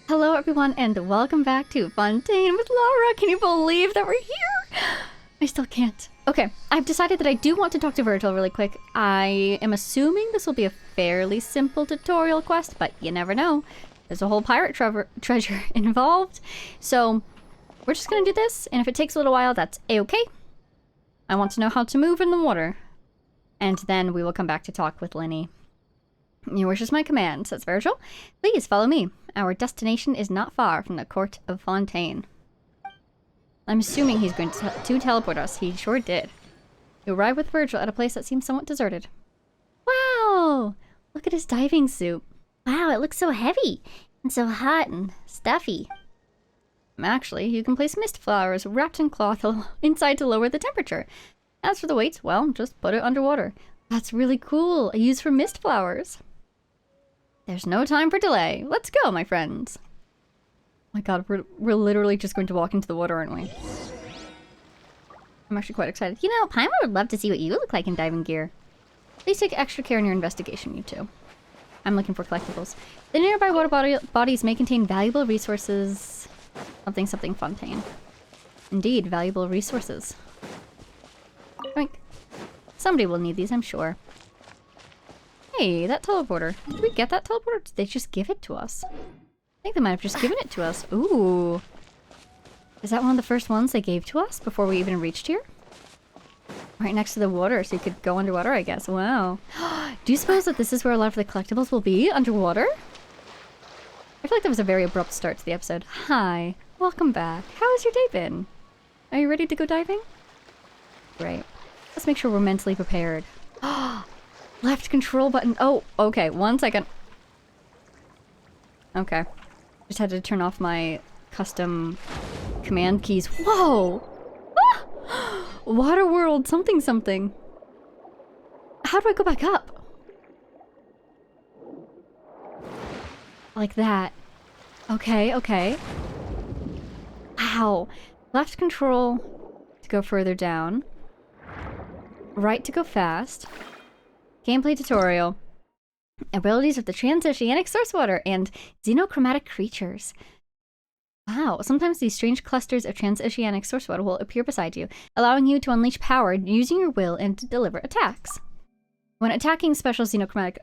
Hello everyone and welcome back to Fontaine with Laura. Can you believe that we're here? I still can't. Okay, I've decided that I do want to talk to Virgil really quick. I am assuming this will be a fairly simple tutorial quest, but you never know. There's a whole pirate treasure involved. So we're just gonna do this, and if it takes a little while, that's a-okay. I want to know how to move in the water. And then we will come back to talk with Linny. Your wish is my command, says Virgil. Please follow me. Our destination is not far from the court of Fontaine. I'm assuming he's going to teleport us. He sure did. You arrive with Virgil at a place that seems somewhat deserted. Wow! Look at his diving suit. Wow, it looks so heavy and so hot and stuffy. Actually, you can place mist flowers wrapped in cloth inside to lower the temperature. As for the weight, well, just put it underwater. That's really cool. A use for mist flowers. There's no time for delay. Let's go, my friends. Oh my god, we're literally just going to walk into the water, aren't we? I'm actually quite excited. You know, Paimon would love to see what you look like in diving gear. Please take extra care in your investigation, you two. I'm looking for collectibles. The nearby water bodies may contain valuable resources. Something something Fontaine. Indeed, valuable resources. Oink. Somebody will need these, I'm sure. Hey, that teleporter. Did we get that teleporter? Did they just give it to us? I think they might have just given it to us. Ooh. Is that one of the first ones they gave to us before we even reached here? Right next to the water, so you could go underwater, I guess. Wow. Do you suppose that this is where a lot of the collectibles will be? Underwater? I feel like that was a very abrupt start to the episode. Hi. Welcome back. How has your day been? Are you ready to go diving? Great. Let's make sure we're mentally prepared. Left control button. Oh, okay. 1 second. Okay. Just had to turn off my custom command keys. Whoa! Ah! Water world something something. How do I go back up? Like that. Okay, okay. Wow. Left control to go further down. Right to go fast. Gameplay tutorial. Abilities of the transoceanic source water and xenochromatic creatures. Wow, sometimes these strange clusters of transoceanic source water will appear beside you, allowing you to unleash power using your will and to deliver attacks. When attacking special xenochromatic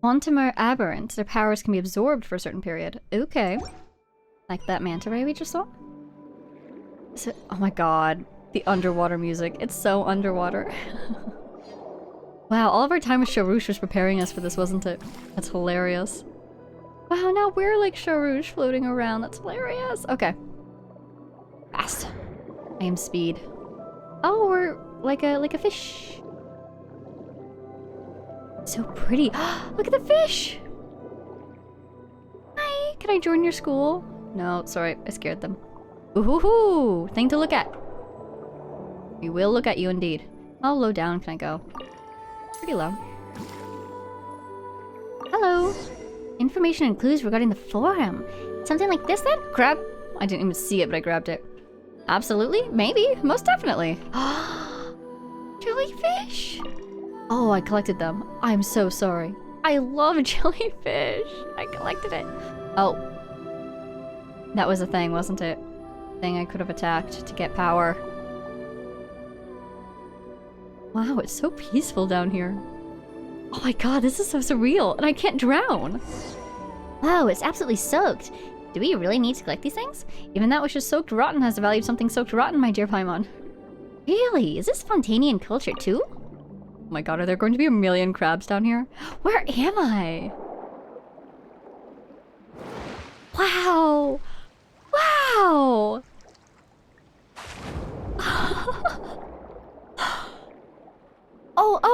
quantum or aberrant, their powers can be absorbed for a certain period. Okay. Like that manta ray we just saw? Oh my god. The underwater music. It's so underwater. Wow, all of our time with Charouche was preparing us for this, wasn't it? That's hilarious. Wow, now we're like Charouche floating around. That's hilarious. Okay. Fast. I am speed. Oh, we're like a fish. So pretty. Look at the fish! Hi, can I join your school? No, sorry, I scared them. Ooh-hoo-hoo! Thing to look at. We will look at you indeed. How low down can I go? Pretty low. Hello. Information and clues regarding the forum. Something like this then? Crab? I didn't even see it, but I grabbed it. Absolutely. Maybe. Most definitely. Jellyfish? Oh, I collected them. I'm so sorry. I love jellyfish. I collected it. Oh. That was a thing, wasn't it? Thing I could have attacked to get power. Wow, it's so peaceful down here. Oh my god, this is so surreal, and I can't drown! Wow, it's absolutely soaked. Do we really need to collect these things? Even that which is soaked rotten has the value of something soaked rotten, my dear Paimon. Really? Is this Fontainian culture too? Oh my god, are there going to be a million crabs down here? Where am I? Wow! Wow!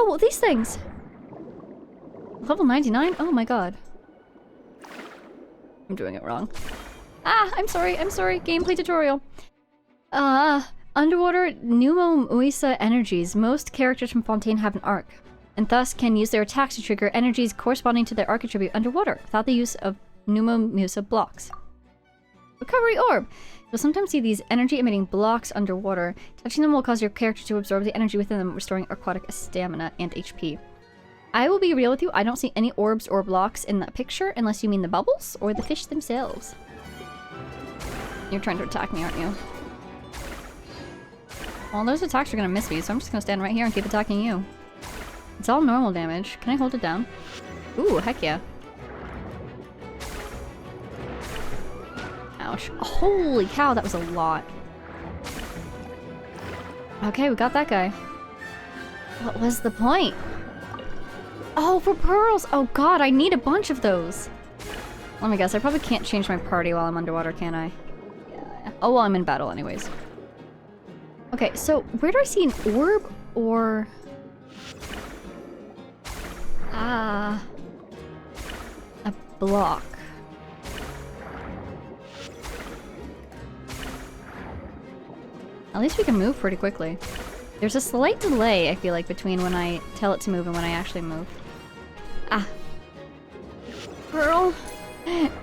Oh, these things! Level 99? Oh my god. I'm doing it wrong. Ah, I'm sorry, gameplay tutorial. Underwater Pneumo Muisa energies. Most characters from Fontaine have an arc, and thus can use their attacks to trigger energies corresponding to their arc attribute underwater, without the use of Pneumo Muisa blocks. Recovery Orb! You'll sometimes see these energy-emitting blocks underwater. Touching them will cause your character to absorb the energy within them, restoring aquatic stamina and HP. I will be real with you, I don't see any orbs or blocks in that picture, unless you mean the bubbles or the fish themselves. You're trying to attack me, aren't you? Well, those attacks are gonna miss me, so I'm just gonna stand right here and keep attacking you. It's all normal damage. Can I hold it down? Ooh, heck yeah. Ouch. Holy cow, that was a lot. Okay, we got that guy. What was the point? Oh, for pearls! Oh god, I need a bunch of those! Let me guess, I probably can't change my party while I'm underwater, can I? Yeah. Oh, well, I'm in battle anyways. Okay, so where do I see an orb or... a block. At least we can move pretty quickly. There's a slight delay, I feel like, between when I tell it to move and when I actually move. Ah. Pearl.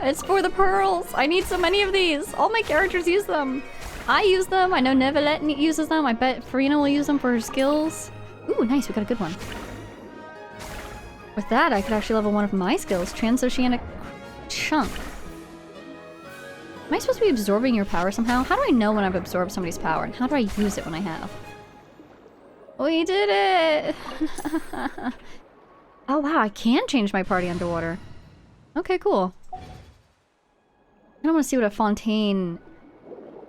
It's for the pearls. I need so many of these. All my characters use them. I use them. I know Nevelet uses them. I bet Farina will use them for her skills. Ooh, nice. We got a good one. With that, I could actually level one of my skills. Transoceanic Chunk. Am I supposed to be absorbing your power somehow? How do I know when I've absorbed somebody's power? And how do I use it when I have? We did it! Oh wow, I can change my party underwater. Okay, cool. I don't want to see what a Fontaine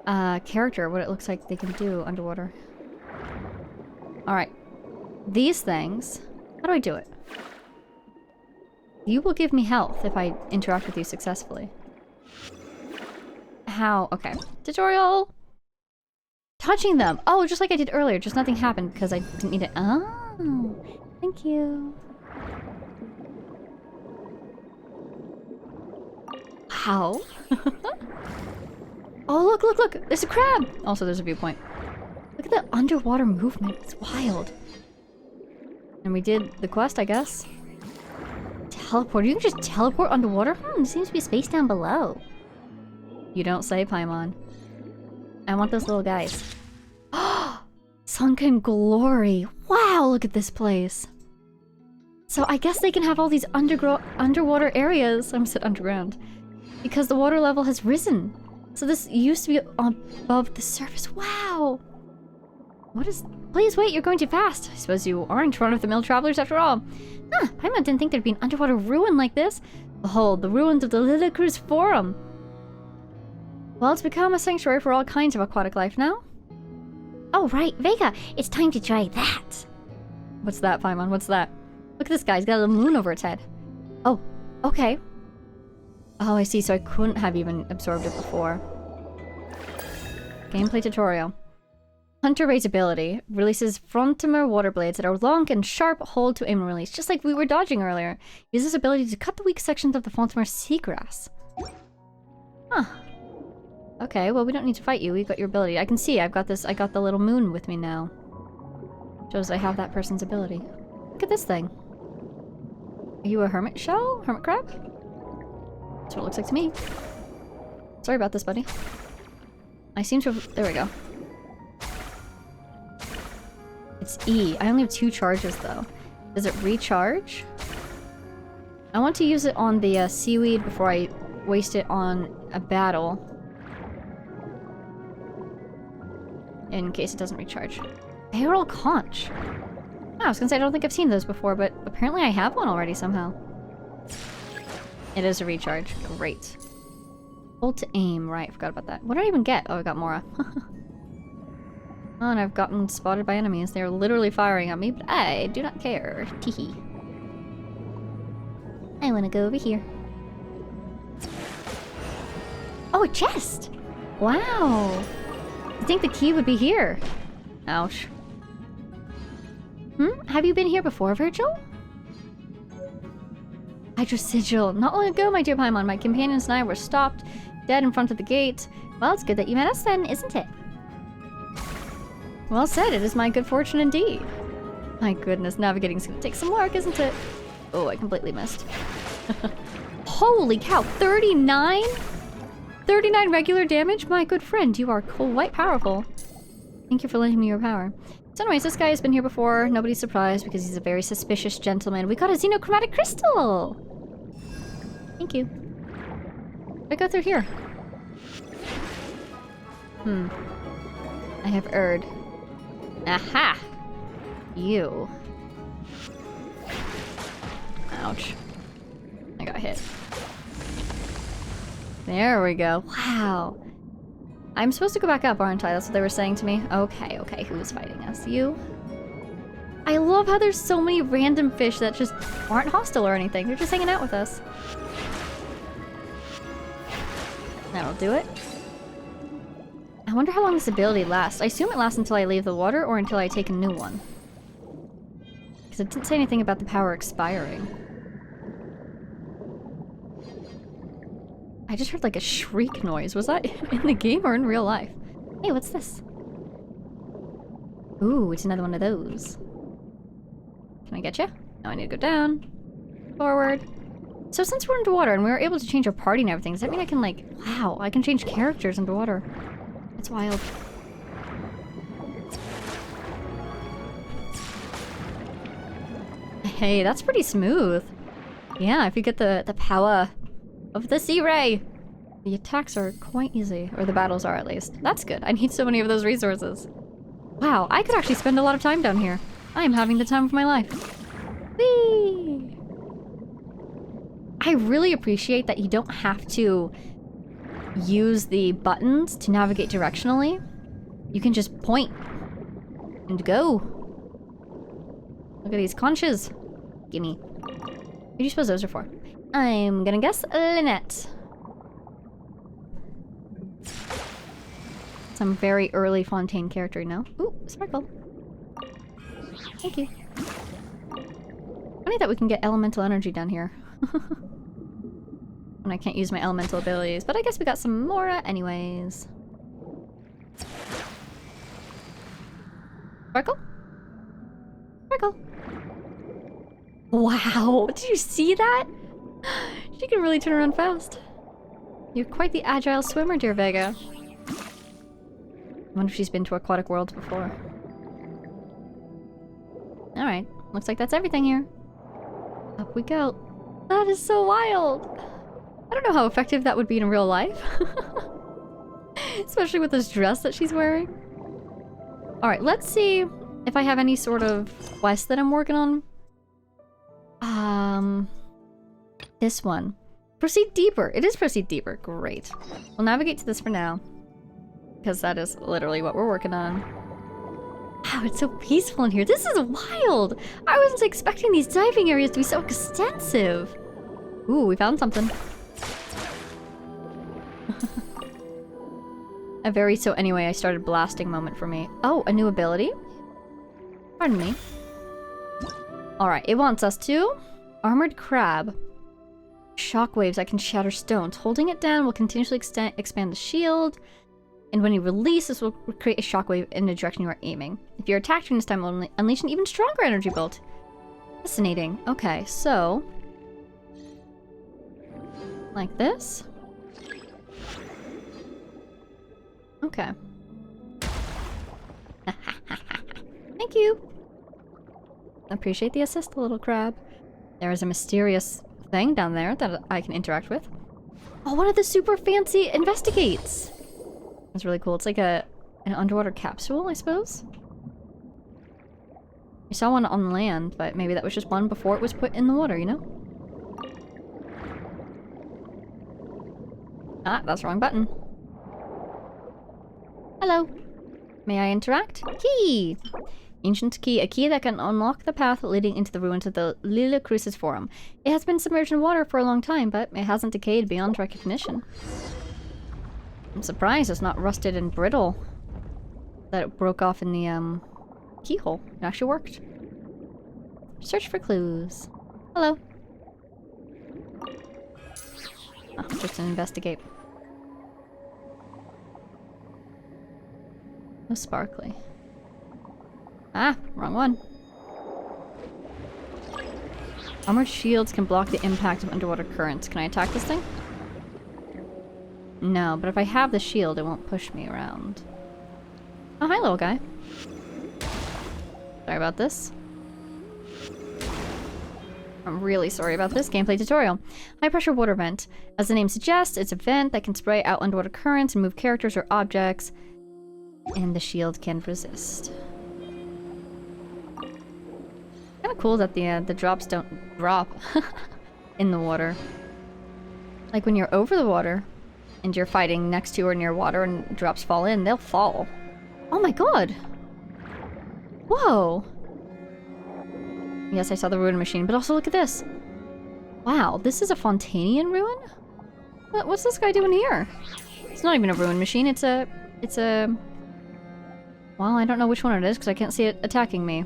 character, what it looks like they can do underwater. Alright. These things. How do I do it? You will give me health if I interact with you successfully. How? Okay. Tutorial! Touching them! Oh, just like I did earlier, just nothing happened because I didn't need it. Oh, thank you. How? Oh, look, look, look! There's a crab! Also, there's a viewpoint. Look at the underwater movement. It's wild. And we did the quest, I guess. Teleport. You can just teleport underwater? There seems to be space down below. You don't say, Paimon. I want those little guys. Sunken Glory. Wow, look at this place. So I guess they can have all these underwater areas. I almost said underground. Because the water level has risen. So this used to be above the surface. Wow. What is... Please wait, you're going too fast. I suppose you aren't one of the mill travelers after all. Huh, Paimon didn't think there'd be an underwater ruin like this. Behold, the ruins of the Lillicruz Forum. Well, it's become a sanctuary for all kinds of aquatic life now. Oh, right, Vega, it's time to try that. What's that, Paimon? What's that? Look at this guy, he's got a little moon over its head. Oh, okay. Oh, I see, so I couldn't have even absorbed it before. Gameplay tutorial. Hunter Ray's ability releases frontimer water blades that are long and sharp, hold to aim and release, just like we were dodging earlier. Use this ability to cut the weak sections of the frontimer seagrass. Huh. Okay, well we don't need to fight you, we've got your ability. I can see, I got the little moon with me now. Shows I have that person's ability. Look at this thing. Are you a hermit shell? Hermit crab? That's what it looks like to me. Sorry about this, buddy. I seem to have... There we go. It's E. I only have 2 charges, though. Does it recharge? I want to use it on the seaweed before I waste it on a battle. In case it doesn't recharge. Barrel conch. Oh, I was gonna say, I don't think I've seen those before, but apparently I have one already somehow. It is a recharge. Great. Hold to aim. Right, forgot about that. What did I even get? Oh, I got Mora. Oh, and I've gotten spotted by enemies. They're literally firing at me, but I do not care. Teehee. I want to go over here. Oh, a chest! Wow! I think the key would be here. Ouch. Have you been here before, Virgil? Hydra Sigil. Not long ago, my dear Paimon, my companions and I were stopped dead in front of the gate. Well, it's good that you met us then, isn't it? Well said, it is my good fortune indeed. My goodness, navigating's gonna take some work, isn't it? Oh, I completely missed. Holy cow, 39? 39 regular damage? My good friend, you are quite powerful. Thank you for lending me your power. So anyways, this guy has been here before. Nobody's surprised because he's a very suspicious gentleman. We got a xenochromatic crystal! Thank you. I go through here. I have erred. Aha! You. Ouch. I got hit. There we go. Wow. I'm supposed to go back up, aren't I? That's what they were saying to me. Okay, okay. Who's fighting us? You? I love how there's so many random fish that just aren't hostile or anything. They're just hanging out with us. That'll do it. I wonder how long this ability lasts. I assume it lasts until I leave the water or until I take a new one. Because it didn't say anything about the power expiring. I just heard like a shriek noise. Was that in the game or in real life? Hey, what's this? Ooh, it's another one of those. Can I get you? No, I need to go down. Forward. So since we're underwater and we were able to change our party and everything, does that mean I can like... Wow, I can change characters underwater. That's wild. Hey, that's pretty smooth. Yeah, if you get the power of the Sea Ray. The attacks are quite easy, or the battles are at least. That's good. I need so many of those resources. Wow, I could actually spend a lot of time down here. I am having the time of my life. Whee! I really appreciate that you don't have to use the buttons to navigate directionally. You can just point and go. Look at these conches. Gimme. What do you suppose those are for? I'm gonna guess Lynette. Some very early Fontaine character, you know? Ooh, sparkle. Thank you. Funny that we can get elemental energy down here. When I can't use my elemental abilities, but I guess we got some Mora anyways. Sparkle? Sparkle. Wow, did you see that? She can really turn around fast. You're quite the agile swimmer, dear Vega. I wonder if she's been to aquatic worlds before. Alright, looks like that's everything here. Up we go. That is so wild! I don't know how effective that would be in real life. Especially with this dress that she's wearing. Alright, let's see if I have any sort of quest that I'm working on. This one. Proceed deeper. It is proceed deeper. Great. We'll navigate to this for now. Because that is literally what we're working on. Wow, it's so peaceful in here. This is wild! I wasn't expecting these diving areas to be so extensive. Ooh, we found something. A very so anyway I started blasting moment for me. Oh, a new ability? Pardon me. Alright, it wants us to... Armored Crab. Shockwaves that can shatter stones. Holding it down will continuously expand the shield. And when you release, this will create a shockwave in the direction you are aiming. If you're attacked during this time, it will unleash an even stronger energy bolt. Fascinating. Okay, so... like this? Okay. Thank you! Appreciate the assist, little crab. There is a mysterious thing down there that I can interact with. Oh, one of the super fancy investigates! That's really cool. It's like an underwater capsule, I suppose? I saw one on land, but maybe that was just one before it was put in the water, you know? Ah, that's the wrong button. Hello. May I interact? Key! Ancient key. A key that can unlock the path leading into the ruins of the Lila Crucis Forum. It has been submerged in water for a long time, but it hasn't decayed beyond recognition. I'm surprised it's not rusted and brittle. That it broke off in the, keyhole. It actually worked. Search for clues. Hello. Oh, just an investigate. No sparkly. Ah, wrong one. Armored shields can block the impact of underwater currents. Can I attack this thing? No, but if I have the shield, it won't push me around. Oh, hi, little guy. Sorry about this. I'm really sorry about this. Gameplay tutorial. High pressure water vent. As the name suggests, it's a vent that can spray out underwater currents and move characters or objects. And the shield can resist. Kind of cool that the drops don't drop in the water. Like when you're over the water and you're fighting next to or near water and drops fall in, they'll fall. Oh my god! Whoa! Yes, I saw the ruin machine, but also look at this. Wow, this is a Fontanian ruin? What's this guy doing here? It's not even a ruin machine, it's a... Well, I don't know which one it is because I can't see it attacking me.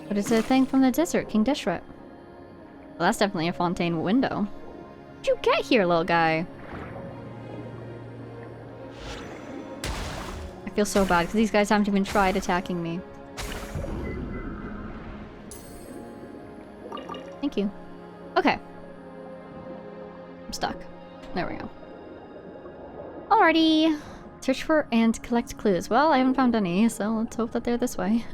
But it's a thing from the desert, King Deshret. Well, that's definitely a Fontaine window. How'd you get here, little guy? I feel so bad because these guys haven't even tried attacking me. Thank you. Okay. I'm stuck. There we go. Alrighty. Search for and collect clues. Well, I haven't found any, so let's hope that they're this way.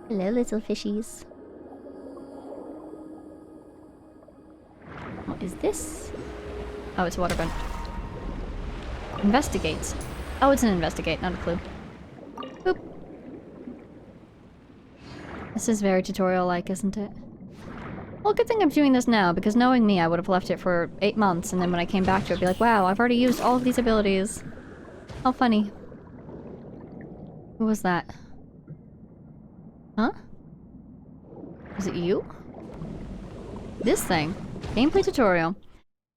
Hello, little fishies. What is this? Oh, it's a water gun. Investigate. Oh, it's an investigate, not a clue. Boop. This is very tutorial-like, isn't it? Well, good thing I'm doing this now, because knowing me, I would have left it for 8 months, and then when I came back to it, I'd be like, wow, I've already used all of these abilities. How funny. Who was that? Huh? Was it you? This thing. Gameplay tutorial.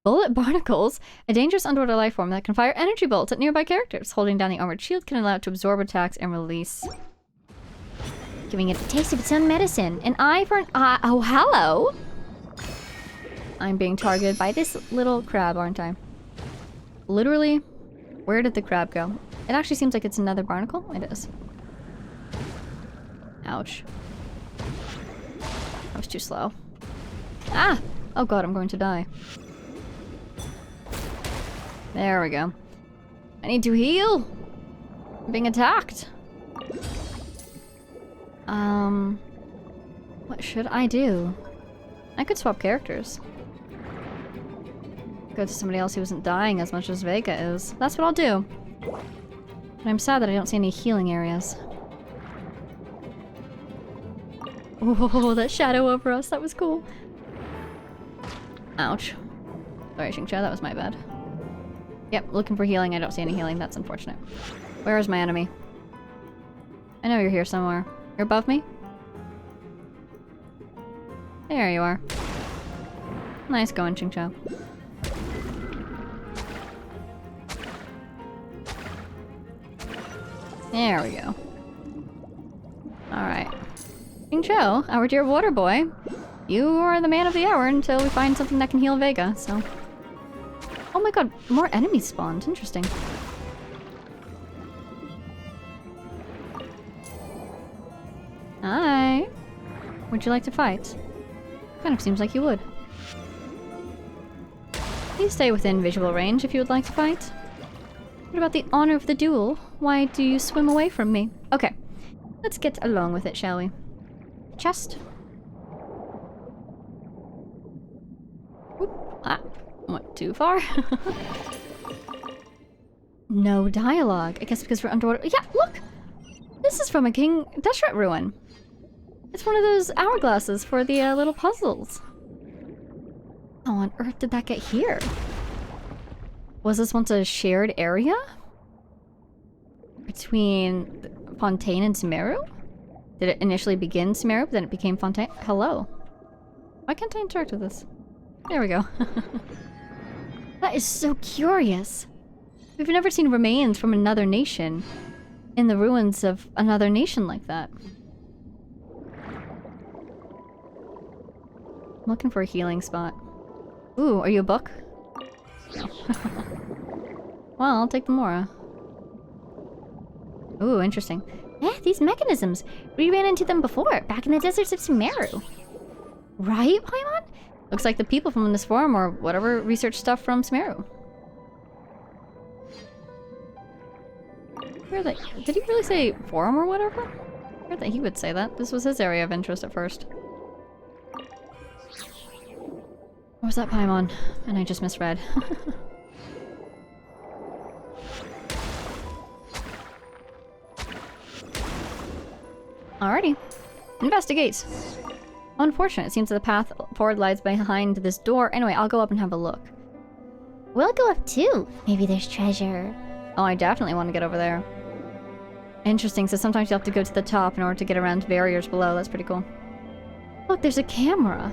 Bullet barnacles, a dangerous underwater life form that can fire energy bolts at nearby characters. Holding down the armored shield can allow it to absorb attacks and release. Giving it a taste of its own medicine. An eye for an eye. Oh, hello! I'm being targeted by this little crab, aren't I? Literally, where did the crab go? It actually seems like it's another barnacle. It is. Ouch. That was too slow. Ah! Oh god, I'm going to die. There we go. I need to heal! I'm being attacked! What should I do? I could swap characters. Go to somebody else who isn't dying as much as Vega is. That's what I'll do. But I'm sad that I don't see any healing areas. Oh, that shadow over us, that was cool. Ouch. Sorry, Xingqiu, that was my bad. Yep, looking for healing. I don't see any healing. That's unfortunate. Where is my enemy? I know you're here somewhere. You're above me? There you are. Nice going, Xingqiu. There we go. Alright. Xingqiu, our dear water boy. You are the man of the hour until we find something that can heal Vega, so... Oh my god, more enemies spawned. Interesting. Hi. Would you like to fight? Kind of seems like you would. Please stay within visual range if you would like to fight. What about the honor of the duel? Why do you swim away from me? Okay. Let's get along with it, shall we? Chest. Oop. Ah. Went too far. No dialogue. I guess because we're underwater. Yeah, look! This is from a King Deshret ruin. It's one of those hourglasses for the little puzzles. How on earth did that get here? Was this once a shared area? Between Fontaine and Sumeru? Did it initially begin Sumeru, but then it became Fontaine? Hello. Why can't I interact with this? There we go. That is so curious. We've never seen remains from another nation in the ruins of another nation like that. I'm looking for a healing spot. Ooh, are you a book? No. Well, I'll take the Mora. Ooh, interesting. Eh, these mechanisms. We ran into them before, back in the deserts of Sumeru. Right, Paimon? Looks like the people from this forum or whatever research stuff from Sumeru. Where are they? Did he really say forum or whatever? I heard that he would say that. This was his area of interest at first. What was that Paimon? And I just misread. Alrighty. Investigate. Unfortunate. It seems that the path forward lies behind this door. Anyway, I'll go up and have a look. We'll go up too. Maybe there's treasure. Oh, I definitely want to get over there. Interesting, so sometimes you have to go to the top in order to get around barriers below. That's pretty cool. Look, there's a camera.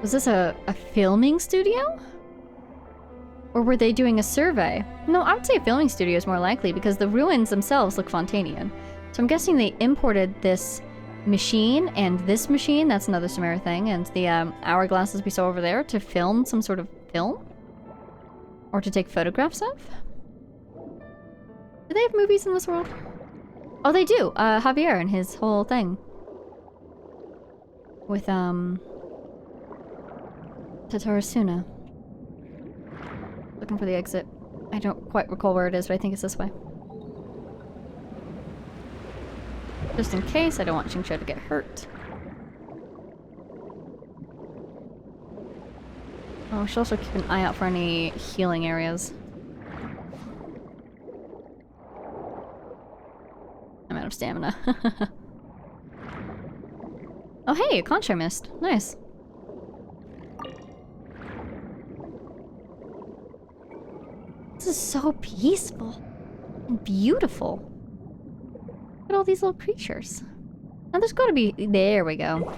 Was this a filming studio? Or were they doing a survey? No, I would say a filming studio is more likely because the ruins themselves look Fontanian. So I'm guessing they imported this machine and this machine, that's another Sumeru thing, and the hourglasses we saw over there to film some sort of film? Or to take photographs of? Do they have movies in this world? Oh, they do! Javier and his whole thing. With, Tatarasuna. Looking for the exit. I don't quite recall where it is, but I think it's this way. Just in case, I don't want Xingqiu to get hurt. Oh, we should also keep an eye out for any healing areas. I'm out of stamina. Oh hey, a conch I missed. Nice. This is so peaceful and beautiful. Look at all these little creatures. Now there's gotta be... There we go.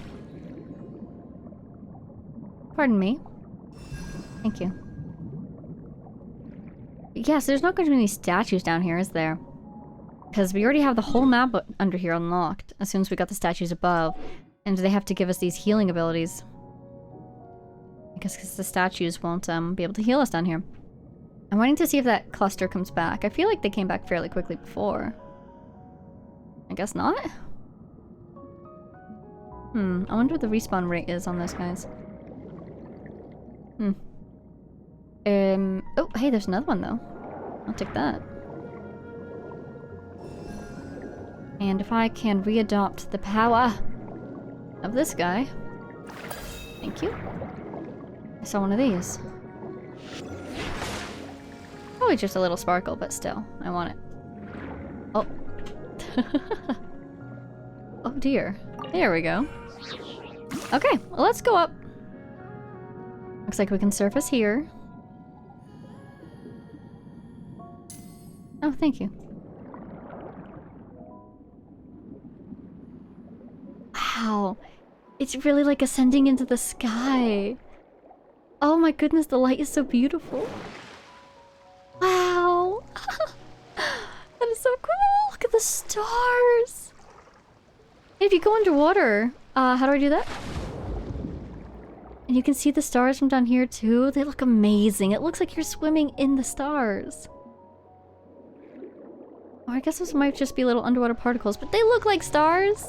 Pardon me. Thank you. Yes, there's not going to be any statues down here, is there? Because we already have the whole map under here unlocked as soon as we got the statues above. And they have to give us these healing abilities. I guess because the statues won't be able to heal us down here. I'm waiting to see if that cluster comes back. I feel like they came back fairly quickly before. I guess not? I wonder what the respawn rate is on those guys. Oh, hey, there's another one though. I'll take that. And if I can readopt the power of this guy. Thank you. I saw one of these. Probably just a little sparkle, but still, I want it. Oh. Oh dear. There we go. Okay, well, let's go up. Looks like we can surface here. Oh, thank you. Wow. It's really like ascending into the sky. Oh my goodness, the light is so beautiful. Wow. That is so cool. Look at the stars. If you go underwater, how do I do that? And you can see the stars from down here too. They look amazing. It looks like you're swimming in the stars. Oh, I guess those might just be little underwater particles, but they look like stars.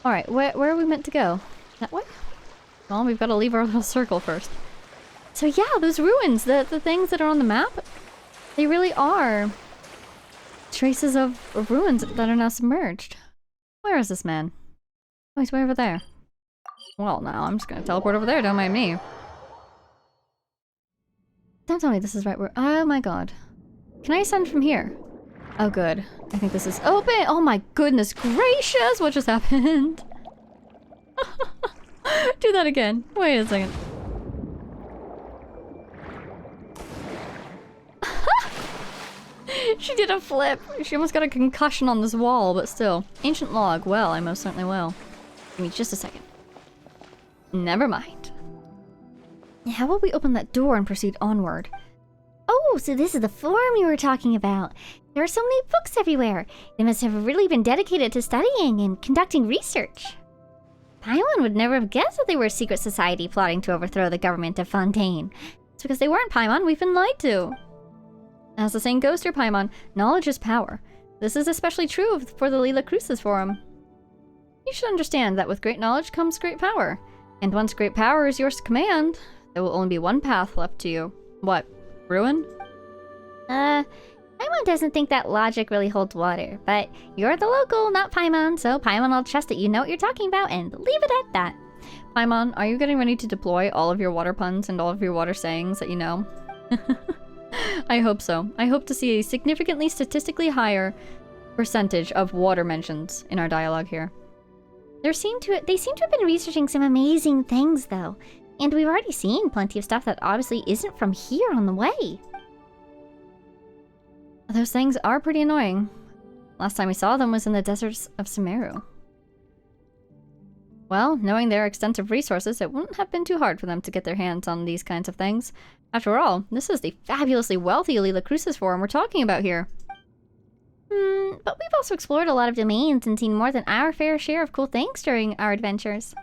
Alright, where are we meant to go? That way? Well, we've got to leave our little circle first. So yeah, those ruins, the things that are on the map, they really are traces of ruins that are now submerged. Where is this man? Oh, he's way over there. Well, now I'm just gonna teleport over there, don't mind me. Don't tell me this is right where- oh my god. Can I ascend from here? Oh good. I think this is open! Oh my goodness gracious! What just happened? Do that again. Wait a second. She did a flip! She almost got a concussion on this wall, but still. Ancient log. Well, I most certainly will. Give me just a second. Never mind. How about we open that door and proceed onward? Oh, so this is the forum you were talking about. There are so many books everywhere. They must have really been dedicated to studying and conducting research. Paimon would never have guessed that they were a secret society plotting to overthrow the government of Fontaine. It's because they weren't, Paimon. We've been lied to. As the saying goes, dear Paimon, knowledge is power. This is especially true for the Lila Crucis Forum. You should understand that with great knowledge comes great power. And once great power is yours to command, there will only be one path left to you. What? Ruin? Paimon doesn't think that logic really holds water, but you're the local, not Paimon, so Paimon will trust that you know what you're talking about and leave it at that. Paimon, are you getting ready to deploy all of your water puns and all of your water sayings that you know? I hope so. I hope to see a significantly statistically higher percentage of water mentions in our dialogue here. They seem to have been researching some amazing things, though. And we've already seen plenty of stuff that obviously isn't from here on the way. Those things are pretty annoying. Last time we saw them was in the deserts of Sumeru. Well, knowing their extensive resources, it wouldn't have been too hard for them to get their hands on these kinds of things. After all, this is the fabulously wealthy Lila Crucis forum we're talking about here. But we've also explored a lot of domains and seen more than our fair share of cool things during our adventures.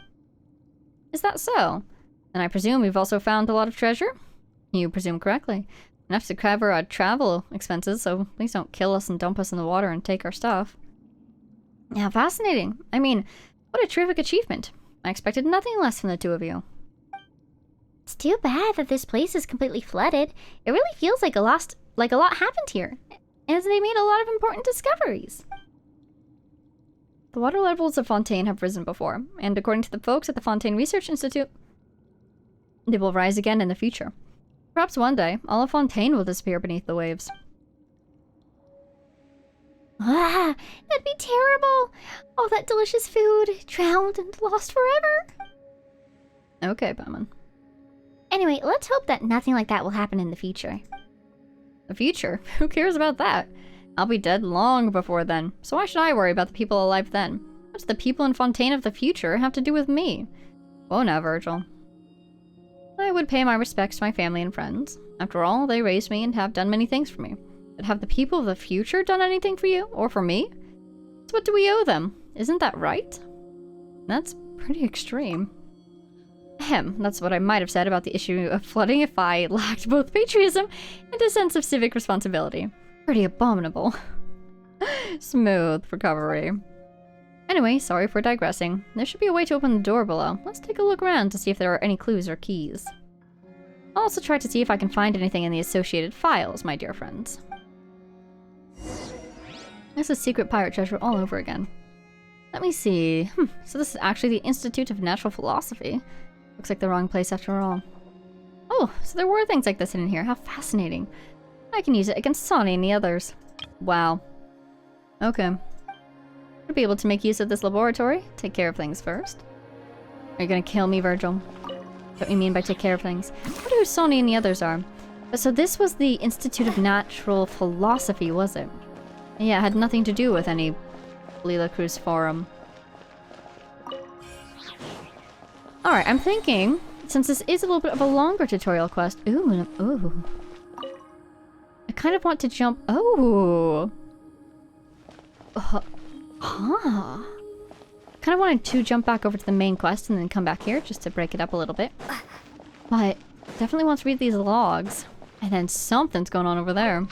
Is that so? And I presume we've also found a lot of treasure? You presume correctly. Enough to cover our travel expenses, so please don't kill us and dump us in the water and take our stuff. Yeah, fascinating. I mean, what a terrific achievement. I expected nothing less from the two of you. It's too bad that this place is completely flooded. It really feels like a lot happened here, as they made a lot of important discoveries. The water levels of Fontaine have risen before, and according to the folks at the Fontaine Research Institute, they will rise again in the future. Perhaps one day, all of Fontaine will disappear beneath the waves. Ah, that'd be terrible! All that delicious food, drowned and lost forever! Okay, Paimon. Anyway, let's hope that nothing like that will happen in the future. The future? Who cares about that? I'll be dead long before then, so why should I worry about the people alive then? What do the people in Fontaine of the future have to do with me? Whoa now, Virgil. I would pay my respects to my family and friends. After all, they raised me and have done many things for me. But have the people of the future done anything for you? Or for me? So what do we owe them? Isn't that right? That's pretty extreme. Ahem, that's what I might have said about the issue of flooding if I lacked both patriotism and a sense of civic responsibility. Pretty abominable. Smooth recovery. Anyway, sorry for digressing. There should be a way to open the door below. Let's take a look around to see if there are any clues or keys. I'll also try to see if I can find anything in the associated files, my dear friends. This is secret pirate treasure all over again. Let me see. So this is actually the Institute of Natural Philosophy. Looks like the wrong place after all. Oh, so there were things like this in here. How fascinating. I can use it against Sonny and the others. Wow. Okay. I'll be able to make use of this laboratory. Take care of things first. Are you gonna kill me, Virgil? What you mean by take care of things? I wonder who Sonny and the others are. But so this was the Institute of Natural Philosophy, was it? Yeah, it had nothing to do with any Lila Cruz forum. Alright, I'm thinking, since this is a little bit of a longer tutorial quest... Ooh. I kind of want to jump... Oh! Huh. Kind of wanted to jump back over to the main quest and then come back here just to break it up a little bit. But definitely want to read these logs. And then something's going on over there.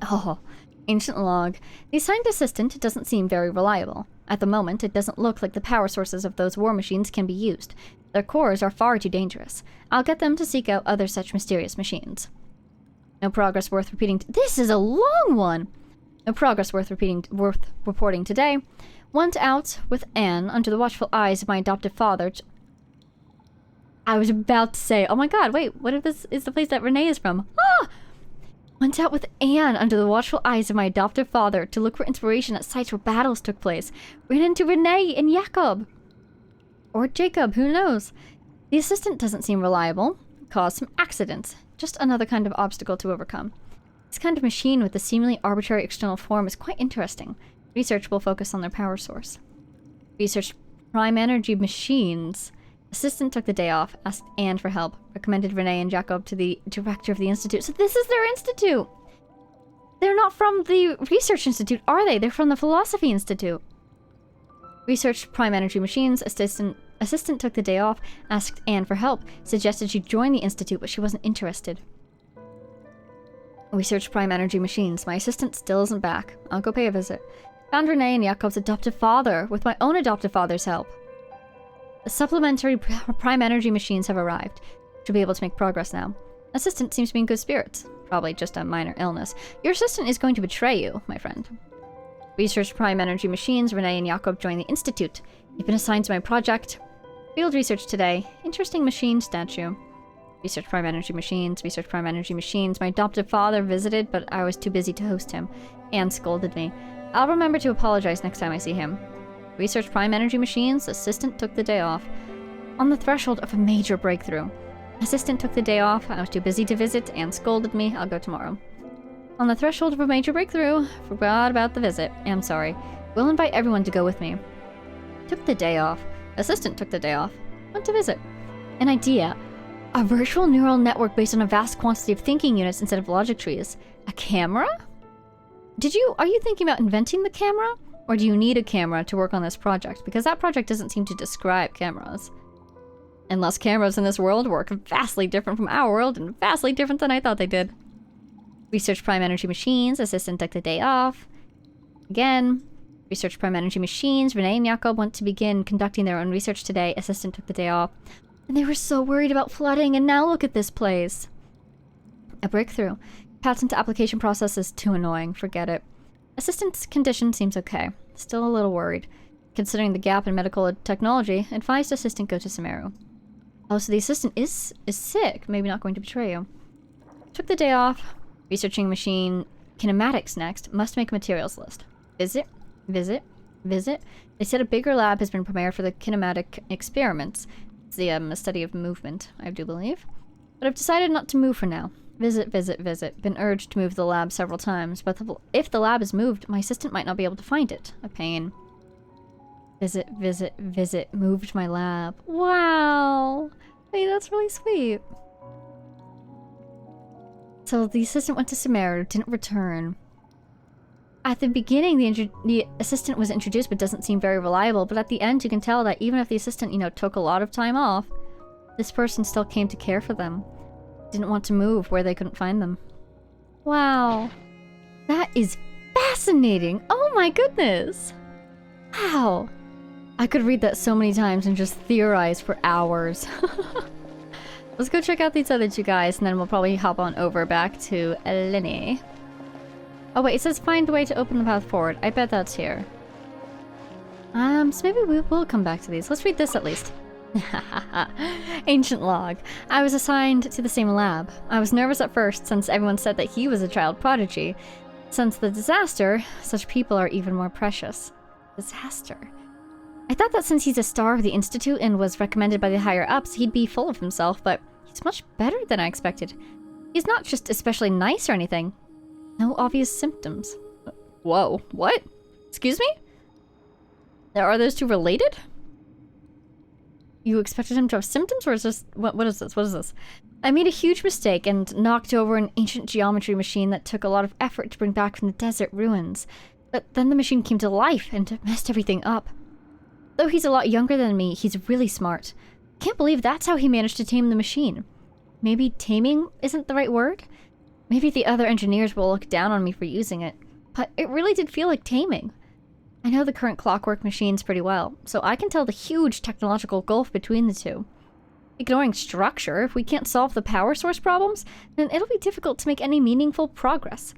Oh, ancient log. The assigned assistant doesn't seem very reliable. At the moment, it doesn't look like the power sources of those war machines can be used. Their cores are far too dangerous. I'll get them to seek out other such mysterious machines. No progress worth repeating. This is a long one! No progress worth reporting today. Went out with Anne under the watchful eyes of my adoptive father. I was about to say, oh my god, wait, what if this is the place that Renee is from? Ah! Went out with Anne under the watchful eyes of my adoptive father to look for inspiration at sites where battles took place. Ran into Renee and Jacob. Or Jacob, who knows? The assistant doesn't seem reliable. Caused some accidents. Just another kind of obstacle to overcome. This kind of machine with a seemingly arbitrary external form is quite interesting. Research will focus on their power source. Researched prime energy machines. Assistant took the day off, asked Anne for help, recommended Renee and Jacob to the director of the institute. So this is their institute! They're not from the research institute, are they? They're from the philosophy institute. Researched prime energy machines. Assistant took the day off, asked Anne for help, suggested she join the institute, but she wasn't interested. Researched prime energy machines. My assistant still isn't back. I'll go pay a visit. Found Renee and Jacob's adoptive father, with my own adoptive father's help. The supplementary prime energy machines have arrived. Should be able to make progress now. Assistant seems to be in good spirits. Probably just a minor illness. Your assistant is going to betray you, my friend. Research prime energy machines. Renee and Jacob join the institute. You've been assigned to my project. Field research today. Interesting machine statue. Research prime energy machines, research prime energy machines. My adoptive father visited, but I was too busy to host him. And scolded me. I'll remember to apologize next time I see him. Research prime energy machines, assistant took the day off. On the threshold of a major breakthrough. Assistant took the day off, I was too busy to visit, and scolded me. I'll go tomorrow. On the threshold of a major breakthrough. Forgot about the visit. Am sorry. Will invite everyone to go with me. Took the day off. Assistant took the day off. Went to visit. An idea. A virtual neural network based on a vast quantity of thinking units instead of logic trees. A camera? Are you thinking about inventing the camera? Or do you need a camera to work on this project? Because that project doesn't seem to describe cameras. Unless cameras in this world work vastly different from our world and vastly different than I thought they did. Research prime energy machines. Assistant took the day off. Again. Research prime energy machines. Renee and Jakob went to begin conducting their own research today. Assistant took the day off. And they were so worried about flooding, and now look at this place. A breakthrough. Patent application process is too annoying. Forget it. Assistant's condition seems okay. Still a little worried. Considering the gap in medical technology, advised assistant go to Sumeru. Oh, so the assistant is sick. Maybe not going to betray you. Took the day off. Researching machine kinematics next. Must make a materials list. Visit. Visit. Visit. They said a bigger lab has been prepared for the kinematic experiments. It's the study of movement, I do believe. But I've decided not to move for now. Visit, visit, visit. Been urged to move the lab several times, but if the lab is moved, my assistant might not be able to find it. A pain. Visit, visit, visit. Moved my lab. Wow! Wait, that's really sweet. So the assistant went to Sumeru, didn't return. At the beginning, the assistant was introduced but doesn't seem very reliable, but at the end you can tell that even if the assistant, took a lot of time off, this person still came to care for them. Didn't want to move where they couldn't find them. Wow. That is fascinating! Oh my goodness! Wow. I could read that so many times and just theorize for hours. Let's go check out these other two guys, and then we'll probably hop on over back to Eleni. Oh wait, it says find a way to open the path forward. I bet that's here. So maybe we will come back to these. Let's read this at least. Ancient log. I was assigned to the same lab. I was nervous at first since everyone said that he was a child prodigy. Since the disaster, such people are even more precious. Disaster. I thought that since he's a star of the Institute and was recommended by the higher-ups, he'd be full of himself, but he's much better than I expected. He's not just especially nice or anything. No obvious symptoms. Whoa, what? Excuse me? Are those two related? You expected him to have symptoms, or is this... What is this? What is this? I made a huge mistake and knocked over an ancient geometry machine that took a lot of effort to bring back from the desert ruins. But then the machine came to life and messed everything up. Though he's a lot younger than me, he's really smart. Can't believe that's how he managed to tame the machine. Maybe taming isn't the right word? Maybe the other engineers will look down on me for using it. But it really did feel like taming. I know the current clockwork machines pretty well, so I can tell the huge technological gulf between the two. Ignoring structure, if we can't solve the power source problems, then it'll be difficult to make any meaningful progress.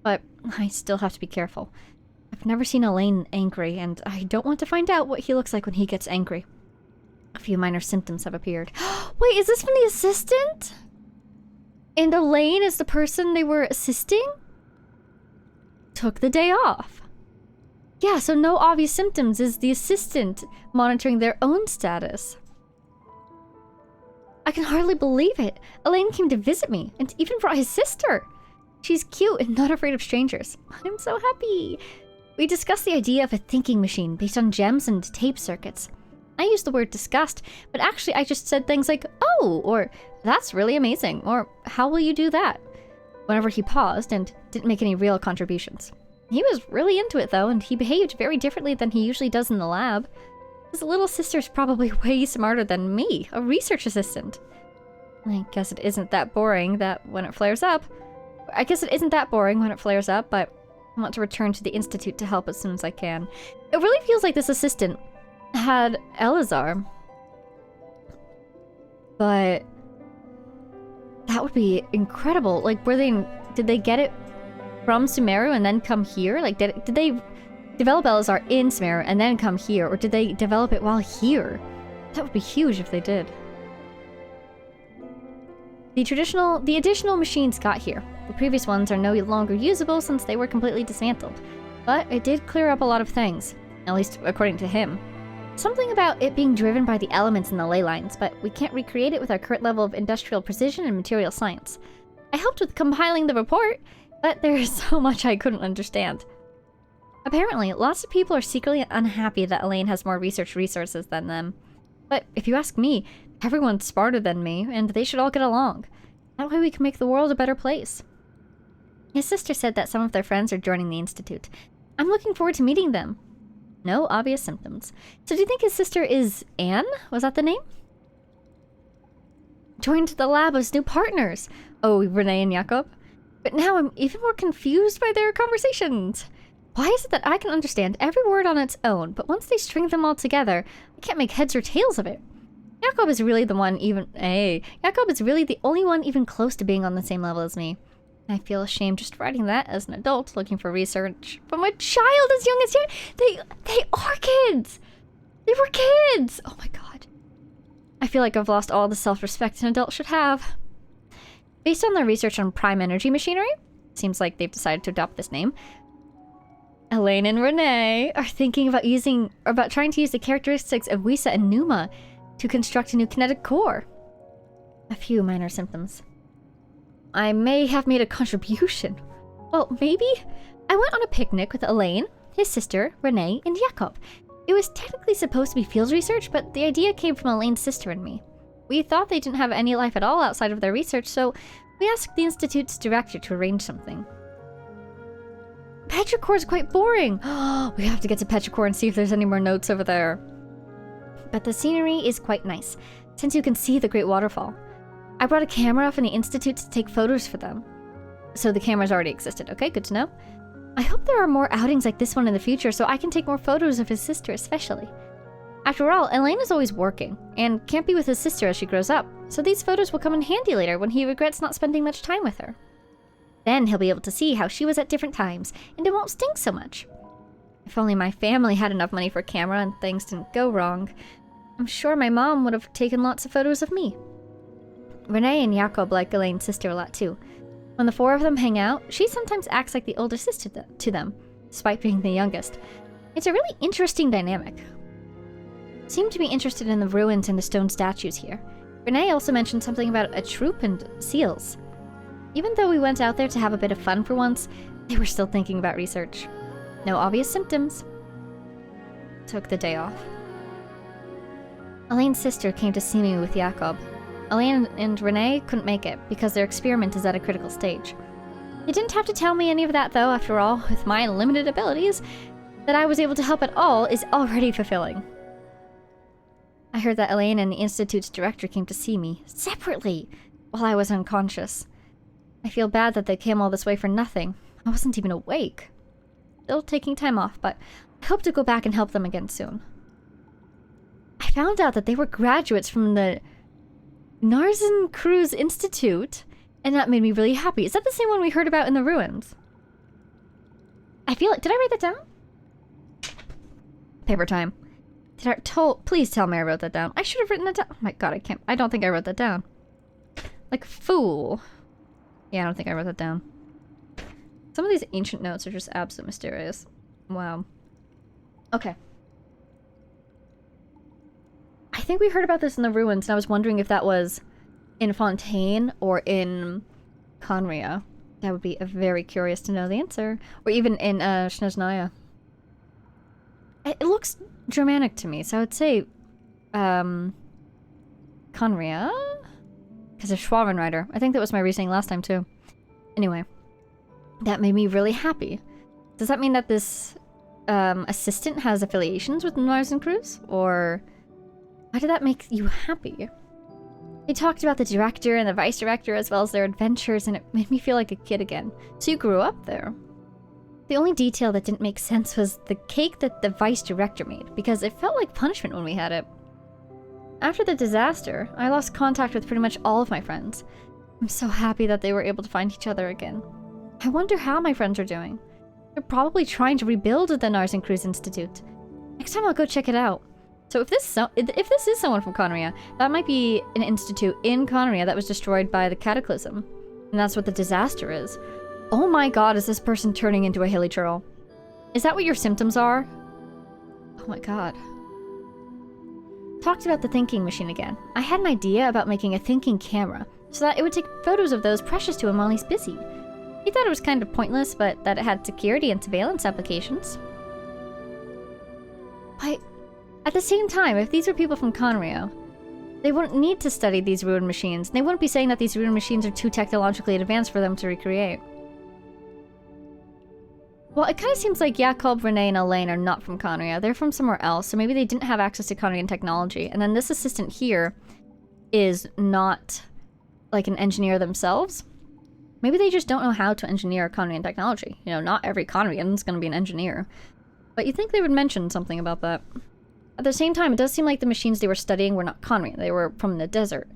But I still have to be careful. I've never seen Elaine angry, and I don't want to find out what he looks like when he gets angry. A few minor symptoms have appeared. Wait, is this from the assistant? And Elaine is the person they were assisting? Took the day off. Yeah, so no obvious symptoms is the assistant monitoring their own status. I can hardly believe it. Elaine came to visit me, and even brought his sister. She's cute and not afraid of strangers. I'm so happy. We discussed the idea of a thinking machine based on gems and tape circuits. I used the word disgust, but actually I just said things like, oh, or that's really amazing, or how will you do that? Whenever he paused and didn't make any real contributions. He was really into it though, and he behaved very differently than he usually does in the lab. His little sister's probably way smarter than me, a research assistant. I guess it isn't that boring when it flares up, but I want to return to the Institute to help as soon as I can. It really feels like this assistant had Elazar. But that would be incredible. Like, did they get it from Sumeru and then come here? Like, did they develop Elazar in Sumeru and then come here? Or did they develop it while here? That would be huge if they did. The additional machines got here. The previous ones are no longer usable since they were completely dismantled. But it did clear up a lot of things, at least according to him. Something about it being driven by the elements in the ley lines, but we can't recreate it with our current level of industrial precision and material science. I helped with compiling the report, but there is so much I couldn't understand. Apparently, lots of people are secretly unhappy that Elaine has more research resources than them. But if you ask me, everyone's smarter than me, and they should all get along. That way we can make the world a better place. His sister said that some of their friends are joining the Institute. I'm looking forward to meeting them. No obvious symptoms. So do you think his sister is Anne? Was that the name? Joined the lab as new partners. Oh, Renee and Jakob? But now I'm even more confused by their conversations. Why is it that I can understand every word on its own, but once they string them all together, I can't make heads or tails of it? Jakob is really the only one even close to being on the same level as me. I feel ashamed just writing that as an adult looking for research from a child as young as you. They are kids. They were kids. Oh my god. I feel like I've lost all the self-respect an adult should have. Based on their research on prime energy machinery, seems like they've decided to adopt this name, Elaine and Renee are thinking about trying to use the characteristics of Wisa and Numa to construct a new kinetic core. A few minor symptoms. I may have made a contribution. Well, maybe. I went on a picnic with Elaine, his sister, Renee, and Jakob. It was technically supposed to be field research, but the idea came from Elaine's sister and me. We thought they didn't have any life at all outside of their research, so we asked the Institute's director to arrange something. Petrichor is quite boring. We have to get to Petrichor and see if there's any more notes over there. But the scenery is quite nice, since you can see the Great Waterfall. I brought a camera from the Institute to take photos for them. So the cameras already existed, okay, good to know. I hope there are more outings like this one in the future so I can take more photos of his sister especially. After all, Elaine is always working, and can't be with his sister as she grows up, so these photos will come in handy later when he regrets not spending much time with her. Then he'll be able to see how she was at different times, and it won't stink so much. If only my family had enough money for a camera and things didn't go wrong, I'm sure my mom would have taken lots of photos of me. Renee and Jakob like Elaine's sister a lot too. When the four of them hang out, she sometimes acts like the older sister to them, despite being the youngest. It's a really interesting dynamic. Seemed to be interested in the ruins and the stone statues here. Renee also mentioned something about a troop and seals. Even though we went out there to have a bit of fun for once, they were still thinking about research. No obvious symptoms. Took the day off. Elaine's sister came to see me with Jakob. Elaine and Renee couldn't make it because their experiment is at a critical stage. They didn't have to tell me any of that though, after all, with my limited abilities, that I was able to help at all is already fulfilling. I heard that Elaine and the Institute's director came to see me, separately, while I was unconscious. I feel bad that they came all this way for nothing. I wasn't even awake. Still taking time off, but I hope to go back and help them again soon. I found out that they were graduates from the Narzen Cruz Institute, and that made me really happy. Is that the same one we heard about in the ruins? I feel it. Did I write that down? Paper time. Please tell me I wrote that down. I should have written that down. Oh my god, I don't think I wrote that down. Like a fool. Yeah, I don't think I wrote that down. Some of these ancient notes are just absolutely mysterious. Wow. Okay. I think we heard about this in the ruins, and I was wondering if that was in Fontaine or in Conria. That would be very curious to know the answer. Or even in Snezhnaya. It looks Germanic to me, so I would say Conria? Because of Schwabenreiter. I think that was my reasoning last time too. Anyway, that made me really happy. Does that mean that this assistant has affiliations with Mars and Cruz? Or why did that make you happy? They talked about the director and the vice director as well as their adventures, and it made me feel like a kid again. So you grew up there. The only detail that didn't make sense was the cake that the vice director made, because it felt like punishment when we had it. After the disaster, I lost contact with pretty much all of my friends. I'm so happy that they were able to find each other again. I wonder how my friends are doing. They're probably trying to rebuild the Narzen Cruz Institute. Next time I'll go check it out. So if this is someone from Conria, that might be an institute in Conria that was destroyed by the cataclysm. And that's what the disaster is. Oh my god, is this person turning into a hilly churl? Is that what your symptoms are? Oh my god. Talked about the thinking machine again. I had an idea about making a thinking camera, so that it would take photos of those precious to him while he's busy. He thought it was kind of pointless, but that it had security and surveillance applications. But at the same time, if these were people from Conrio, they wouldn't need to study these ruined machines. They wouldn't be saying that these ruined machines are too technologically advanced for them to recreate. Well, it kind of seems like Jakob, Renee, and Elaine are not from Conria. They're from somewhere else, so maybe they didn't have access to Conrian technology. And then this assistant here is not like an engineer themselves. Maybe they just don't know how to engineer Conrian technology. You know, not every Conrian is going to be an engineer. But you'd think they would mention something about that. At the same time, it does seem like the machines they were studying were not Conrian. They were from the desert.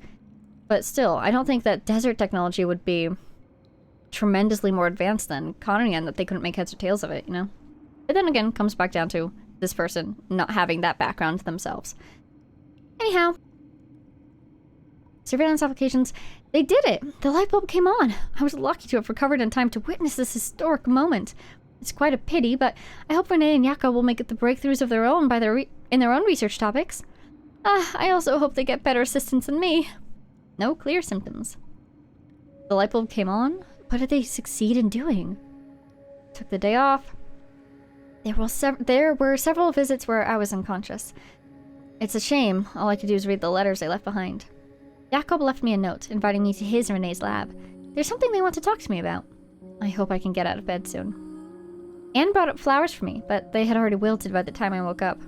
But still, I don't think that desert technology would be tremendously more advanced than Conrian, that they couldn't make heads or tails of it, you know? But then again, comes back down to this person not having that background themselves. Anyhow. Surveillance applications, they did it! The light bulb came on! I was lucky to have recovered in time to witness this historic moment. It's quite a pity, but I hope Renee and Jakob will make it the breakthroughs of their own in their own research topics. I also hope they get better assistance than me. No clear symptoms. The light bulb came on? What did they succeed in doing? Took the day off. There were several visits where I was unconscious. It's a shame. All I could do is read the letters they left behind. Jakob left me a note, inviting me to his and Renee's lab. There's something they want to talk to me about. I hope I can get out of bed soon. Anne brought up flowers for me, but they had already wilted by the time I woke up.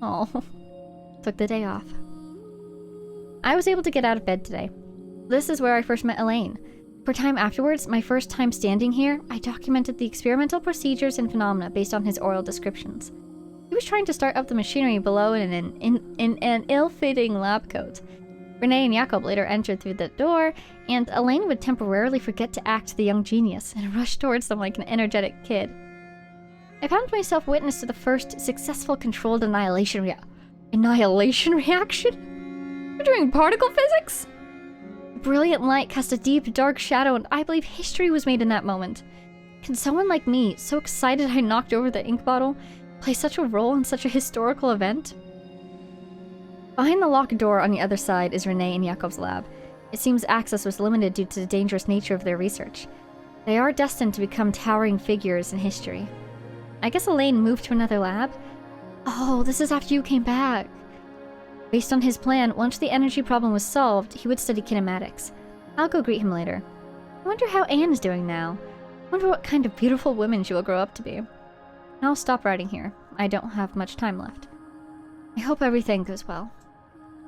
Oh, took the day off. I was able to get out of bed today. This is where I first met Elaine. For time afterwards, my first time standing here, I documented the experimental procedures and phenomena based on his oral descriptions. He was trying to start up the machinery below in an ill-fitting lab coat. Renee and Jakob later entered through the door, and Elaine would temporarily forget to act the young genius and rush towards them like an energetic kid. I found myself witness to the first successful controlled annihilation reaction? You're doing particle physics? Brilliant light cast a deep, dark shadow, and I believe history was made in that moment. Can someone like me, so excited I knocked over the ink bottle, play such a role in such a historical event? Behind the locked door on the other side is Renee and Jakob's lab. It seems access was limited due to the dangerous nature of their research. They are destined to become towering figures in history. I guess Elaine moved to another lab? Oh, this is after you came back. Based on his plan, once the energy problem was solved, he would study kinematics. I'll go greet him later. I wonder how Anne is doing now. I wonder what kind of beautiful woman she will grow up to be. I'll stop writing here. I don't have much time left. I hope everything goes well.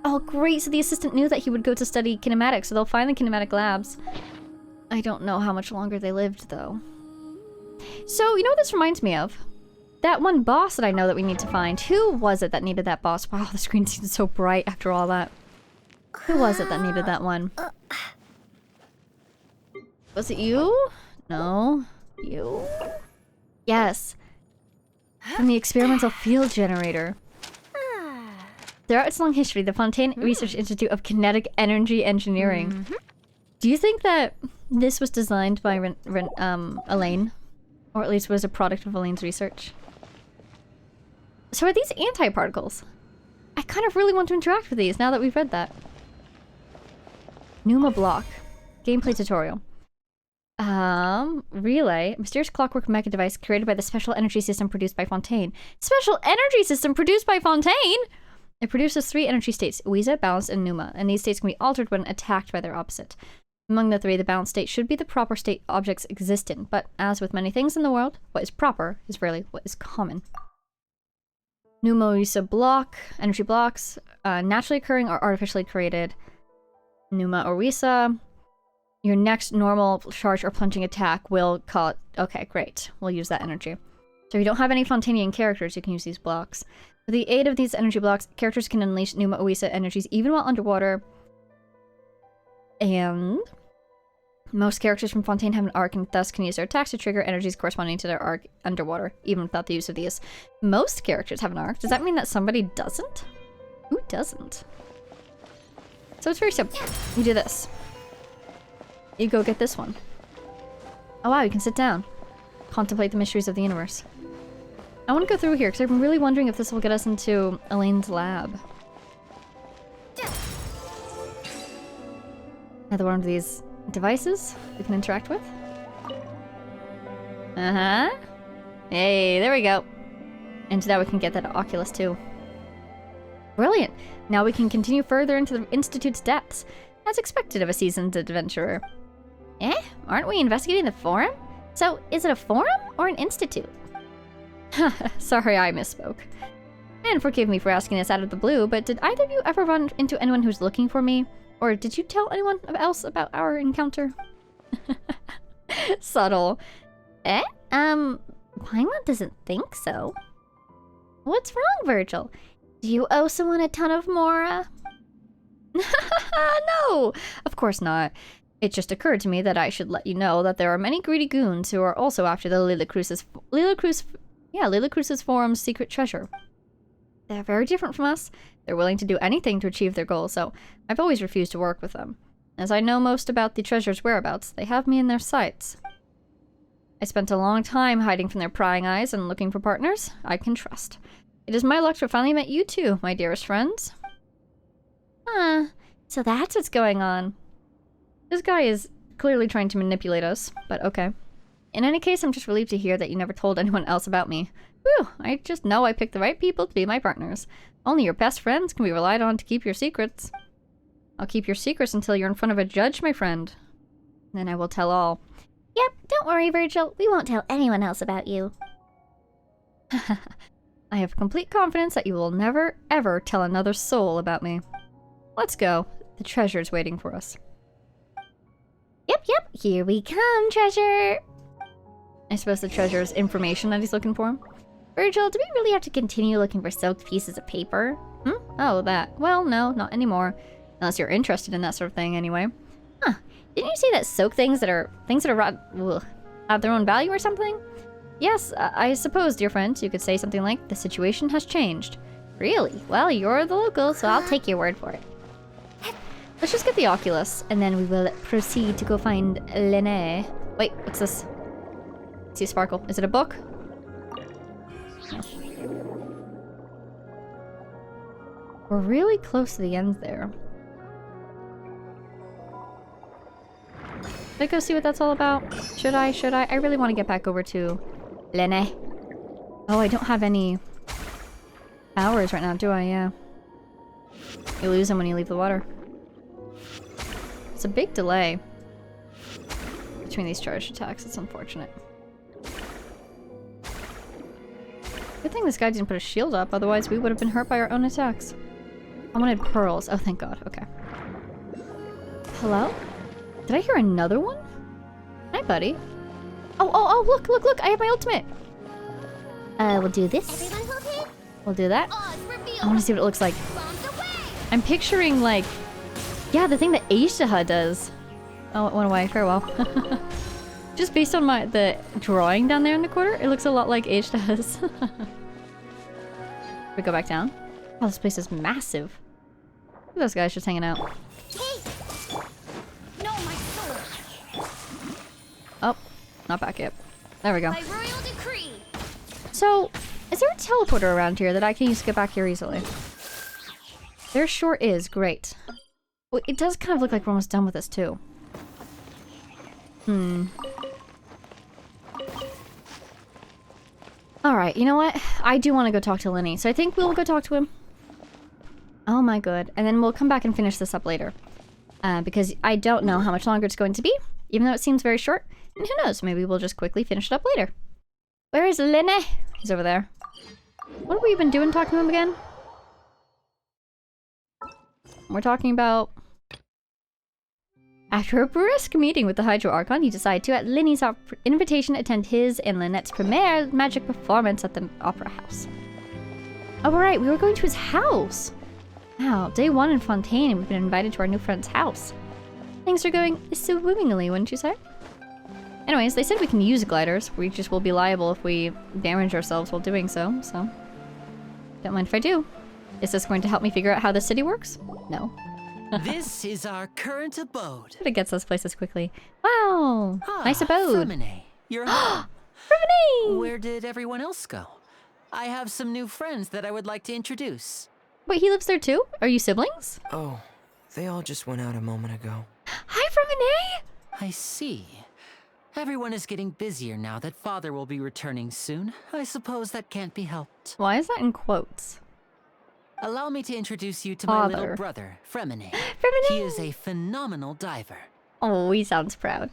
Oh, great! So the assistant knew that he would go to study kinematics, so they'll find the kinematic labs. I don't know how much longer they lived, though. So, you know what this reminds me of? That one boss that I know that we need to find. Who was it that needed that boss? Wow, the screen seems so bright after all that. Who was it that needed that one? Was it you? No. You? Yes. From the experimental field generator. Throughout its long history, the Fontaine Research Institute of Kinetic Energy Engineering. Do you think that this was designed by Elaine? Or at least was a product of Elaine's research? So are these anti-particles? I kind of really want to interact with these now that we've read that. Pneuma block. Gameplay tutorial. Relay. Mysterious clockwork mecha device created by the special energy system produced by Fontaine. Special energy system produced by Fontaine?! It produces 3 energy states, Ouija, Balanced, and Pneuma, and these states can be altered when attacked by their opposite. Among the 3, the balanced state should be the proper state objects exist in, but as with many things in the world, what is proper is rarely what is common. Pneuma block, energy blocks, naturally occurring or artificially created. Pneuma Orisa. Your next normal charge or plunging attack will call it. Okay, great. We'll use that energy. So if you don't have any Fontainian characters, you can use these blocks. With the aid of these energy blocks, characters can unleash Pneuma Orisa energies even while underwater. And most characters from Fontaine have an arc and thus can use their attacks to trigger energies corresponding to their arc underwater, even without the use of these. Most characters have an arc. Does that mean that somebody doesn't? doesn't. So it's very simple. You do this. You go get this one. Oh wow, you can sit down. Contemplate the mysteries of the universe. I want to go through here because I'm really wondering if this will get us into Elaine's lab. Another one of these devices we can interact with. Uh-huh. Hey, there we go. And now we can get that Oculus too. Brilliant. Now we can continue further into the Institute's depths, as expected of a seasoned adventurer. Eh? Aren't we investigating the forum? So, is it a forum or an institute? Sorry, I misspoke. And forgive me for asking this out of the blue, but did either of you ever run into anyone who's looking for me? Or did you tell anyone else about our encounter? Subtle. Eh? Paimon doesn't think so. What's wrong, Virgil? Do you owe someone a ton of Mora? No, of course not. It just occurred to me that I should let you know that there are many greedy goons who are also after the Lila Crucis Forum's secret treasure. They're very different from us. They're willing to do anything to achieve their goals, so I've always refused to work with them. As I know most about the treasure's whereabouts, they have me in their sights. I spent a long time hiding from their prying eyes and looking for partners I can trust. It is my luck to have finally met you two, my dearest friends. Huh. So that's what's going on. This guy is clearly trying to manipulate us, but okay. In any case, I'm just relieved to hear that you never told anyone else about me. Whew, I just know I picked the right people to be my partners. Only your best friends can be relied on to keep your secrets. I'll keep your secrets until you're in front of a judge, my friend. Then I will tell all. Yep, don't worry, Virgil. We won't tell anyone else about you. I have complete confidence that you will never, ever tell another soul about me. Let's go. The treasure's waiting for us. Yep, here we come, treasure. I suppose the treasure's information that he's looking for. Virgil, do we really have to continue looking for soaked pieces of paper? Oh, that. Well, no, not anymore. Unless you're interested in that sort of thing, anyway. Huh. Didn't you say that soaked things that are have their own value or something? Yes, I suppose, dear friend, you could say something like, the situation has changed. Really? Well, you're the local, so I'll take your word for it. Let's just get the Oculus, and then we will proceed to go find Lene. Wait, what's this? I see a sparkle. Is it a book? No. We're really close to the end there. Should I go see what that's all about? Should I? I really want to get back over to Lene. Oh, I don't have any powers right now, do I? Yeah. You lose them when you leave the water. It's a big delay between these charged attacks. It's unfortunate. Good thing this guy didn't put a shield up, otherwise we would have been hurt by our own attacks. I wanted pearls. Oh, thank God. Okay. Hello? Did I hear another one? Hi, buddy. Oh, look! I have my ultimate! We'll do this. We'll do that. I want to see what it looks like. I'm picturing, like... Yeah, the thing that Aisha does. Oh, it went away. Farewell. Just based on the drawing down there in the corner, it looks a lot like Aisha's. We go back down. Oh, this place is massive. Look at those guys just hanging out. Oh, not back yet. There we go. So, is there a teleporter around here that I can use to get back here easily? There sure is. Great. Well, it does kind of look like we're almost done with this too. Alright, you know what? I do want to go talk to Lenny, so I think we'll go talk to him. Oh my good. And then we'll come back and finish this up later. Because I don't know how much longer it's going to be, even though it seems very short. And who knows, maybe we'll just quickly finish it up later. Where is Lenny? He's over there. What have we been doing talking to him again? We're talking about... After a brisk meeting with the Hydro Archon, he decided to, at Linny's invitation, attend his and Lynette's premiere magic performance at the Opera House. Oh, right, we were going to his house. Wow, day one in Fontaine, and we've been invited to our new friend's house. Things are going swimmingly, wouldn't you say? Anyways, they said we can use gliders. We just will be liable if we damage ourselves while doing so, so... Don't mind if I do. Is this going to help me figure out how the city works? No. This is our current abode. But it gets us places quickly. Wow! Nice abode. Fremine, you're home. Fremine! Where did everyone else go? I have some new friends that I would like to introduce. Wait, he lives there too? Are you siblings? Oh, they all just went out a moment ago. Hi, Fremine! I see. Everyone is getting busier now that Father will be returning soon. I suppose that can't be helped. Why is that in quotes? Allow me to introduce you to my Father. little brother, Fremine. Fremine! He is a phenomenal diver. Oh, he sounds proud.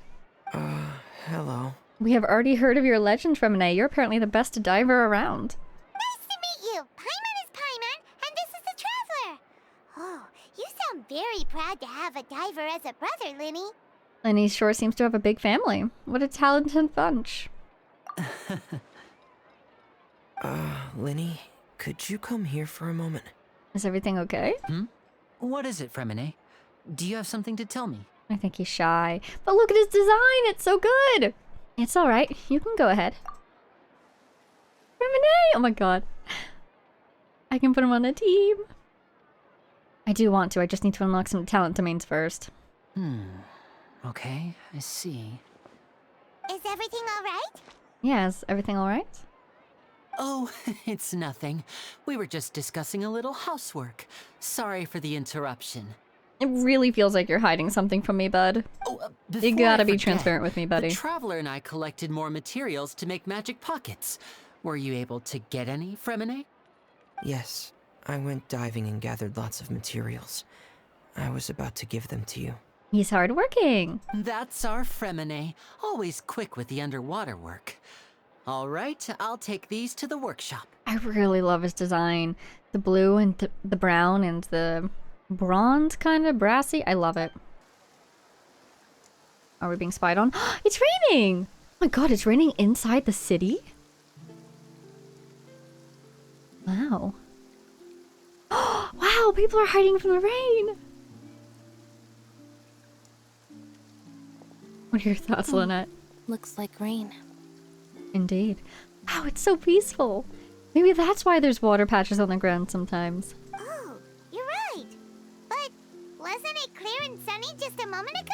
Hello. We have already heard of your legend, Fremine. You're apparently the best diver around. Nice to meet you. Paimon is Paimon, and this is the Traveler. Oh, you sound very proud to have a diver as a brother, Linny. And he sure seems to have a big family. What a talented bunch. Linny, could you come here for a moment? Is everything okay? What is it, Fremine? Do you have something to tell me? I think he's shy. But look at his design! It's so good! It's alright. You can go ahead. Fremine! Oh my god. I can put him on the team. I do want to. I just need to unlock some talent domains first. Okay, I see. Is everything all right? Yeah, is everything alright? Oh, it's nothing. We were just discussing a little housework. Sorry for the interruption. It really feels like you're hiding something from me, bud. Oh, You before gotta I be forget, transparent with me, buddy. The Traveler and I collected more materials to make magic pockets. Were you able to get any, Fremine? Yes, I went diving and gathered lots of materials. I was about to give them to you. He's hardworking. That's our Fremine. Always quick with the underwater work. All right, I'll take these to the workshop. I really love his design. The blue and the brown and the bronze kind of brassy. I love it. Are we being spied on? It's raining! Oh my god, it's raining inside the city? Wow. Wow, people are hiding from the rain! What are your thoughts, Lynette? Looks like rain. Indeed. Wow, it's so peaceful. Maybe that's why there's water patches on the ground sometimes. Oh, you're right. But wasn't it clear and sunny just a moment ago?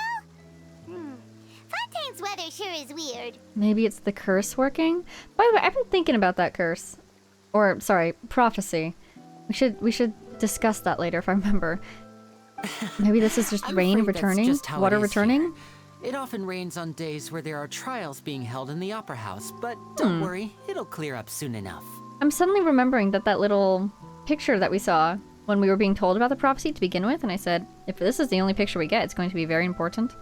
Fontaine's weather sure is weird. Maybe it's the curse working? By the way, I've been thinking about that curse. Or, sorry, prophecy. We should discuss that later if I remember. Maybe this is just I'm rain afraid that's returning? just how it Water is returning? here. It often rains on days where there are trials being held in the Opera House, but don't worry, it'll clear up soon enough. I'm suddenly remembering that little picture that we saw when we were being told about the prophecy to begin with, and I said, if this is the only picture we get, it's going to be very important.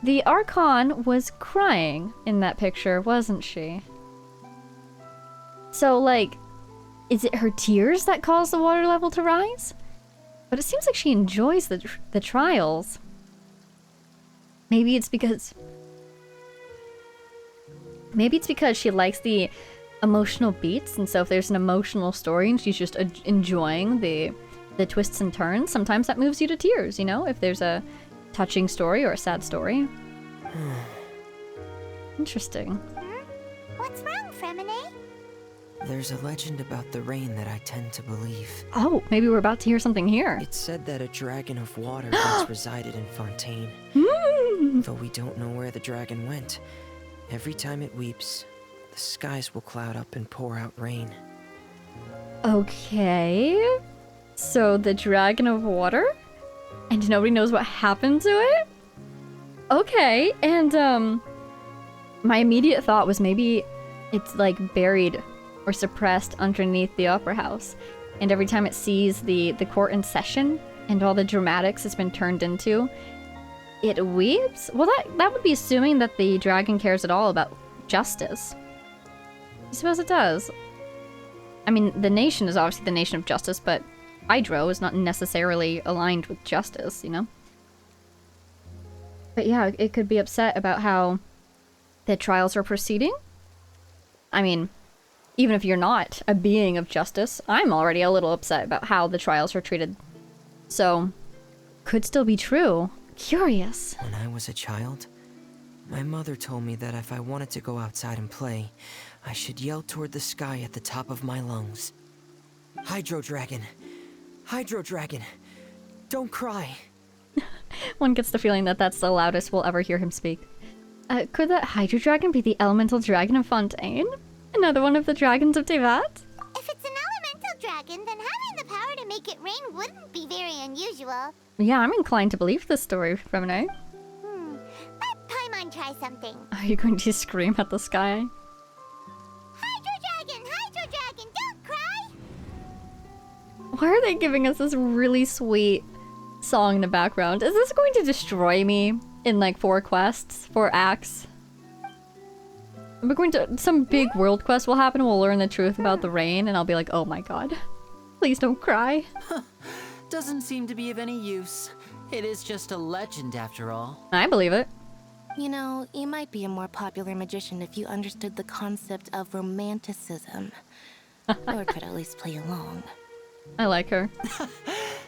The Archon was crying in that picture, wasn't she? So, like, is it her tears that cause the water level to rise? But it seems like she enjoys the trials. Maybe it's because she likes the emotional beats, and so if there's an emotional story and she's just enjoying the twists and turns, sometimes that moves you to tears, you know? If there's a touching story or a sad story. Interesting. What's wrong, Fremine? There's a legend about the rain that I tend to believe. Oh, maybe we're about to hear something here. It said that a dragon of water once resided in Fontaine. Though we don't know where the dragon went. Every time it weeps, the skies will cloud up and pour out rain. Okay. So the dragon of water? And nobody knows what happened to it? Okay, and my immediate thought was maybe it's like buried or suppressed underneath the opera house. And every time it sees the court in session and all the dramatics it's been turned into, it weeps? Well, that would be assuming that the dragon cares at all about justice. I suppose it does. I mean, the nation is obviously the nation of justice, but Hydro is not necessarily aligned with justice, you know? But yeah, it could be upset about how the trials are proceeding. I mean, even if you're not a being of justice, I'm already a little upset about how the trials are treated. So, could still be true. Curious. When I was a child, my mother told me that if I wanted to go outside and play, I should yell toward the sky at the top of my lungs. Hydro Dragon. Hydro Dragon. Don't cry. One gets the feeling that that's the loudest we'll ever hear him speak. Could that Hydro Dragon be the elemental dragon of Fontaine? Another one of the dragons of Tevat? If it's an elemental dragon, then having the power to make it rain wouldn't be very unusual. Yeah, I'm inclined to believe this story, Remine. Let Paimon try something. Are you going to scream at the sky? Hydro dragon, don't cry! Why are they giving us this really sweet song in the background? Is this going to destroy me in like 4 quests, 4 acts? We're going to some big world quest will happen and we'll learn the truth about the rain and I'll be like, oh my god. Please don't cry. Doesn't seem to be of any use. It is just a legend after all. I believe it. You know, you might be a more popular magician if you understood the concept of romanticism. Or could at least play along. I like her.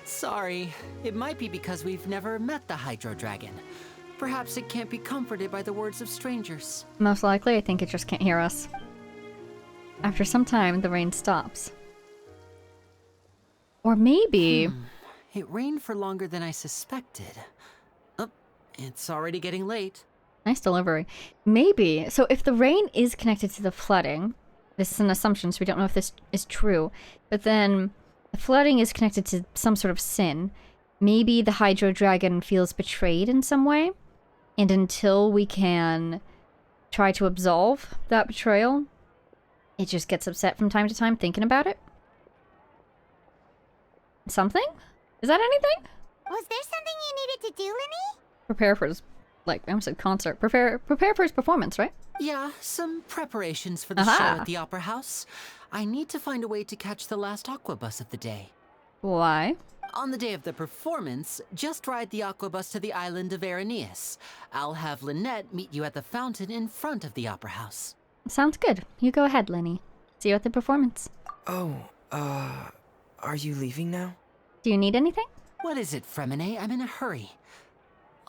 Sorry. It might be because we've never met the Hydro Dragon. Perhaps it can't be comforted by the words of strangers. Most likely, I think it just can't hear us. After some time, the rain stops. Or maybe... It rained for longer than I suspected. Oh, it's already getting late. Nice delivery. Maybe. So if the rain is connected to the flooding, this is an assumption, so we don't know if this is true, but then the flooding is connected to some sort of sin. Maybe the Hydro Dragon feels betrayed in some way, and until we can try to absolve that betrayal, it just gets upset from time to time thinking about it. Something? Is that anything? Was there something you needed to do, Linny? Prepare for his, like, I almost said concert. Prepare for his performance, right? Yeah, some preparations for the Aha. show at the Opera House. I need to find a way to catch the last aqua bus of the day. Why? On the day of the performance, just ride the aqua bus to the island of Aeneas. I'll have Lynette meet you at the fountain in front of the Opera House. Sounds good. You go ahead, Lenny. See you at the performance. Oh, are you leaving now? Do you need anything? What is it, Fremine? I'm in a hurry.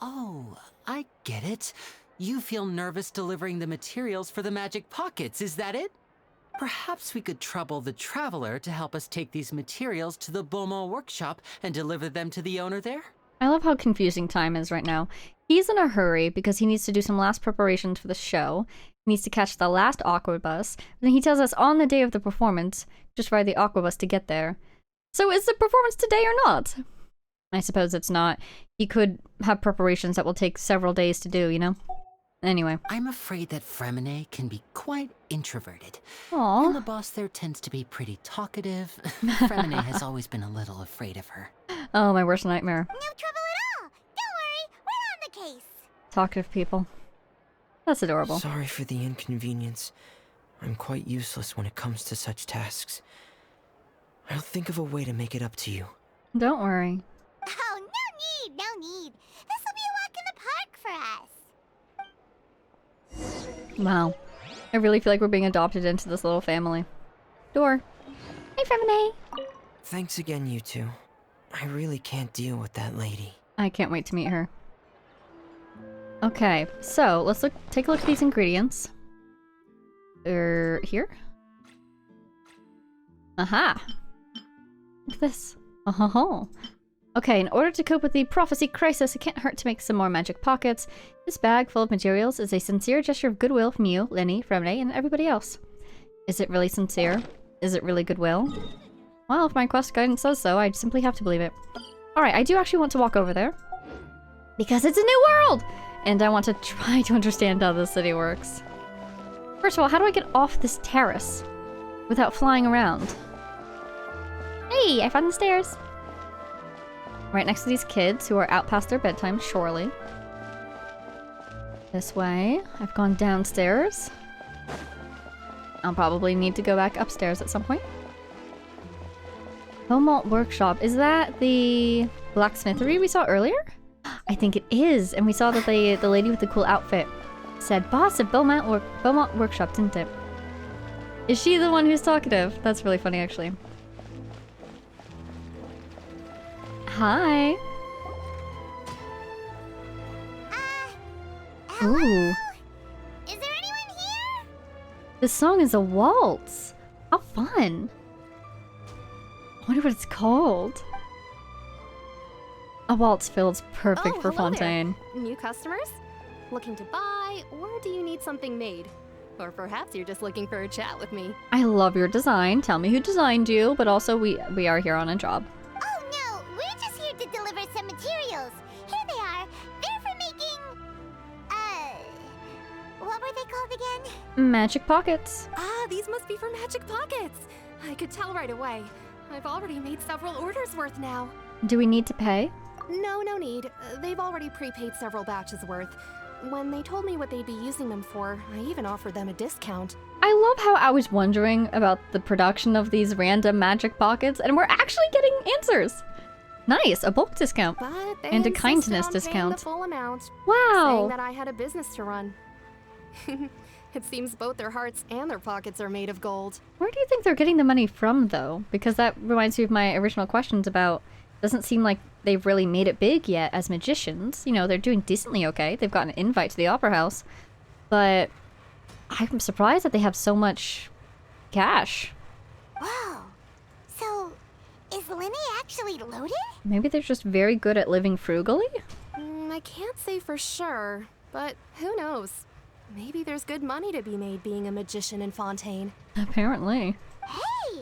Oh, I get it. You feel nervous delivering the materials for the magic pockets, is that it? Perhaps we could trouble the traveler to help us take these materials to the Beaumont workshop and deliver them to the owner there? I love how confusing time is right now. He's in a hurry because he needs to do some last preparations for the show. He needs to catch the last aqua bus. And then he tells us on the day of the performance, just ride the aqua bus to get there. So is the performance today or not? I suppose it's not. He could have preparations that will take several days to do, you know? Anyway. I'm afraid that Fremine can be quite introverted. Aww. And the boss there tends to be pretty talkative. Fremine has always been a little afraid of her. Oh, my worst nightmare. No trouble at all. Don't worry, we're on the case. Talkative people. That's adorable. Sorry for the inconvenience. I'm quite useless when it comes to such tasks. I'll think of a way to make it up to you. Don't worry. Oh, no need. This will be a walk in the park for us. Wow. I really feel like we're being adopted into this little family. Door. Hey, Fremine. Thanks again, you two. I really can't deal with that lady. I can't wait to meet her. Okay, so let's take a look at these ingredients. Here? Aha! Look at this. Oh. Okay, in order to cope with the prophecy crisis, it can't hurt to make some more magic pockets. This bag full of materials is a sincere gesture of goodwill from you, Lenny, Fremine, and everybody else. Is it really sincere? Is it really goodwill? Well, if my quest guidance says so, I'd simply have to believe it. Alright, I do actually want to walk over there. Because it's a new world! And I want to try to understand how this city works. First of all, how do I get off this terrace without flying around? Hey, I found the stairs. Right next to these kids who are out past their bedtime, surely. This way. I've gone downstairs. I'll probably need to go back upstairs at some point. Beaumont Workshop. Is that the blacksmithery we saw earlier? I think it is. And we saw that the lady with the cool outfit said boss of Beaumont Workshop, didn't it? Is she the one who's talkative? That's really funny, actually. Hi. Hello? Ooh. Is there anyone here? This song is a waltz. How fun. wonder what it's called. A waltz field's perfect for hello Fontaine. there. New customers? Looking to buy, or do you need something made? Or perhaps you're just looking for a chat with me. I love your design. Tell me who designed you, but also we are here on a job. Oh no, we're just here to deliver some materials. Here they are. They're for making... what were they called again? Magic pockets. Ah, these must be for magic pockets. I could tell right away. I've already made several orders worth now. Do we need to pay? No need. They've already prepaid several batches worth. When they told me what they'd be using them for, I even offered them a discount. I love how I was wondering about the production of these random magic pockets, and we're actually getting answers. Nice, a bulk discount. But they And a insisted kindness on paying discount. the full amount, saying Wow. that I had a business to run. It seems both their hearts and their pockets are made of gold. Where do you think they're getting the money from, though? Because that reminds me of my original questions about... Doesn't seem like they've really made it big yet as magicians. You know, they're doing decently okay. They've got an invite to the Opera House. But I'm surprised that they have so much cash. Whoa. So, is Linny actually loaded? Maybe they're just very good at living frugally? I can't say for sure, but who knows? Maybe there's good money to be made being a magician in Fontaine. Apparently. Hey,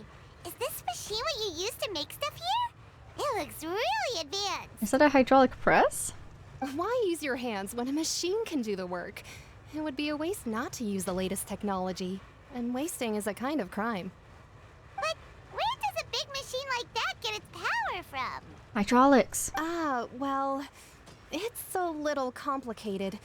is this machine what you use to make stuff here? It looks really advanced. Is that a hydraulic press? Why use your hands when a machine can do the work? It would be a waste not to use the latest technology, and wasting is a kind of crime. But where does a big machine like that get its power from? Hydraulics. Well, it's a little complicated.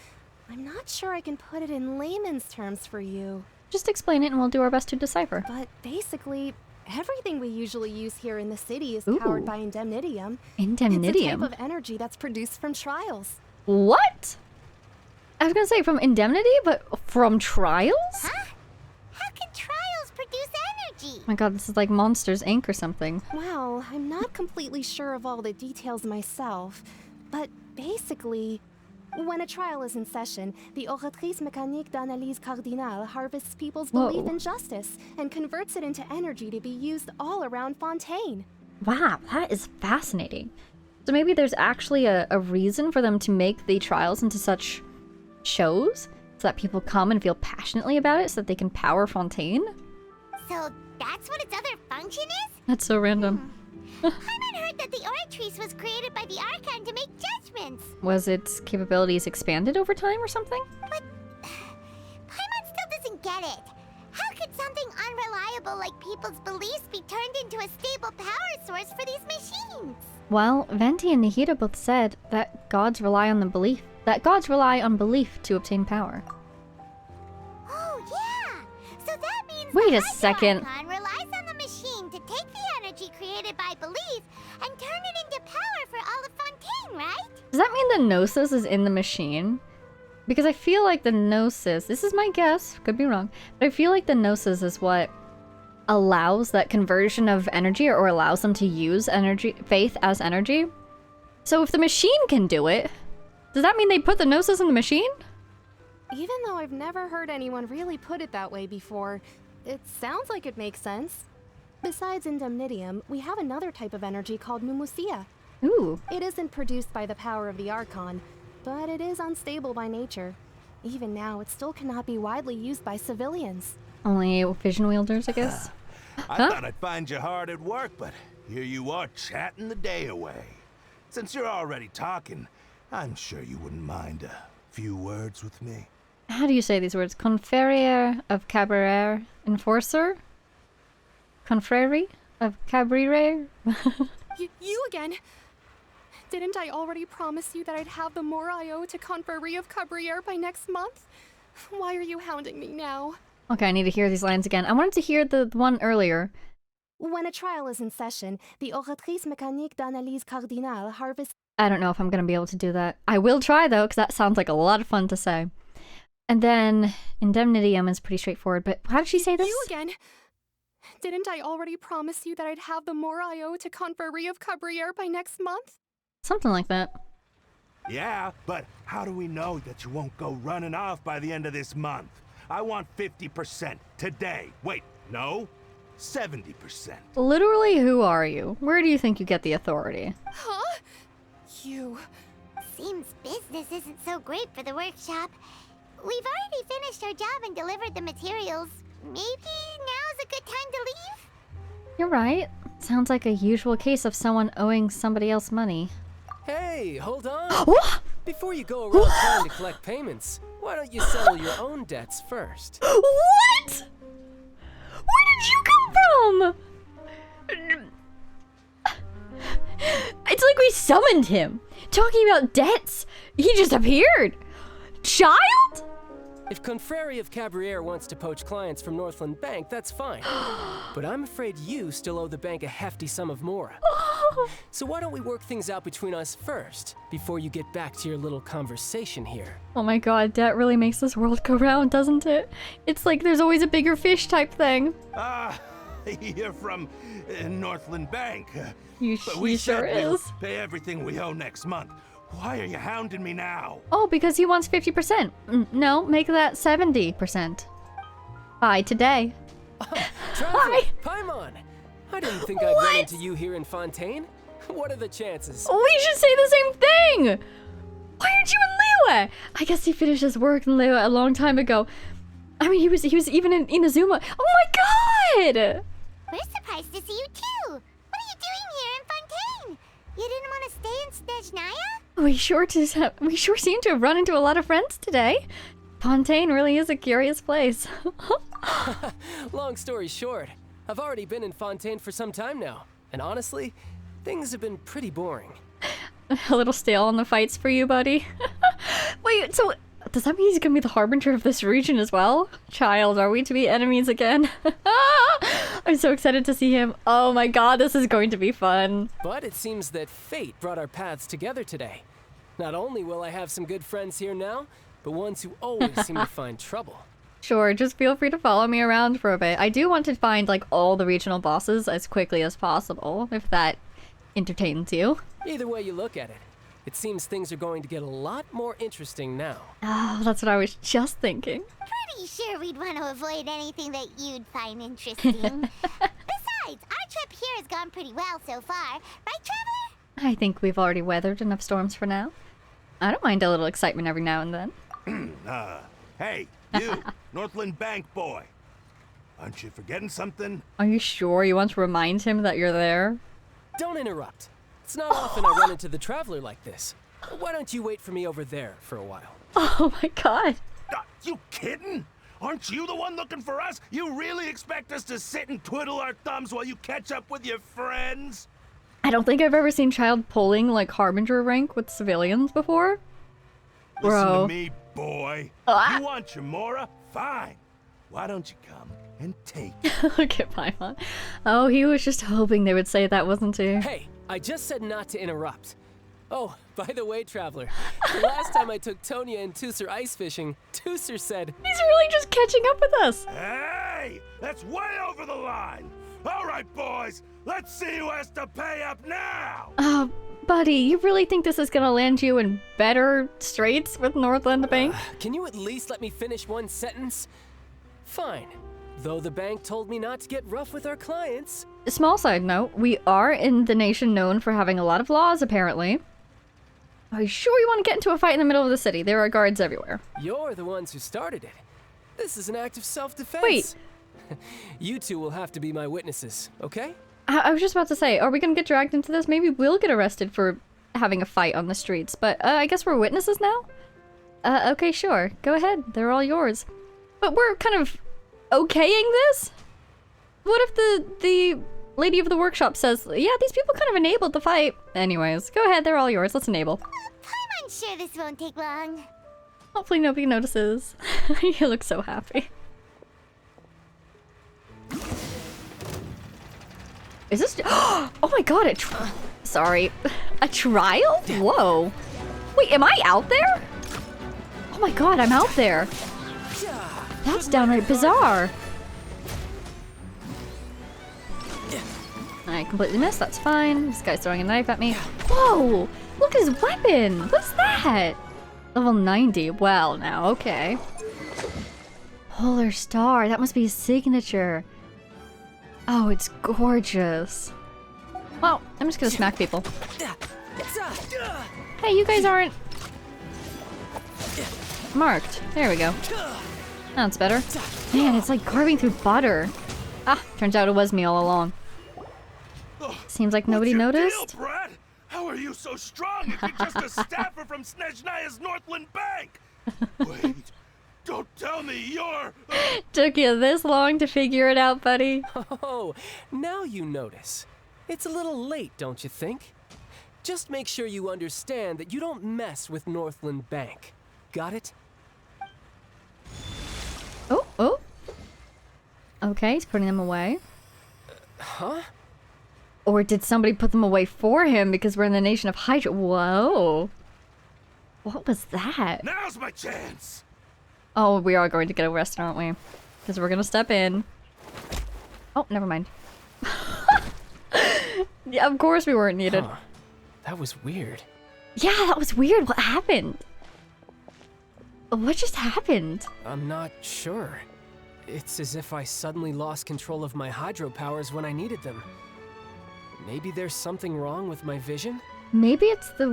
I'm not sure I can put it in layman's terms for you. Just explain it and we'll do our best to decipher. But basically, everything we usually use here in the city is Ooh. powered by indemnitium. It's a Indemnitium? type of energy that's produced from trials. What? I was gonna say from indemnity, but from trials? Huh? How can trials produce energy? Oh my god, this is like Monsters, Inc. or something. Well, I'm not completely sure of all the details myself, but basically, when a trial is in session, the oratrice mécanique d'analyse cardinale harvests people's belief Whoa. in justice and converts it into energy to be used all around Fontaine. Wow, that is fascinating. So maybe there's actually a reason for them to make the trials into such shows? So that people come and feel passionately about it so that they can power Fontaine? So that's what its other function is? That's so random. Paimon heard that the Oratrice was created by the Archon to make judgments. Was its capabilities expanded over time or something? But Paimon still doesn't get it. How could something unreliable like people's beliefs be turned into a stable power source for these machines? Well, Venti and Nahida both said that gods rely on belief to obtain power. Oh yeah! So that means Wait the a second. Archon relies on the machine to take the energy created by belief and turn it into power for all of Fontaine, right? Does that mean the Gnosis is in the machine? Because I feel like the Gnosis, this is my guess, could be wrong, but I feel like the Gnosis is what allows that conversion of energy or allows them to use faith as energy. So if the machine can do it, does that mean they put the Gnosis in the machine? Even though I've never heard anyone really put it that way before, it sounds like it makes sense. Besides indemnitium, we have another type of energy called pneumosia. Ooh. It isn't produced by the power of the Archon, but it is unstable by nature. Even now, it still cannot be widely used by civilians. Only vision wielders, I guess. I thought I'd find you hard at work, but here you are chatting the day away. Since you're already talking, I'm sure you wouldn't mind a few words with me. How do you say these words? Confrere of Cabaret Enforcer? Confrere of Cabaret? You again? Didn't I already promise you that I'd have the more I owe to Confrérie of Cabriere by next month? Why are you hounding me now? Okay, I need to hear these lines again. I wanted to hear the one earlier. When a trial is in session, the oratrice mécanique d'analyse cardinale harvests... I don't know if I'm going to be able to do that. I will try, though, because that sounds like a lot of fun to say. And then indemnitium is pretty straightforward, but how did she say this? You again? Didn't I already promise you that I'd have the more I owe to Confrérie of Cabriere by next month? Something like that. Yeah, but how do we know that you won't go running off by the end of this month? I want 50% today. Wait, no? 70%. Literally, who are you? Where do you think you get the authority? Huh? You. Seems business isn't so great for the workshop. We've already finished our job and delivered the materials. Maybe now's a good time to leave? You're right. Sounds like a usual case of someone owing somebody else money. Hey, hold on. What? Before you go around trying to collect payments, why don't you settle your own debts first? What? Where did you come from? It's like we summoned him. Talking about debts. He just appeared. Child? If Confrere of Cabriere wants to poach clients from Northland Bank, that's fine. But I'm afraid you still owe the bank a hefty sum of mora. So why don't we work things out between us first, before you get back to your little conversation here? Oh my god, debt really makes this world go round, doesn't it? It's like there's always a bigger fish type thing. You're from Northland Bank. But He sure we'll is. pay everything we owe next month. Why are you hounding me now? Oh, because he wants 50%. No, make that 70%. By today. Traveler, Paimon! I didn't think I'd run What? into you here in Fontaine. What are the chances? We should say the same thing! Why aren't you in Lua? I guess he finished his work in Lua a long time ago. I mean, he was even in Inazuma. Oh my god! We're surprised to see you too. What are you doing here in Fontaine? You didn't want to stay in Snezhnaya? We sure seem to have run into a lot of friends today. Fontaine really is a curious place. Long story short, I've already been in Fontaine for some time now, and honestly, things have been pretty boring. A little stale on the fights for you, buddy. Wait, so does that mean he's gonna be the harbinger of this region as well? Child, are we to be enemies again? I'm so excited to see him. Oh my god, this is going to be fun. But it seems that fate brought our paths together today. Not only will I have some good friends here now, but ones who always seem to find trouble. Sure, just feel free to follow me around for a bit. I do want to find, like, all the regional bosses as quickly as possible, if that entertains you. Either way you look at it, it seems things are going to get a lot more interesting now. Oh, that's what I was just thinking. Pretty sure we'd want to avoid anything that you'd find interesting. Besides, our trip here has gone pretty well so far. Right, Traveler? I think we've already weathered enough storms for now. I don't mind a little excitement every now and then. Hey, you, Northland Bank boy. Aren't you forgetting something? Are you sure you want to remind him that you're there? Don't interrupt. It's not often I run into the Traveler like this. Why don't you wait for me over there for a while? Oh my god. You kidding? Aren't you the one looking for us? You really expect us to sit and twiddle our thumbs while you catch up with your friends? I don't think I've ever seen Childe pulling, like, harbinger rank with civilians before. Listen Bro. to me, boy. Ah. You want your Mora? Fine. Why don't you come and take it? Look at Paimon. Oh, he was just hoping they would say that, wasn't he? Hey, I just said not to interrupt. Oh, by the way, Traveler, the last time I took Tonya and Tusser ice fishing, Tusser said, He's really just catching up with us. Hey! That's way over the line! All right, boys, let's see who has to pay up now! Buddy, you really think this is gonna land you in better straits with Northland Bank? Can you at least let me finish one sentence? Fine. Though the bank told me not to get rough with our clients. Small side note, we are in the nation known for having a lot of laws, apparently. Are you sure you want to get into a fight in the middle of the city? There are guards everywhere. You're the ones who started it. This is an act of self-defense. Wait. You two will have to be my witnesses, okay? I was just about to say, are we gonna get dragged into this? Maybe we'll get arrested for having a fight on the streets, but I guess we're witnesses now? Okay, sure. Go ahead. They're all yours. But we're kind of okaying this? What if the lady of the workshop says, yeah, these people kind of enabled the fight. Anyways, go ahead. They're all yours. Let's enable. I'm sure this won't take long. Hopefully nobody notices. You look so happy. Is this... Oh my god, sorry. A trial? Whoa. Wait, am I out there? Oh my god, I'm out there. That's downright bizarre. I completely missed, that's fine. This guy's throwing a knife at me. Whoa! Look at his weapon! What's that? Level 90. Well, now, okay. Polar Star, that must be his signature. Oh, it's gorgeous. Well, I'm just gonna smack people. Hey, you guys aren't marked. There we go. That's better. Man, it's like carving through butter. Ah, turns out it was me all along. Seems like nobody noticed. Deal, Brad? How are you so strong if you're just a staffer from Snezhnaya's Northland Bank? Wait, don't tell me you're... Took you this long to figure it out, buddy. Oh, now you notice. It's a little late, don't you think? Just make sure you understand that you don't mess with Northland Bank. Got it? Oh, oh. Okay, he's putting them away. Huh? Or did somebody put them away for him because we're in the nation of Hydra? Whoa. What was that? Now's my chance! Oh, we are going to get arrested, aren't we? Because we're going to step in. Oh, never mind. Yeah, of course we weren't needed. Huh. That was weird. Yeah, that was weird. What happened? What just happened? I'm not sure. It's as if I suddenly lost control of my hydro powers when I needed them. Maybe there's something wrong with my vision? Maybe it's the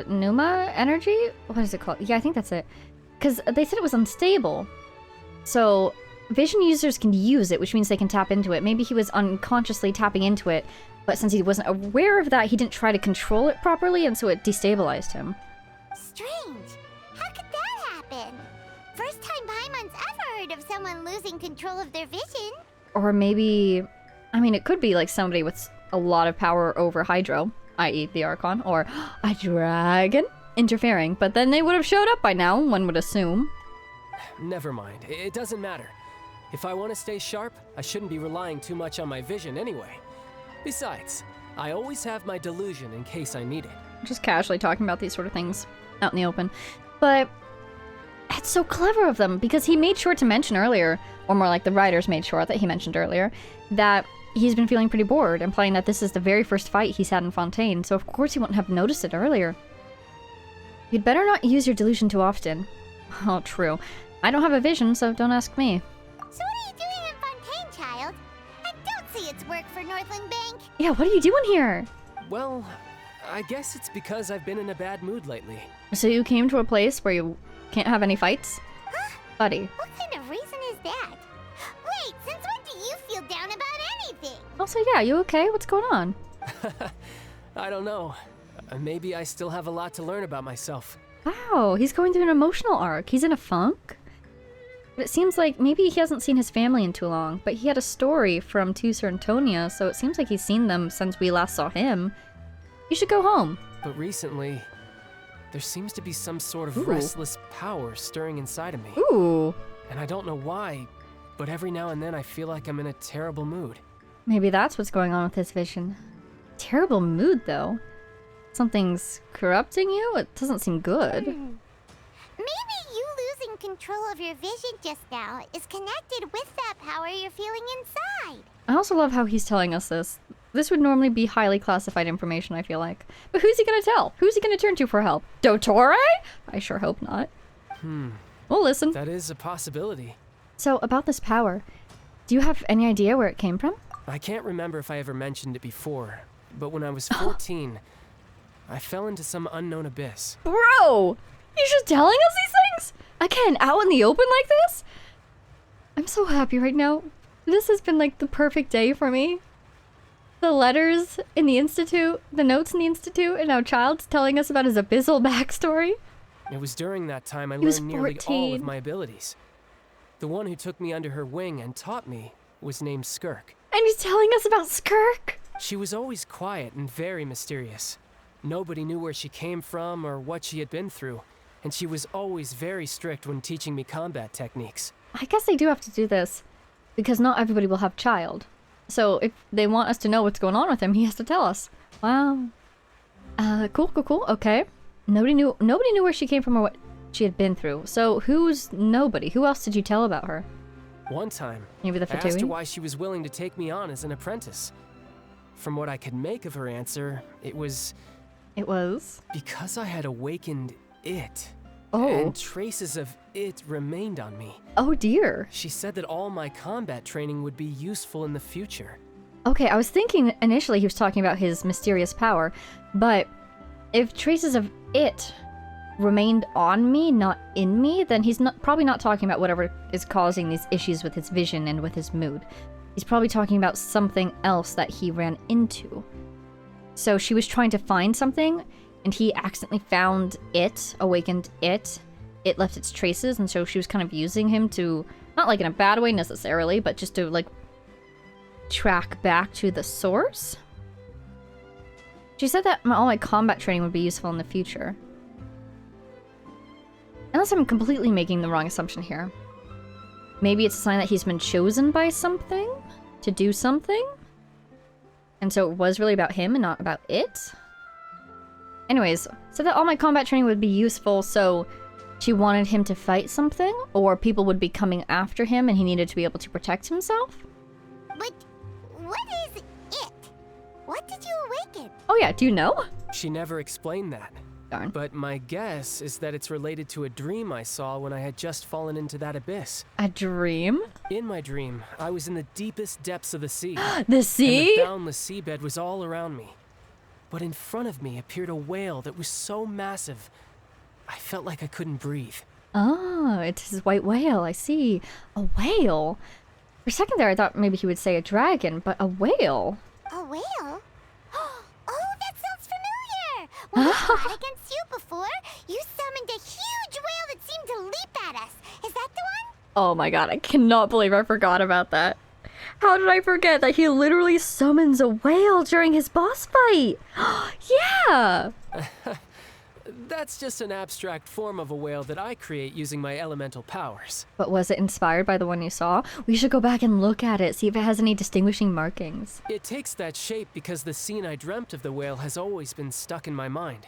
Numa energy? What is it called? Yeah, I think that's it. Because they said it was unstable. So, vision users can use it, which means they can tap into it. Maybe he was unconsciously tapping into it, but since he wasn't aware of that, he didn't try to control it properly, and so it destabilized him. Strange. How could that happen? First time Paimon's ever heard of someone losing control of their vision. Or maybe... I mean, it could be like somebody with a lot of power over Hydro, i.e. the Archon, or a dragon interfering, but then they would have showed up by now, one would assume. Never mind. It doesn't matter. If I want to stay sharp, I shouldn't be relying too much on my vision anyway. Besides, I always have my delusion in case I need it. Just casually talking about these sort of things out in the open. But it's so clever of them, because he made sure to mention earlier, or more like the writers made sure that he mentioned earlier, that he's been feeling pretty bored, implying that this is the very first fight he's had in Fontaine, so of course he wouldn't have noticed it earlier. You'd better not use your delusion too often. Oh, true. I don't have a vision, so don't ask me. So what are you doing in Fontaine, child? I don't see its work for Northland Bank. Yeah, what are you doing here? Well, I guess it's because I've been in a bad mood lately. So you came to a place where you can't have any fights? Huh? Buddy. What kind of reason is that? Wait, since when do you feel down about anything? Also, yeah, you okay? What's going on? I don't know. Maybe I still have a lot to learn about myself. Wow, he's going through an emotional arc. He's in a funk? But it seems like maybe he hasn't seen his family in too long, but he had a story from To Sir Antonia, so it seems like he's seen them since we last saw him. You should go home. But recently, there seems to be some sort of Ooh. restless power stirring inside of me. Ooh. And I don't know why, but every now and then I feel like I'm in a terrible mood. Maybe that's what's going on with his vision. Terrible mood, though. Something's corrupting you? It doesn't seem good. Maybe you losing control of your vision just now is connected with that power you're feeling inside. I also love how he's telling us this. This would normally be highly classified information, I feel like. But who's he gonna tell? Who's he gonna turn to for help? Dottore? I sure hope not. We'll listen. That is a possibility. So, about this power, do you have any idea where it came from? I can't remember if I ever mentioned it before, but when I was 14, I fell into some unknown abyss. Bro! You're just telling us these things? Again, out in the open like this? I'm so happy right now. This has been like the perfect day for me. The letters in the Institute, the notes in the Institute, and now Childe's telling us about his abyssal backstory. It was during that time I He was learned nearly all 14. of my abilities. The one who took me under her wing and taught me was named Skirk. And he's telling us about Skirk. She was always quiet and very mysterious. Nobody knew where she came from or what she had been through, and she was always very strict when teaching me combat techniques. I guess they do have to do this, because not everybody will have Childe. So if they want us to know what's going on with him, he has to tell us. Wow. Cool. Okay. Nobody knew where she came from or what she had been through. So who's nobody? Who else did you tell about her? One time, Maybe the I asked her Fatui? why she was willing to take me on as an apprentice. From what I could make of her answer, it was It was. because I had awakened it. Oh. And traces of it remained on me. Oh dear. She said that all my combat training would be useful in the future. Okay, I was thinking initially he was talking about his mysterious power, but if traces of it remained on me, not in me, then he's probably not talking about whatever is causing these issues with his vision and with his mood. He's probably talking about something else that he ran into. So she was trying to find something, and he accidentally found it, awakened it. It left its traces, and so she was kind of using him to, not like in a bad way necessarily, but just to like track back to the source. She said that all my combat training would be useful in the future. Unless I'm completely making the wrong assumption here. Maybe it's a sign that he's been chosen by something to do something? And so it was really about him and not about it? Anyways, said that all my combat training would be useful, so she wanted him to fight something? Or people would be coming after him and he needed to be able to protect himself? But what is it? What did you awaken? Oh yeah, do you know? She never explained that. Darn. But my guess is that it's related to a dream I saw when I had just fallen into that abyss. A dream? In my dream, I was in the deepest depths of the sea. The sea? And the boundless seabed was all around me. But in front of me appeared a whale that was so massive, I felt like I couldn't breathe. Oh, it's his white whale, I see. A whale? For a second there, I thought maybe he would say a dragon, but a whale? A whale? Oh, that sounds familiar! When we fought against you before, you summoned a huge whale that seemed to leap at us. Is that the one? Oh my god, I cannot believe I forgot about that. How did I forget that he literally summons a whale during his boss fight? Yeah! That's just an abstract form of a whale that I create using my elemental powers. But was it inspired by the one you saw? We should go back and look at it, see if it has any distinguishing markings. It takes that shape because the scene I dreamt of the whale has always been stuck in my mind.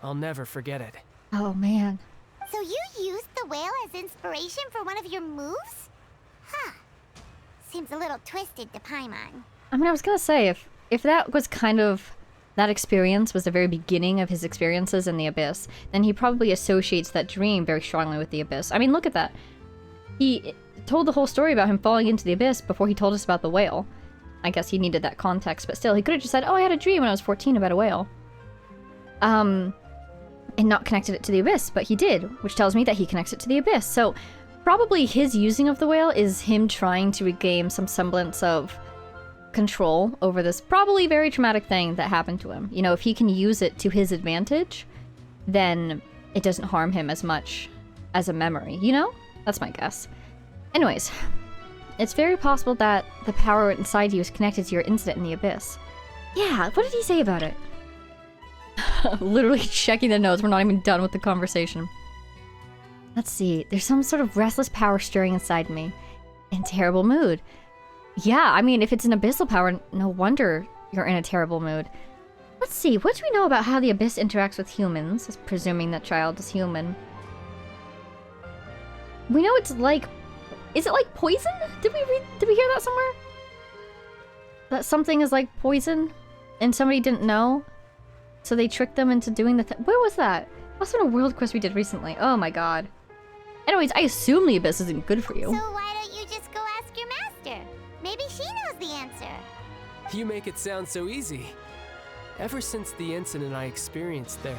I'll never forget it. Oh man. So you used the whale as inspiration for one of your moves? Huh. Seems a little twisted to Paimon. I mean, I was gonna say, if that was kind of... that experience was the very beginning of his experiences in the Abyss, then he probably associates that dream very strongly with the Abyss. I mean, look at that. He told the whole story about him falling into the Abyss before he told us about the whale. I guess he needed that context, but still, he could have just said, oh, I had a dream when I was 14 about a whale. And not connected it to the Abyss, but he did, which tells me that he connects it to the Abyss. So, probably his using of the whale is him trying to regain some semblance of control over this probably very traumatic thing that happened to him. You know, if he can use it to his advantage, then it doesn't harm him as much as a memory, you know? That's my guess. Anyways, it's very possible that the power inside you is connected to your incident in the Abyss. Yeah, what did he say about it? Literally checking the notes, we're not even done with the conversation. Let's see, there's some sort of restless power stirring inside me. In terrible mood. Yeah, I mean, if it's an abyssal power, no wonder you're in a terrible mood. Let's see, what do we know about how the Abyss interacts with humans, presuming that Childe is human? We know it's like... is it like poison? Did we hear that somewhere? That something is like poison, and somebody didn't know? So they tricked them into doing the where was that? Must have been a world quest we did recently. Oh my god. Anyways, I assume the Abyss isn't good for you. So why don't you just go ask your master? Maybe she knows the answer. You make it sound so easy. Ever since the incident I experienced there,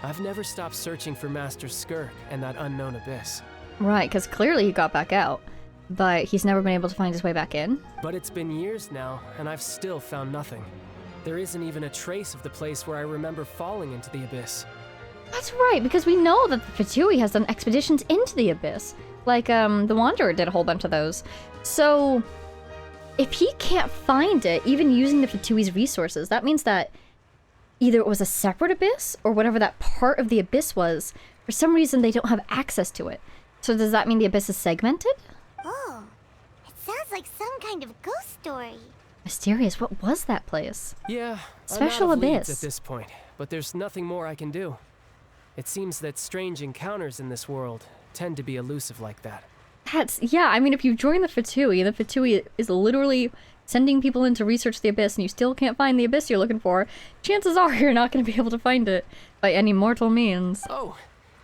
I've never stopped searching for Master Skirk and that unknown abyss. Right, because clearly he got back out. But he's never been able to find his way back in. But it's been years now, and I've still found nothing. There isn't even a trace of the place where I remember falling into the abyss. That's right, because we know that the Fatui has done expeditions into the Abyss. Like, the Wanderer did a whole bunch of those. So, if he can't find it, even using the Fatui's resources, that means that either it was a separate abyss, or whatever that part of the abyss was, for some reason they don't have access to it. So does that mean the abyss is segmented? Oh, it sounds like some kind of ghost story. Mysterious, what was that place? Yeah, Special I'm out of leads abyss. at this point, but there's nothing more I can do. It seems that strange encounters in this world tend to be elusive like that. Yeah, I mean, if you join the Fatui, and the Fatui is literally sending people in to research the Abyss, and you still can't find the Abyss you're looking for, chances are you're not going to be able to find it by any mortal means. Oh,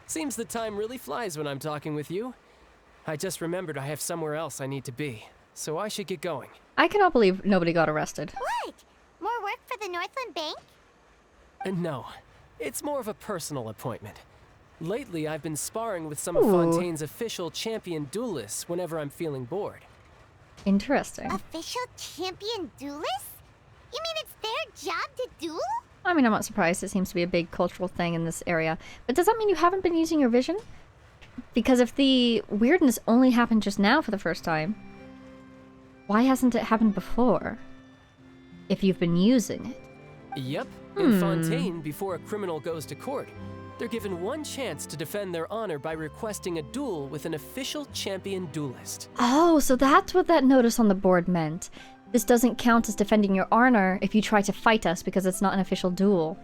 Seems the time really flies when I'm talking with you. I just remembered I have somewhere else I need to be, so I should get going. I cannot believe nobody got arrested. What? More work for the Northland Bank? No, it's more of a personal appointment. Lately, I've been sparring with some of Ooh. Fontaine's official champion duelists whenever I'm feeling bored. Interesting. Official champion duelists? You mean it's their job to duel? I mean, I'm not surprised. It seems to be a big cultural thing in this area. But does that mean you haven't been using your vision? Because if the weirdness only happened just now for the first time, why hasn't it happened before? If you've been using it. Yep, in Fontaine, before a criminal goes to court, they're given one chance to defend their honor by requesting a duel with an official champion duelist. Oh, so that's what that notice on the board meant. This doesn't count as defending your honor if you try to fight us because it's not an official duel.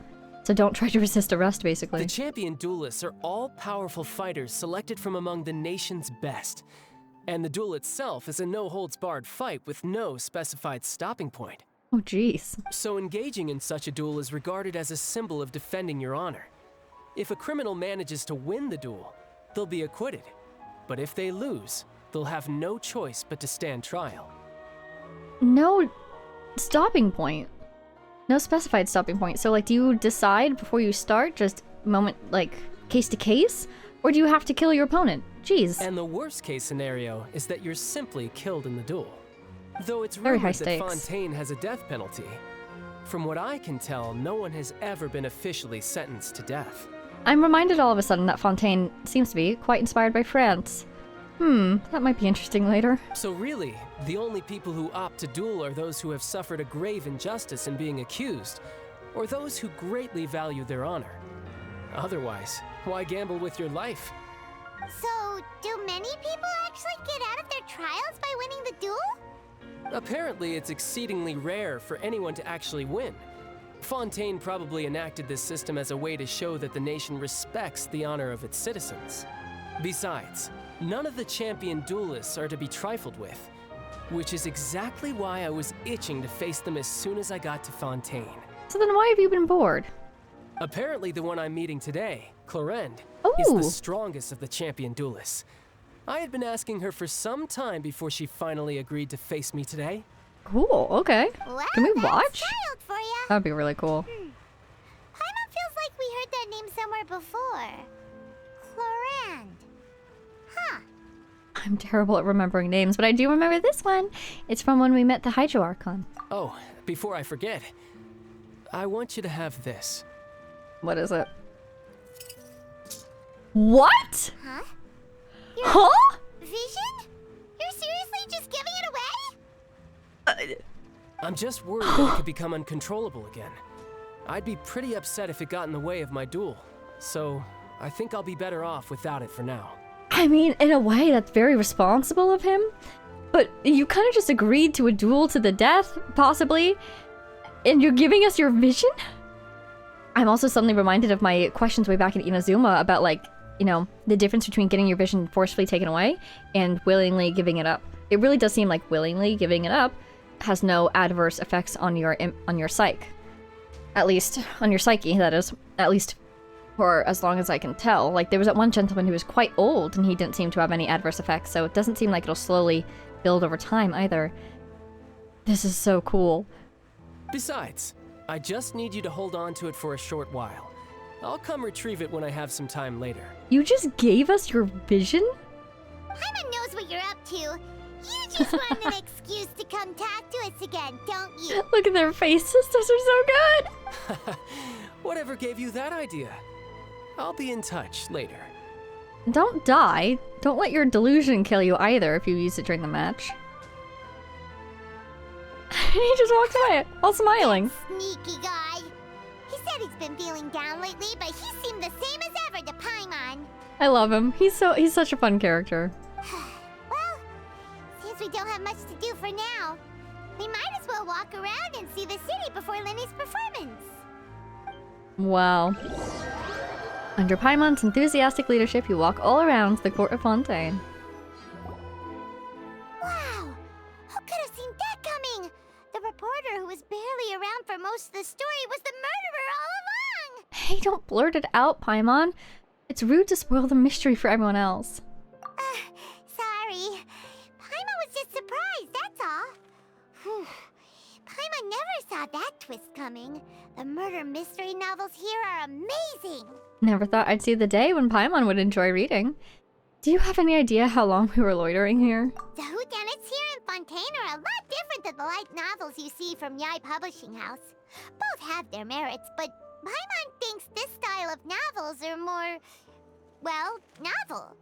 So don't try to resist arrest, basically. The champion duelists are all-powerful fighters selected from among the nation's best. And the duel itself is a no-holds-barred fight with no specified stopping point. Oh, jeez. So engaging in such a duel is regarded as a symbol of defending your honor. If a criminal manages to win the duel, they'll be acquitted. But if they lose, they'll have no choice but to stand trial. No stopping point. No specified stopping point. So, like, do you decide before you start, just moment, like, case to case? Or do you have to kill your opponent? Jeez. And the worst case scenario is that you're simply killed in the duel. Though it's Very high rumored that stakes. Fontaine has a death penalty. From what I can tell, no one has ever been officially sentenced to death. I'm reminded all of a sudden that Fontaine seems to be quite inspired by France. That might be interesting later. So really, the only people who opt to duel are those who have suffered a grave injustice in being accused, or those who greatly value their honor. Otherwise, why gamble with your life? So, do many people actually get out of their trials by winning the duel? Apparently, it's exceedingly rare for anyone to actually win. Fontaine probably enacted this system as a way to show that the nation respects the honor of its citizens. Besides, none of the champion duelists are to be trifled with, which is exactly why I was itching to face them as soon as I got to Fontaine. So then why have you been bored? Apparently the one I'm meeting today, Clorinde, is Ooh. the strongest of the champion duelists. I had been asking her for some time before she finally agreed to face me today. Cool, okay. Well, Can we that's watch? styled for ya. That'd be really cool. Paimon feels like we heard that name somewhere before. Clorinde. Huh. I'm terrible at remembering names, but I do remember this one. It's from when we met the Hydro Archon. Oh, before I forget, I want you to have this. What is it? What? Huh? Huh? Vision? You're seriously just giving it away? I'm just worried that it could become uncontrollable again. I'd be pretty upset if it got in the way of my duel, so I think I'll be better off without it for now. I mean, in a way, that's very responsible of him. But you kind of just agreed to a duel to the death, possibly. And you're giving us your vision? I'm also suddenly reminded of my questions way back in Inazuma about, like, you know, the difference between getting your vision forcefully taken away and willingly giving it up. It really does seem like willingly giving it up has no adverse effects on your psyche. At least, on your psyche, that is. At least for as long as I can tell. Like, there was that one gentleman who was quite old and he didn't seem to have any adverse effects, so it doesn't seem like it'll slowly build over time either. This is so cool. Besides, I just need you to hold on to it for a short while. I'll come retrieve it when I have some time later. You just gave us your vision? Paimon knows what you're up to. You just want an excuse to come talk to us again, don't you? Look at their faces, those are so good! Whatever gave you that idea? I'll be in touch later. Don't die. Don't let your delusion kill you either if you use it during the match. He just walked away, all smiling. Sneaky guy. He said he's been feeling down lately, but he seemed the same as ever to Paimon. I love him. He's such a fun character. Well, since we don't have much to do for now, we might as well walk around and see the city before Lenny's performance. Wow. Under Paimon's enthusiastic leadership, you walk all around the court of Fontaine. Wow! Who could have seen that coming? The reporter who was barely around for most of the story was the murderer all along! Hey, don't blurt it out, Paimon. It's rude to spoil the mystery for everyone else. Sorry. Paimon was just surprised, that's all. Whew. Paimon never saw that twist coming. The murder mystery novels here are amazing. Never thought I'd see the day when Paimon would enjoy reading. Do you have any idea how long we were loitering here? The whodunits here in Fontaine are a lot different than the light novels you see from Yai Publishing House. Both have their merits, but Paimon thinks this style of novels are more, well, novel.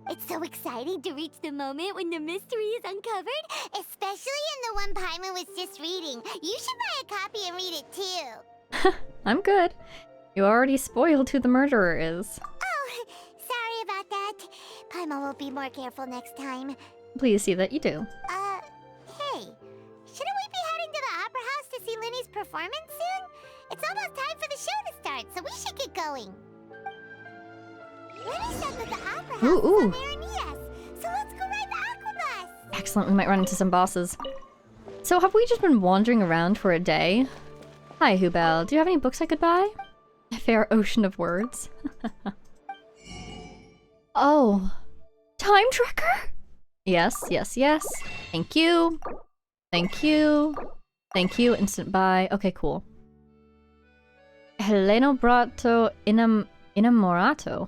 It's so exciting to reach the moment when the mystery is uncovered, especially in the one Paimon was just reading. You should buy a copy and read it too. I'm good. You already spoiled who the murderer is. Oh, sorry about that. Paimon will be more careful next time. Please see that you do. Hey, shouldn't we be heading to the Opera House to see Linny's performance soon? It's almost time for the show to start, so we should get going. Linny said that the Opera House Ooh, is on there near us, so let's go ride the aqua bus. Excellent, we might run into some bosses. So have we just been wandering around for a day? Hi, Hubel. Do you have any books I could buy? A fair ocean of words. Oh. Time tracker? Yes, yes, yes. Thank you. Thank you. Thank you. Instant buy. Okay, cool. Heleno Brato Inamorato.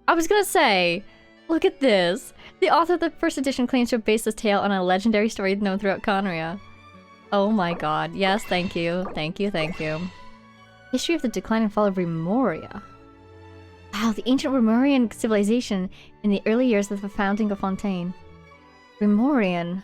I was gonna say, look at this. The author of the first edition claims to have based this tale on a legendary story known throughout Conria. Oh my god. Yes, thank you. Thank you, thank you. History of the decline and fall of Remoria. Wow, the ancient Remorian civilization in the early years of the founding of Fontaine. Remorian.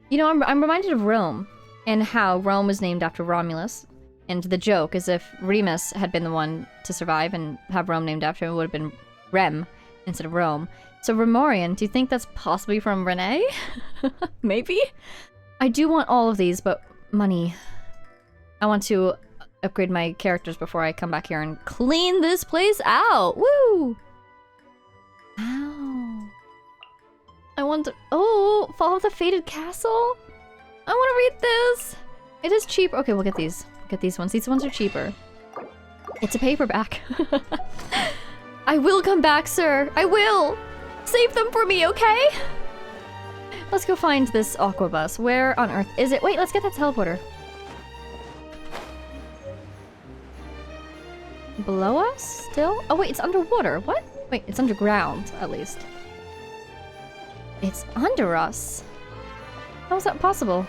You know, I'm reminded of Rome, and how Rome was named after Romulus. And the joke is if Remus had been the one to survive and have Rome named after him, it would have been Rem instead of Rome. So Remorian, do you think that's possibly from Renee? Maybe? I do want all of these, but money. I want to upgrade my characters before I come back here and clean this place out. Woo! Ow. I want to... Oh! Fall of the Fated Castle? I want to read this! It is cheap. Okay, we'll get these. We'll get these ones. These ones are cheaper. It's a paperback. I will come back, sir. I will! Save them for me, okay? Let's go find this aqua bus. Where on earth is it? Wait, let's get that teleporter. Below us? Still? Oh wait, it's underwater. What? Wait, it's underground, at least. It's under us. How is that possible?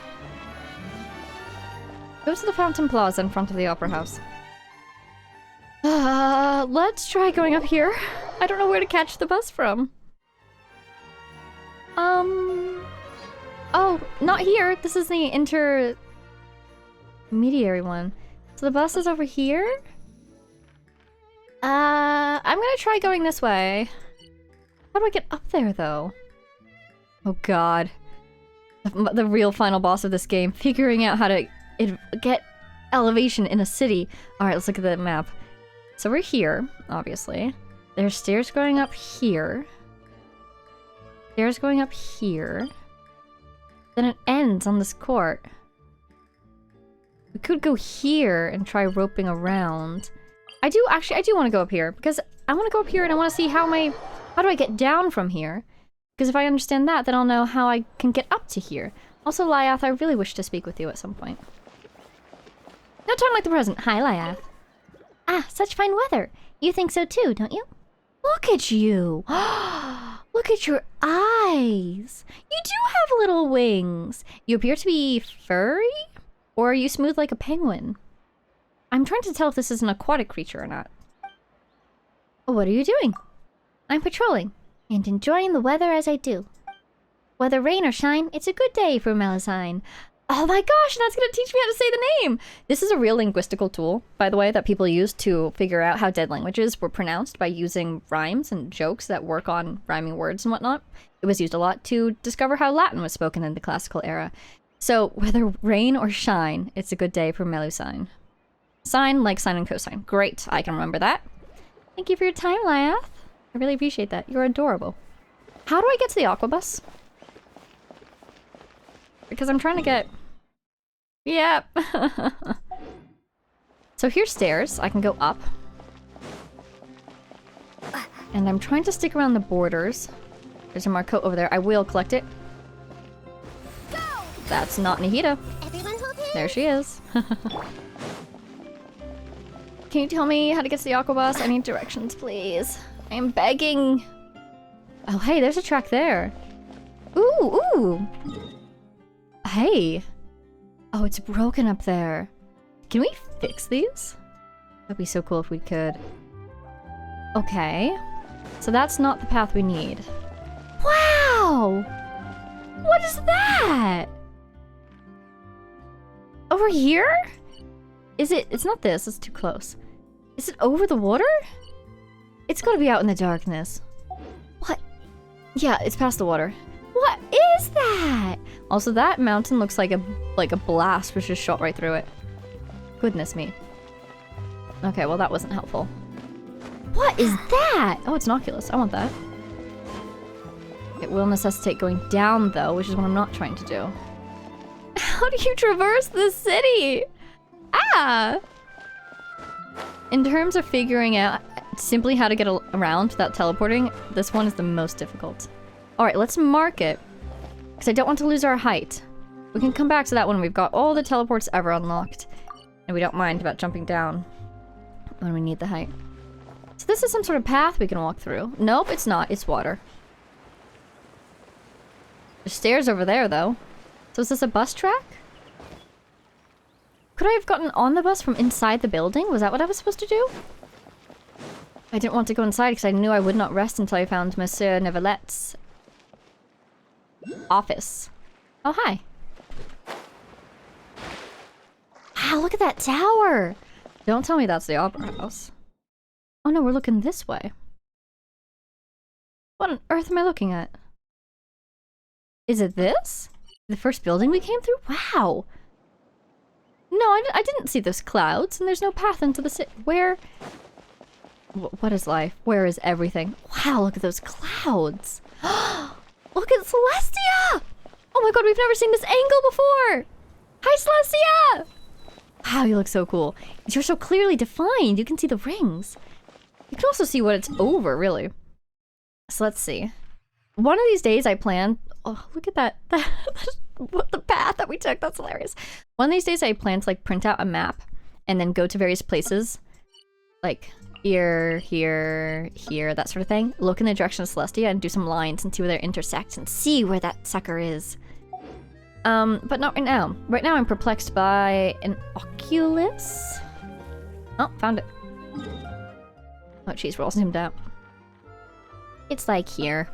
Go to the Fountain Plaza in front of the Opera House. Let's try going up here. I don't know where to catch the bus from. Oh, not here. This is the intermediary one. So the bus is over here? I'm gonna try going this way. How do I get up there, though? Oh god. The real final boss of this game. Figuring out how to get elevation in a city. Alright, let's look at the map. So we're here, obviously. There's stairs going up here. Stairs going up here. Then it ends on this court. We could go here and try roping around. I do want to go up here because I want to go up here and I want to see how do I get down from here? Because if I understand that, then I'll know how I can get up to here. Also, Lyath, I really wish to speak with you at some point. No time like the present. Hi, Lyath. Ah, such fine weather. You think so too, don't you? Look at you. Look at your eyes. You do have little wings. You appear to be furry? Or are you smooth like a penguin? I'm trying to tell if this is an aquatic creature or not. What are you doing? I'm patrolling and enjoying the weather as I do. Whether rain or shine, it's a good day for Melusine. Oh my gosh, that's gonna teach me how to say the name! This is a real linguistical tool, by the way, that people use to figure out how dead languages were pronounced by using rhymes and jokes that work on rhyming words and whatnot. It was used a lot to discover how Latin was spoken in the classical era. So, whether rain or shine, it's a good day for Melusine. Sine, like sine and cosine. Great, I can remember that. Thank you for your time, Lyath. I really appreciate that. You're adorable. How do I get to the aqua bus? Because I'm trying to get... Yep. So here's stairs. I can go up. And I'm trying to stick around the borders. There's a Marcotte over there. I will collect it. Go! That's not Nahida. Everyone hold hands. There she is. Can you tell me how to get to the Aqua Bus? I need directions, please. I am begging. Oh, hey, there's a track there. Ooh, ooh. Hey. Oh, it's broken up there. Can we fix these? That'd be so cool if we could. Okay. So that's not the path we need. Wow! What is that? Over here? Is it? It's not this. It's too close. Is it over the water? It's gotta be out in the darkness. What? Yeah, it's past the water. What is that? Also, that mountain looks like a blast which just shot right through it. Goodness me. Okay, well that wasn't helpful. What is that? Oh, it's an Oculus. I want that. It will necessitate going down though, which is what I'm not trying to do. How do you traverse the city? Ah! In terms of figuring out simply how to get around without teleporting, this one is the most difficult. Alright, let's mark it. Because I don't want to lose our height. We can come back to that when we've got all the teleports ever unlocked. And we don't mind about jumping down when we need the height. So this is some sort of path we can walk through. Nope, it's not. It's water. There's stairs over there, though. So is this a bus track? Could I have gotten on the bus from inside the building? Was that what I was supposed to do? I didn't want to go inside because I knew I would not rest until I found Monsieur Nevelette's office. Oh, hi. Wow, look at that tower! Don't tell me that's the opera house. Oh no, we're looking this way. What on earth am I looking at? Is it this? The first building we came through? Wow! No, I didn't see those clouds, and there's no path into the city. Where? What is life? Where is everything? Wow, look at those clouds! Look at Celestia! Oh my god, we've never seen this angle before! Hi, Celestia! Wow, you look so cool. You're so clearly defined. You can see the rings. You can also see what it's over, really. So let's see. One of these days I plan... Oh, look at that. What the path that we took. That's hilarious. One of these days I plan to like print out a map and then go to various places. Like here, here, here, that sort of thing. Look in the direction of Celestia and do some lines and see where they intersect and see where that sucker is. But not right now. Right now I'm perplexed by an Oculus. Oh, found it. Oh jeez, we're all zoomed out. It's like here.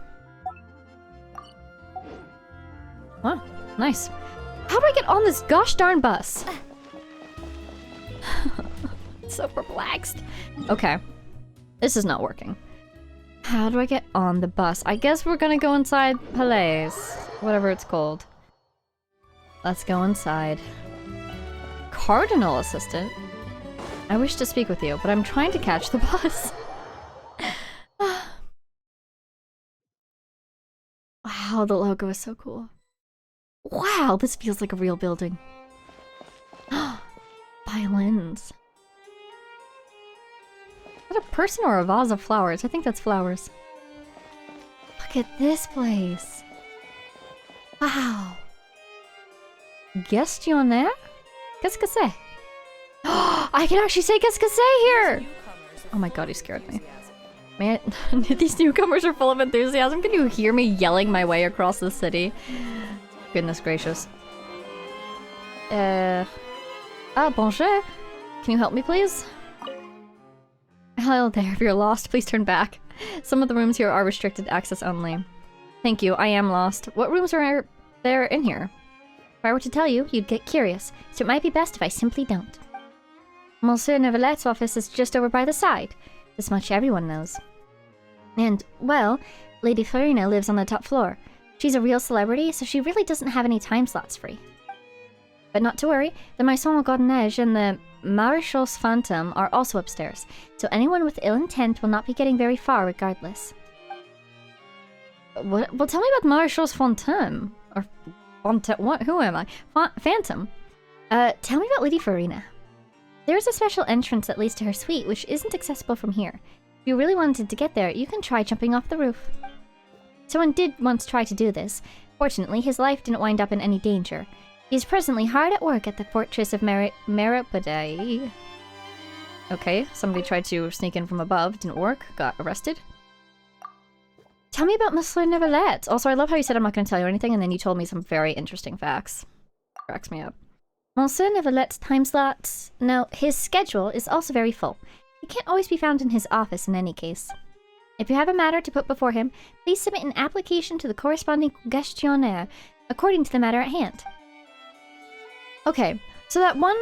Wow, nice. How do I get on this gosh darn bus? So perplexed. Okay. This is not working. How do I get on the bus? I guess we're gonna go inside Palais. Whatever it's called. Let's go inside. Cardinal assistant? I wish to speak with you, but I'm trying to catch the bus. Wow, the logo is so cool. Wow, this feels like a real building. Violins. Is that a person or a vase of flowers? I think that's flowers. Look at this place. Wow. Questionnaire? Qu'est-ce que c'est? I can actually say qu'est-ce que c'est here! Oh my god, he scared me. Man, these newcomers are full of enthusiasm. Can you hear me yelling my way across the city? Goodness gracious. Bonjour. Can you help me, please? Hello there. If you're lost, please turn back. Some of the rooms here are restricted access only. Thank you. I am lost. What rooms are there in here? If I were to tell you, you'd get curious, so it might be best if I simply don't. Monsieur Nevelette's office is just over by the side. This much everyone knows. And, well, Lady Farina lives on the top floor. She's a real celebrity, so she really doesn't have any time slots free. But not to worry, the Maison Gordonneige and the Maréchal's Phantom are also upstairs, so anyone with ill intent will not be getting very far regardless. What? Well, tell me about Maréchal's Phantom. Or what? Who am I? Phantom. Tell me about Lady Farina. There is a special entrance that leads to her suite, which isn't accessible from here. If you really wanted to get there, you can try jumping off the roof. Someone did once try to do this. Fortunately, his life didn't wind up in any danger. He is presently hard at work at the fortress of Meripode. Okay, somebody tried to sneak in from above, didn't work, got arrested. Tell me about Monsieur Neverlet. Also, I love how you said I'm not going to tell you anything, and then you told me some very interesting facts. Cracks me up. Monsieur Neverlet's time slots. No, his schedule is also very full. He can't always be found in his office in any case. If you have a matter to put before him, please submit an application to the corresponding questionnaire according to the matter at hand. Okay, so that one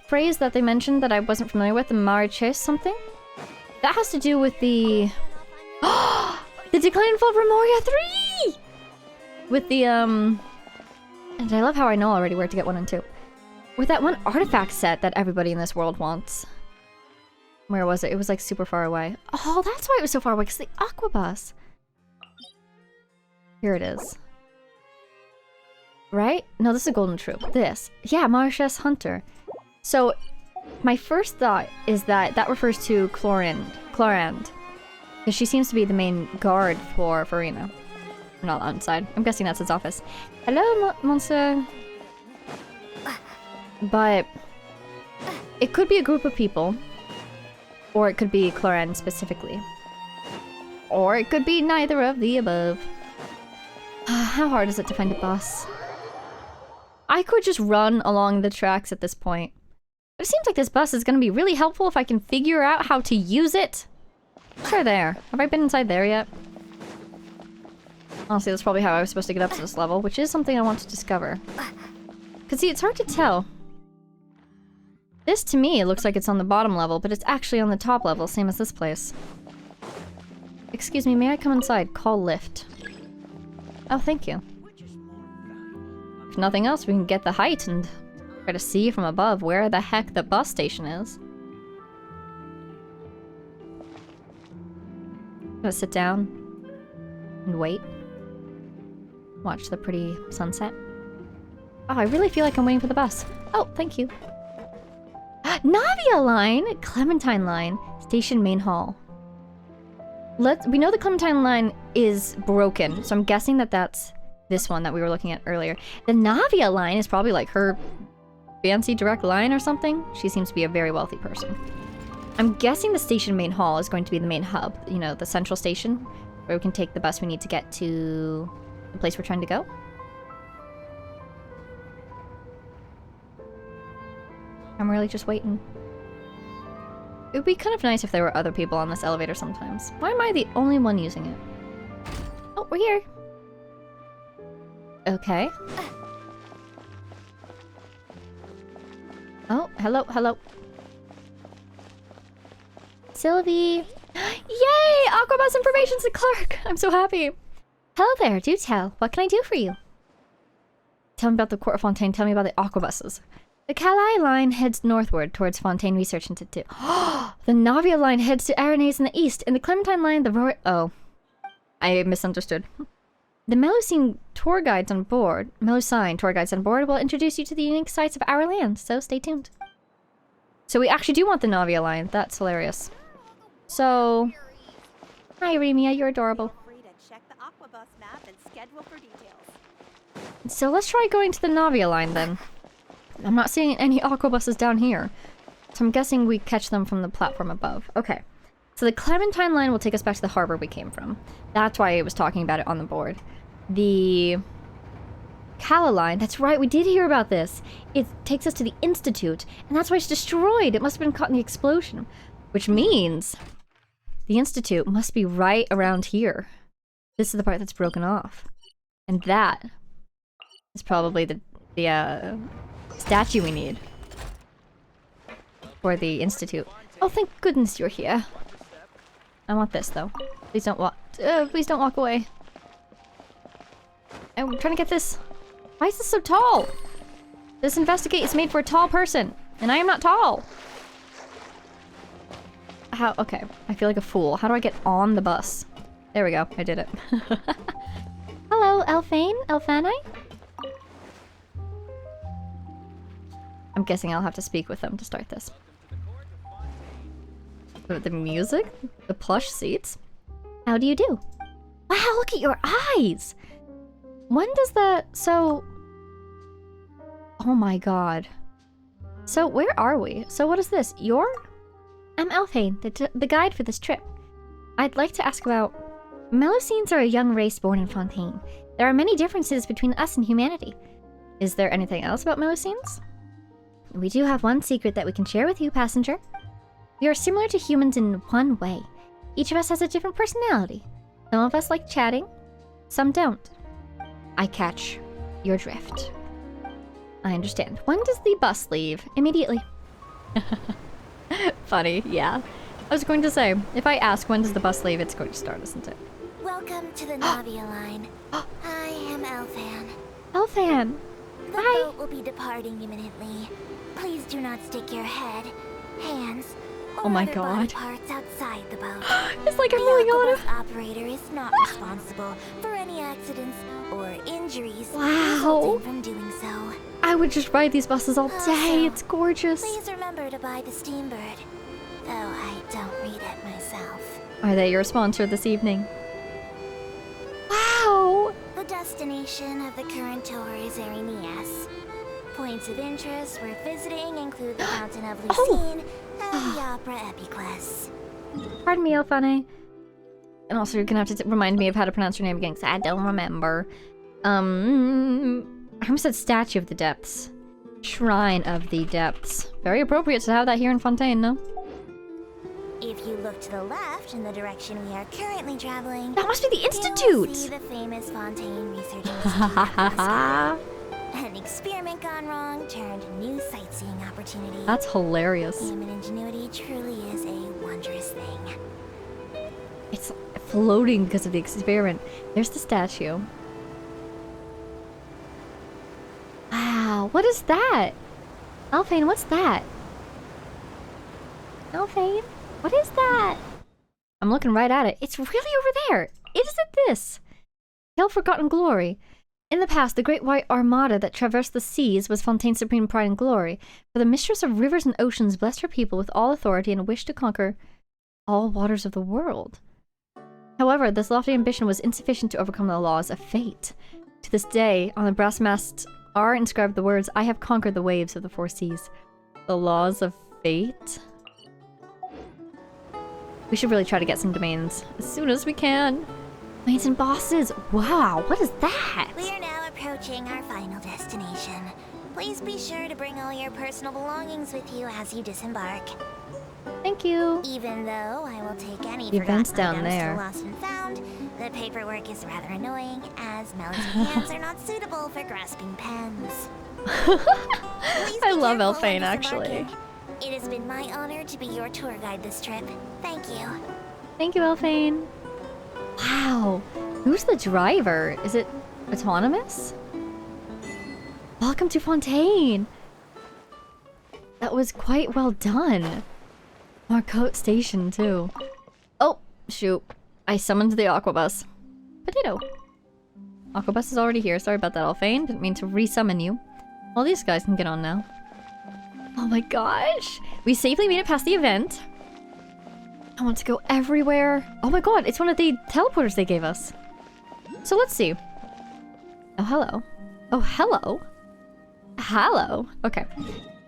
phrase that they mentioned that I wasn't familiar with, the Mariches something, that has to do with the... the Decline and Fall of Remoria 3! With the, And I love how I know already where to get 1 and 2. With that one artifact set that everybody in this world wants. Where was it? It was like super far away. Oh, that's why it was so far away, because the Aqua Bus. Here it is. Right? No, this is a Golden Troop. This. Yeah, Marishes Hunter. So, my first thought is that that refers to Clorand. Because she seems to be the main guard for Farina. Not outside. I'm guessing that's his office. Hello, Monsieur. But it could be a group of people. Or it could be Clorand specifically. Or it could be neither of the above. How hard is it to find a bus? I could just run along the tracks at this point. But it seems like this bus is going to be really helpful if I can figure out how to use it. Sure there. Have I been inside there yet? Honestly, that's probably how I was supposed to get up to this level, which is something I want to discover. Because see, it's hard to tell. This, to me, it looks like it's on the bottom level, but it's actually on the top level, same as this place. Excuse me, may I come inside? Call lift. Oh, thank you. If nothing else, we can get the height and try to see from above where the heck the bus station is. Gonna sit down and wait. Watch the pretty sunset. Oh, I really feel like I'm waiting for the bus. Oh, thank you. Navia line! Clementine line. Station main hall. We know the Clementine line is broken, so I'm guessing that that's this one that we were looking at earlier. The Navia line is probably like her fancy direct line or something. She seems to be a very wealthy person. I'm guessing the station main hall is going to be the main hub. You know, the central station, where we can take the bus we need to get to the place we're trying to go. I'm really just waiting. It would be kind of nice if there were other people on this elevator sometimes. Why am I the only one using it? Oh, we're here. Okay. Oh, hello, hello. Sylvie! Yay! Aquabus information's the clerk! I'm so happy. Hello there, do tell. What can I do for you? Tell me about the Court of Fontaine, tell me about the Aquabuses. The Calais line heads northward towards Fontaine Research Institute. The Navia line heads to Aranese in the east, and the Clementine line, Oh. I misunderstood. The Melusine tour guides on board will introduce you to the unique sights of our land, so stay tuned. So we actually do want the Navia line. That's hilarious. So... Hi, Remia, you're adorable. So let's try going to the Navia line then. I'm not seeing any Aquabuses down here. So I'm guessing we catch them from the platform above. Okay. So the Clementine line will take us back to the harbor we came from. That's why I was talking about it on the board. The Cala line, that's right, we did hear about this. It takes us to the Institute, and that's why it's destroyed. It must have been caught in the explosion. Which means the Institute must be right around here. This is the part that's broken off. And that is probably the statue we need for the Institute. Oh, thank goodness you're here. I want this though. Please don't walk away. I'm trying to get this. Why is this so tall? This investigate is made for a tall person, and I am not tall. How? Okay, I feel like a fool. How do I get on the bus? There we go. I did it. Hello, Elfani? I'm guessing I'll have to speak with them to start this. The music? The plush seats? How do you do? Wow, look at your eyes! When does that... So... Oh my god. So, where are we? So what is this? I'm Elfhane, the guide for this trip. I'd like to ask about... Melusines are a young race born in Fontaine. There are many differences between us and humanity. Is there anything else about Melusines? We do have one secret that we can share with you, passenger. We are similar to humans in one way. Each of us has a different personality. Some of us like chatting, some don't. I catch your drift. I understand. When does the bus leave? Immediately. Funny, yeah. I was going to say, if I ask when does the bus leave, it's going to start, isn't it? Welcome to the Navia line. I am Elfan. Elfan! The boat will be departing imminently. Please do not stick your head, hands, or Oh my other body god. parts outside the boat. It's like I'm The really on Aquabus operator is not responsible for any accidents or injuries Wow. resulting from doing so. I would just ride these buses all day. Also, It's gorgeous. Please remember to buy the Steambird, though I don't read it myself. Are they your sponsor this evening? Wow! The destination of the current tour is Erinias. Points of interest worth visiting include the Fountain of Lucine and the Opera Epiclese. Pardon me, Elfane. And also, you're gonna have to remind me of how to pronounce your name again, because I don't remember. I almost said Statue of the Depths. Shrine of the Depths. Very appropriate to have that here in Fontaine, no? If you look to the left in the direction we are currently traveling, That must be the you will Institute! see the famous Fontaine Research Institute. An experiment gone wrong turned new sightseeing opportunity. That's hilarious. Human ingenuity truly is a wondrous thing. It's floating because of the experiment. There's the statue. Wow, what is that? Elfhane, what's that? Elfhane, what is that? I'm looking right at it. It's really over there. Isn't this? Hail Forgotten Glory. In the past, the great white armada that traversed the seas was Fontaine's supreme pride and glory, for the mistress of rivers and oceans blessed her people with all authority and a wish to conquer all waters of the world. However, this lofty ambition was insufficient to overcome the laws of fate. To this day, on the brass mast are inscribed the words, "I have conquered the waves of the four seas." The laws of fate? We should really try to get some domains as soon as we can. Domains and bosses. Wow, what is that? We are now approaching our final destination. Please be sure to bring all your personal belongings with you as you disembark. Thank you. Even though I will take any The event's forgotten down items there. to lost and found, the paperwork is rather annoying, as Melody's hands are not suitable for grasping pens. Please I be love careful when Elfane, actually. disembarking. It has been my honor to be your tour guide this trip. Thank you. Thank you, Elfane. Wow. Who's the driver? Is it autonomous? Welcome to Fontaine. That was quite well done. Marcotte Station, too. Oh, shoot. I summoned the Aquabus. Potato. Aquabus is already here. Sorry about that, Elfane. Didn't mean to resummon you. All these guys can get on now. Oh my gosh. We safely made it past the event. I want to go everywhere. Oh my god, it's one of the teleporters they gave us. So let's see. Oh, hello. Oh, hello. Hello. Okay.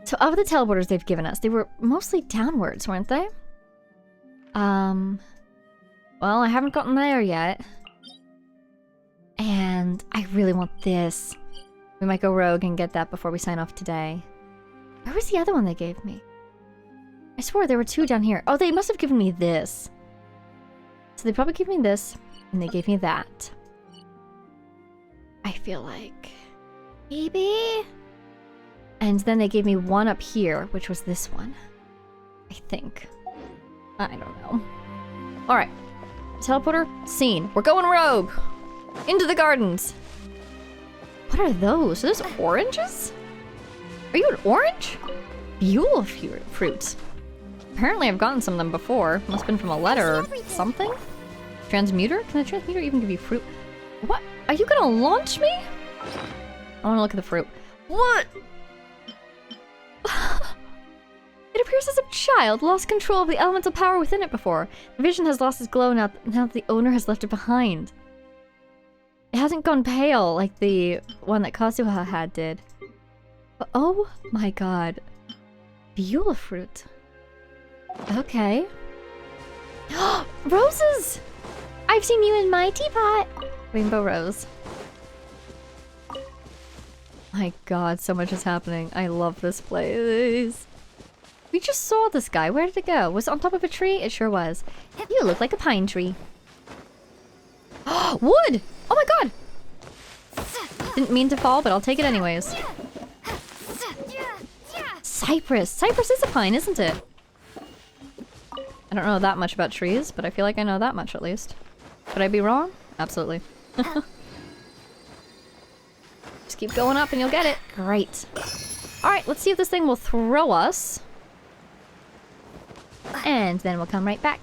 So of the teleporters they've given us, they were mostly downwards, weren't they? Well, I haven't gotten there yet. And I really want this. We might go rogue and get that before we sign off today. Where was the other one they gave me? I swore there were two down here. Oh, they must have given me this. So they probably gave me this, and they gave me that. I feel like... maybe? And then they gave me one up here, which was this one. I think. I don't know. Alright. Teleporter, scene. We're going rogue! Into the gardens! What are those? Are those oranges? Are you an orange? Buell fruits. Apparently I've gotten some of them before. Must have been from a letter or something. Transmuter? Can the transmuter even give you fruit? What? Are you gonna launch me? I wanna look at the fruit. What? It appears as a child lost control of the elemental power within it before. The vision has lost its glow now that the owner has left it behind. It hasn't gone pale like the one that Kazuha had did. But oh my god. Beulah fruit. Okay. Roses! I've seen you in my teapot. Rainbow rose. My god, so much is happening. I love this place. We just saw this guy. Where did it go? Was it on top of a tree? It sure was. You look like a pine tree. Wood! Oh my god! Didn't mean to fall, but I'll take it anyways. Cypress! Cypress is a pine, isn't it? I don't know that much about trees, but I feel like I know that much at least. Could I be wrong? Absolutely. Just keep going up and you'll get it. Great. Alright, let's see if this thing will throw us. And then we'll come right back.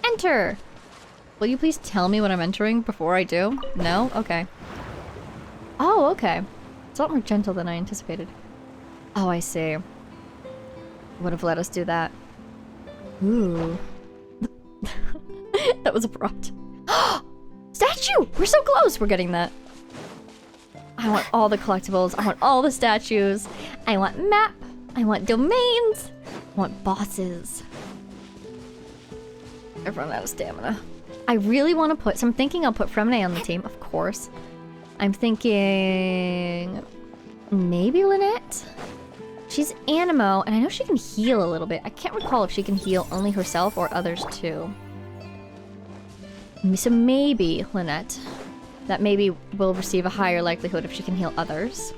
Enter! Will you please tell me what I'm entering before I do? No? Okay. Oh, okay. It's a lot more gentle than I anticipated. Oh, I see. Would have let us do that. Ooh. That was abrupt. Statue! We're so close! We're getting that. I want all the collectibles. I want all the statues. I want map. I want domains. I want bosses. I've run out of stamina. I really want to put... So I'm thinking I'll put Fremine on the team, of course. I'm thinking... maybe Lynette? She's Animo, and I know she can heal a little bit. I can't recall if she can heal only herself or others too. So maybe Lynette. That maybe will receive a higher likelihood if she can heal others.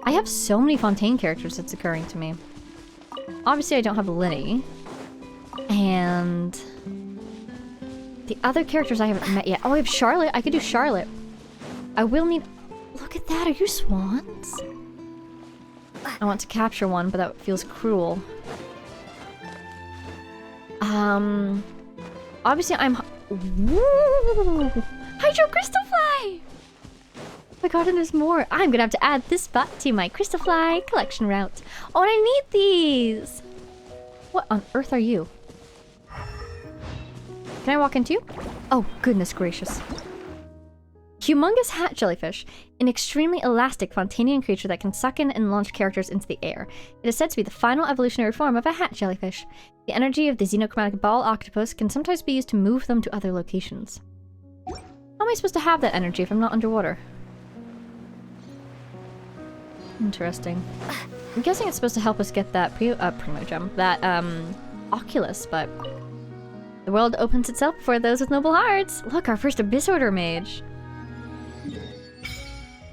I have so many Fontaine characters, it's occurring to me. Obviously I don't have Linny. And... the other characters I haven't met yet. Oh, I have Charlotte. I could do Charlotte. I will need... look at that. Are you swans? I want to capture one, but that feels cruel. Obviously I'm... Woo! Hydro Crystal Fly! Oh my god, and there's more. I'm gonna have to add this spot to my Crystal Fly collection route. Oh, and I need these! What on earth are you? Can I walk into you? Oh, goodness gracious. Humongous hat jellyfish, an extremely elastic Fontainian creature that can suck in and launch characters into the air. It is said to be the final evolutionary form of a hat jellyfish. The energy of the xenochromatic ball octopus can sometimes be used to move them to other locations. How am I supposed to have that energy if I'm not underwater? Interesting. I'm guessing it's supposed to help us get that Primo Gem, that Oculus, but... the world opens itself for those with noble hearts! Look, our first Abyss Order mage!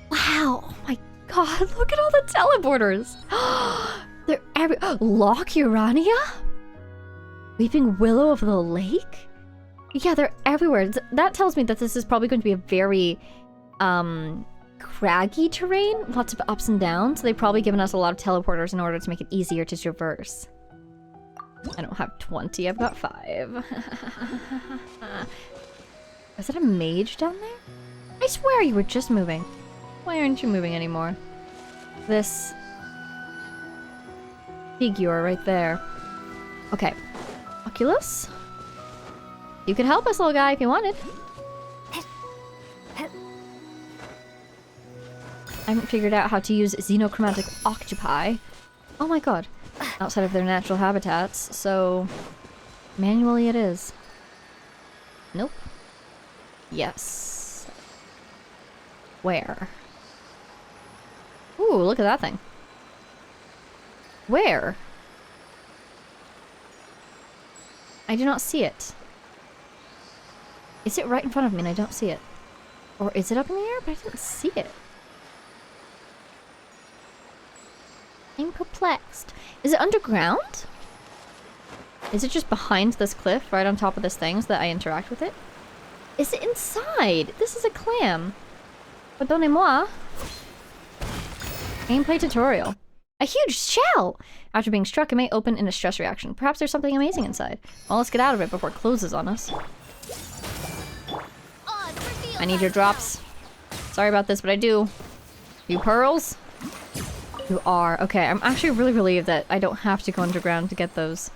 Wow! Oh my god, look at all the teleporters! They're every- Loch Urania? Weeping Willow of the Lake? Yeah, they're everywhere. That tells me that this is probably going to be a very, craggy terrain. Lots of ups and downs. So they've probably given us a lot of teleporters in order to make it easier to traverse. I don't have 20, I've got 5. Is that a mage down there? I swear you were just moving. Why aren't you moving anymore? This figure right there. Okay. Oculus? You could help us, little guy, if you wanted. I haven't figured out how to use xenochromatic octopi. Oh my god. Outside of their natural habitats, so... manually it is. Nope. Yes. Where? Ooh, look at that thing. Where? I do not see it. Is it right in front of me and I don't see it? Or is it up in the air? But I didn't see it. I'm perplexed. Is it underground? Is it just behind this cliff, right on top of this thing, so that I interact with it? Is it inside? This is a clam. Pardonnez-moi. Gameplay tutorial. A huge shell! After being struck, it may open in a stress reaction. Perhaps there's something amazing inside. Well, let's get out of it before it closes on us. I need your drops. Sorry about this, but I do. You pearls? You are. Okay, I'm actually really relieved that I don't have to go underground to get those.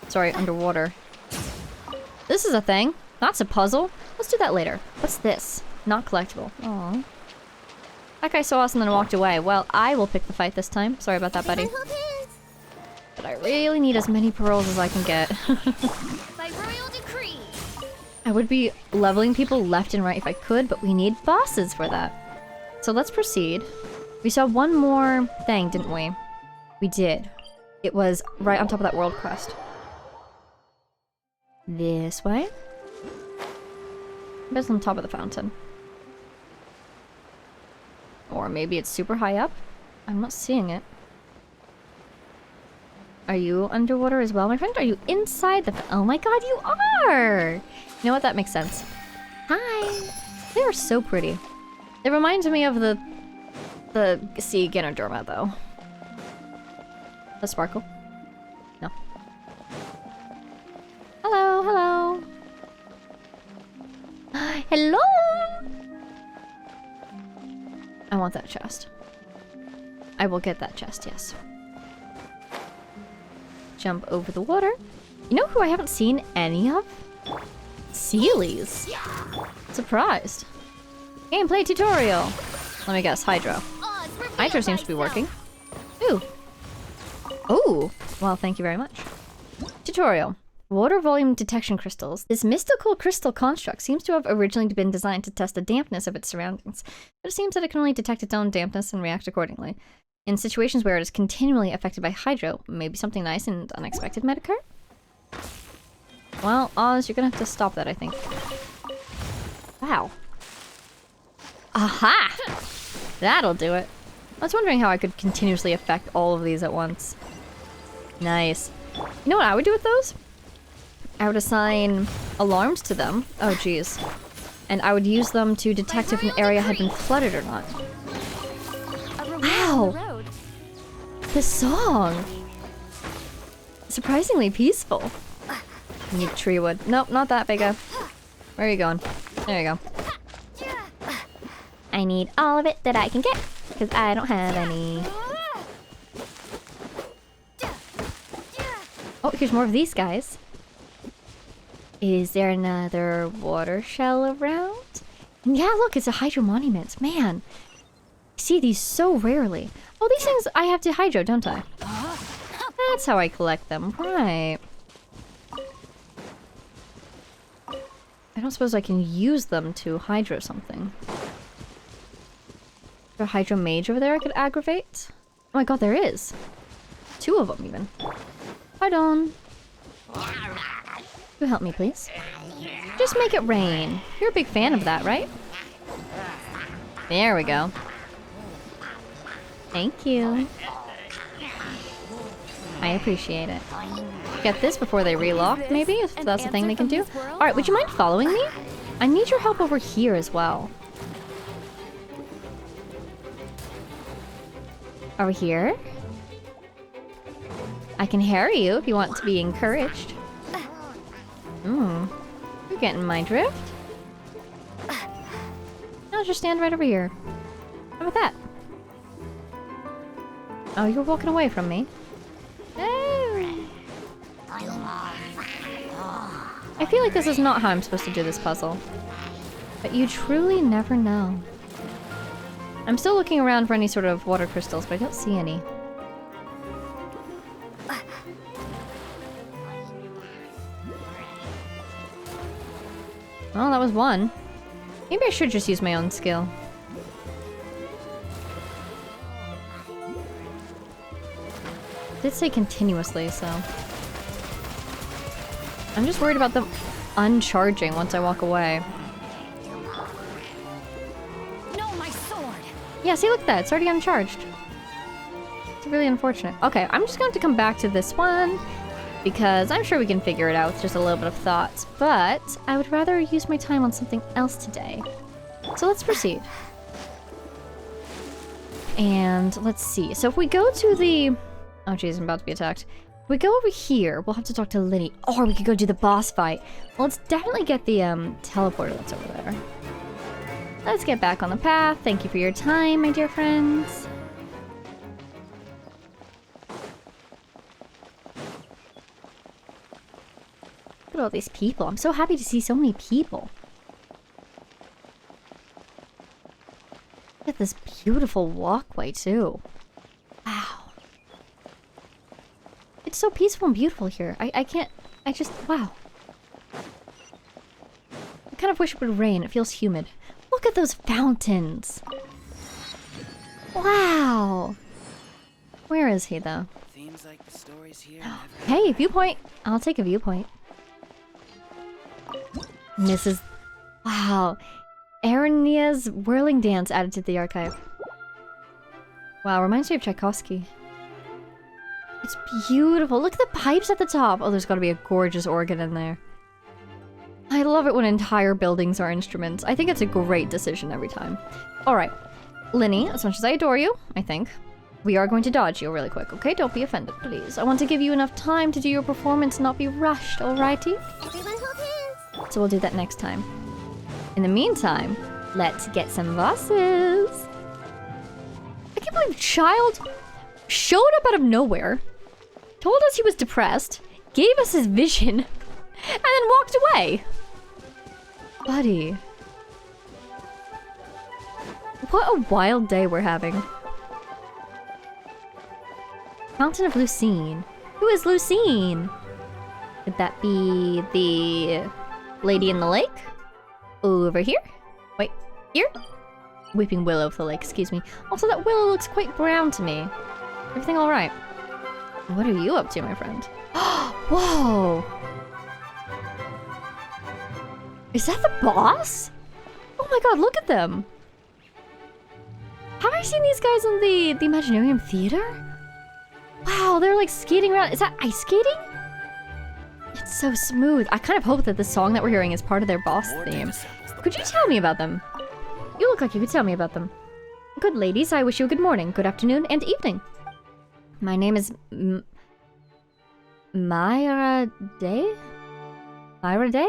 Sorry, underwater. This is a thing. That's a puzzle. Let's do that later. What's this? Not collectible. Aww. That guy saw us and then walked away. Well, I will pick the fight this time. Sorry about that, buddy. But I really need as many pearls as I can get. By royal decree. I would be leveling people left and right if I could, but we need bosses for that. So let's proceed. We saw one more thing, didn't we? We did. It was right on top of that world quest. This way. It's on top of the fountain. Or maybe it's super high up. I'm not seeing it. Are you underwater as well, my friend? Are you inside the... Oh my god, you are! You know what? That makes sense. Hi! They are so pretty. It reminds me of the sea Ganoderma, though. The sparkle? No. Hello, hello! Hello! I want that chest. I will get that chest, yes. Jump over the water. You know who I haven't seen any of? Sealies. Surprised. Gameplay tutorial. Let me guess, Hydro. Hydro seems to be working. Ooh. Ooh. Well, thank you very much. Tutorial. Water volume detection crystals. This mystical crystal construct seems to have originally been designed to test the dampness of its surroundings, but it seems that it can only detect its own dampness and react accordingly. In situations where it is continually affected by hydro, maybe something nice and unexpected might occur? Well, Oz, you're gonna have to stop that, I think. Wow. Aha! That'll do it. I was wondering how I could continuously affect all of these at once. Nice. You know what I would do with those? I would assign alarms to them. Oh, geez. And I would use them to detect if an area had been flooded or not. Wow! The song! Surprisingly peaceful. I need tree wood. Nope, not that big a... Where are you going? There you go. I need all of it that I can get, because I don't have any. Oh, here's more of these guys. Is there another water shell around? Yeah, look, it's a hydro monument. Man, I see these so rarely. Oh, these things I have to hydro, don't I? That's how I collect them. Right. I don't suppose I can use them to hydro something. Is there a hydro mage over there I could aggravate? Oh my god, there is. 2 of them, even. Pardon. You help me, please. Just make it rain. You're a big fan of that, right? There we go. Thank you. I appreciate it. Get this before they relock, maybe, if that's a thing they can do. Alright, would you mind following me? I need your help over here as well. Over here? I can harry you if you want to be encouraged. You're getting my drift. I'll just stand right over here. How about that? Oh, you're walking away from me. Oh. I feel like this is not how I'm supposed to do this puzzle. But you truly never know. I'm still looking around for any sort of water crystals, but I don't see any. Well, that was one. Maybe I should just use my own skill. It did say continuously, so... I'm just worried about them uncharging once I walk away. No, my sword. Yeah, see, look at that. It's already uncharged. It's really unfortunate. Okay, I'm just going to come back to this one, because I'm sure we can figure it out with just a little bit of thought. But I would rather use my time on something else today. So let's proceed. And let's see. So if we go to the... Oh, jeez, I'm about to be attacked. If we go over here, we'll have to talk to Linny. Or we could go do the boss fight. Well, let's definitely get the teleporter that's over there. Let's get back on the path. Thank you for your time, my dear friends. all these people. I'm so happy to see so many people. Look at this beautiful walkway, too. Wow. It's so peaceful and beautiful here. I can't... I just... Wow. I kind of wish it would rain. It feels humid. Look at those fountains. Wow. Where is he, though? Seems like the stories here Hey, viewpoint. I'll take a viewpoint. Mrs. Wow. Arenia's whirling dance added to the archive. Wow, reminds me of Tchaikovsky. It's beautiful. Look at the pipes at the top. Oh, there's got to be a gorgeous organ in there. I love it when entire buildings are instruments. I think it's a great decision every time. All right. Linny, as much as I adore you, I think, we are going to dodge you really quick, okay? Don't be offended, please. I want to give you enough time to do your performance and not be rushed, alrighty? Everyone hold hands. So we'll do that next time. In the meantime, let's get some bosses. I can't believe Childe showed up out of nowhere, told us he was depressed, gave us his vision, and then walked away. Buddy. What a wild day we're having. Fountain of Lucine. Who is Lucine? Could that be the lady in the lake? Over here? Wait, here? Weeping Willow of the lake, excuse me. Also, that willow looks quite brown to me. Everything alright? What are you up to, my friend? Whoa! Is that the boss? Oh my god, look at them! Have I seen these guys in the Imaginarium Theater? Wow, they're like skating around. Is that ice skating? It's so smooth. I kind of hope that the song that we're hearing is part of their boss theme. Could you tell me about them? You look like you could tell me about them. Good ladies, I wish you a good morning, good afternoon, and evening. My name is Myra Day? Myra Day?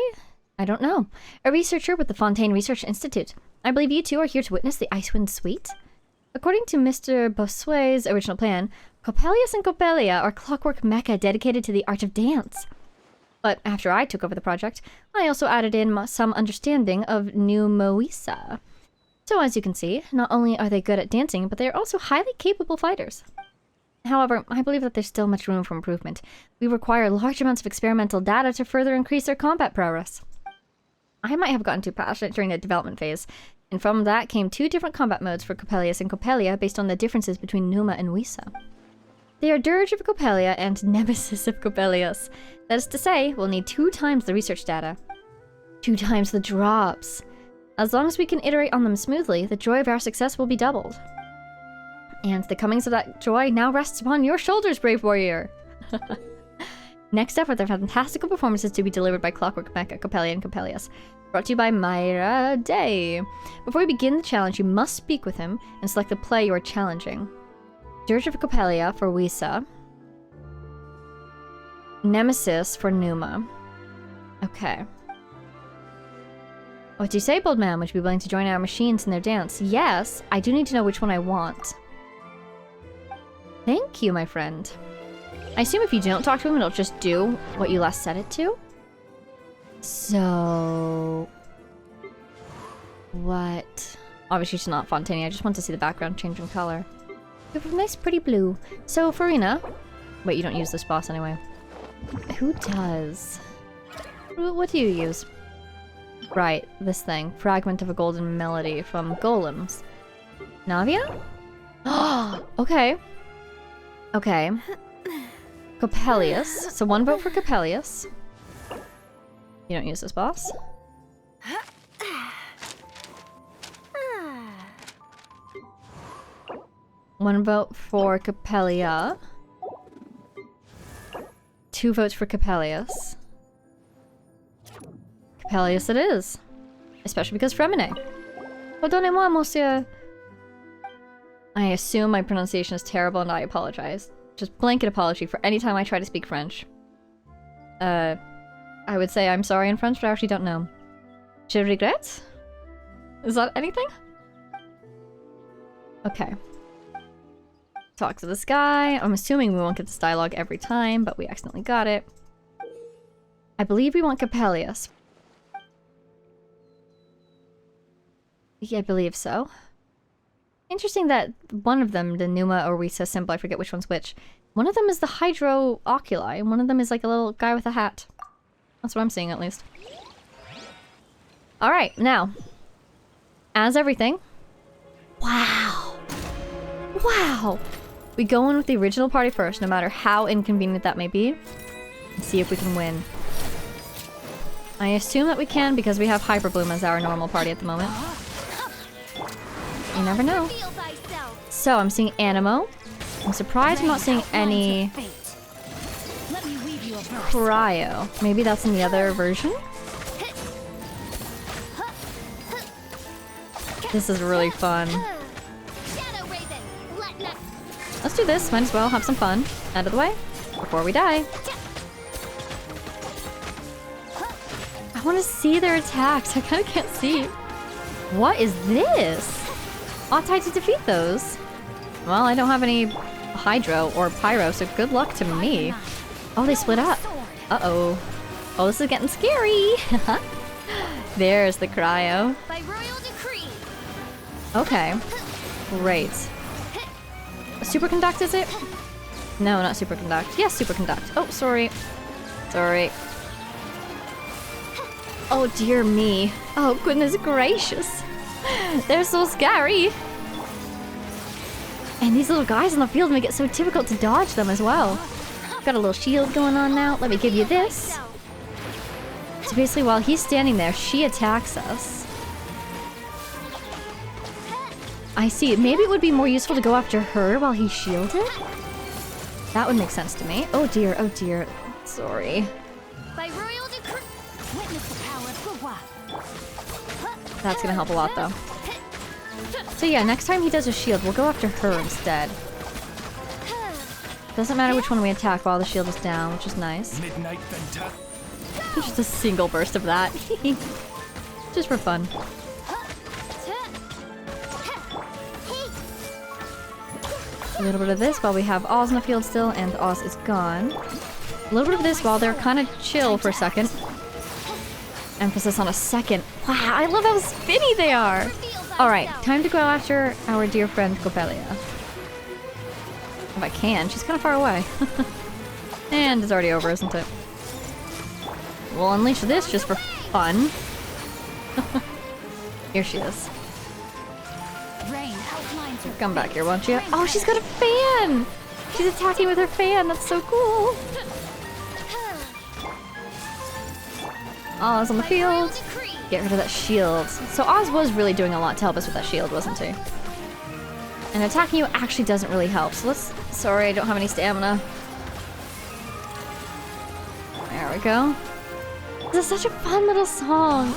I don't know. A researcher with the Fontaine Research Institute. I believe you two are here to witness the Icewind Suite. According to Mr. Bossuet's original plan, Coppelius and Coppelia are clockwork mecca dedicated to the art of dance. But after I took over the project, I also added in some understanding of Numoisa. So as you can see, not only are they good at dancing, but they are also highly capable fighters. However, I believe that there's still much room for improvement. We require large amounts of experimental data to further increase their combat prowess. I might have gotten too passionate during the development phase, and from that came 2 different combat modes for Coppelius and Coppelia based on the differences between Numa and Wisa. They are Dirge of Coppelia and Nemesis of Coppelius. That is to say, we'll need 2 times the research data. 2 times the drops. As long as we can iterate on them smoothly, the joy of our success will be doubled. And the comings of that joy now rests upon your shoulders, brave warrior! Next up are the fantastical performances to be delivered by Clockwork Mecha, Coppelia, and Coppelius. Brought to you by Myra Day. Before we begin the challenge, you must speak with him and select the play you are challenging. Dirge of Coppelia for Wisa. Nemesis for Numa. Okay. What do you say, bold man? Would you be willing to join our machines in their dance? Yes, I do need to know which one I want. Thank you, my friend. I assume if you don't talk to him, it'll just do what you last set it to? So... what? Obviously it's not Fontaine, I just want to see the background change in color. You have a nice pretty blue. So, Farina... wait, you don't use this boss anyway. Who does? What do you use? Right, this thing. Fragment of a Golden Melody from Golems. Navia? Oh, okay. Okay. Coppelius. So 1 vote for Coppelius. You don't use this boss? One vote for Coppelia. 2 votes for Coppelius. Coppelius it is. Especially because Fremine. Pardonnez-moi, monsieur. I assume my pronunciation is terrible and I apologize. Just blanket apology for any time I try to speak French. I would say I'm sorry in French, but I actually don't know. Je regrette? Is that anything? Okay. Talk to this guy. I'm assuming we won't get this dialogue every time, but we accidentally got it. I believe we want Capellius. Yeah, I believe so. Interesting that one of them, the Numa or Risa symbol, I forget which one's which. One of them is the Hydro Oculi, and one of them is like a little guy with a hat. That's what I'm seeing, at least. Alright, now. As everything. Wow. Wow. We go in with the original party first, no matter how inconvenient that may be. And see if we can win. I assume that we can because we have Hyperbloom as our normal party at the moment. You never know. So, I'm seeing Animo. I'm surprised I'm not seeing any Cryo. Maybe that's in the other version? This is really fun. Let's do this. Might as well have some fun. Out of the way. Before we die. I want to see their attacks. I kind of can't see. What is this? Ought I to defeat those? Well, I don't have any Hydro or Pyro, so good luck to me. Oh, they split up. Uh-oh. Oh, this is getting scary. There's the Cryo. By royal decree. Okay. Great. Superconduct, is it? No, not Superconduct. Yes, Superconduct. Oh, sorry. Sorry. Oh, dear me. Oh, goodness gracious. They're so scary. And these little guys on the field make it so difficult to dodge them as well. Got a little shield going on now. Let me give you this. So basically, while he's standing there, she attacks us. I see. Maybe it would be more useful to go after her while he's shielded? That would make sense to me. Oh dear, oh dear. Sorry. By royal decree. Witness the power of Larua. That's gonna help a lot, though. So yeah, next time he does a shield, we'll go after her instead. Doesn't matter which one we attack while the shield is down, which is nice. Midnight Venta. Just a single burst of that. Just for fun. A little bit of this while we have Oz in the field still, and Oz is gone. A little bit of this while they're kind of chill for a second. Emphasis on a second. Wow, I love how spinny they are! Alright, time to go after our dear friend Copelia. If I can, she's kind of far away. And it's already over, isn't it? We'll unleash this just for fun. Here she is. Come back here, won't you? Oh, she's got a fan! She's attacking with her fan, that's so cool! Oz on the field. Get rid of that shield. So Oz was really doing a lot to help us with that shield, wasn't he? And attacking you actually doesn't really help. So let's... Sorry, I don't have any stamina. There we go. This is such a fun little song.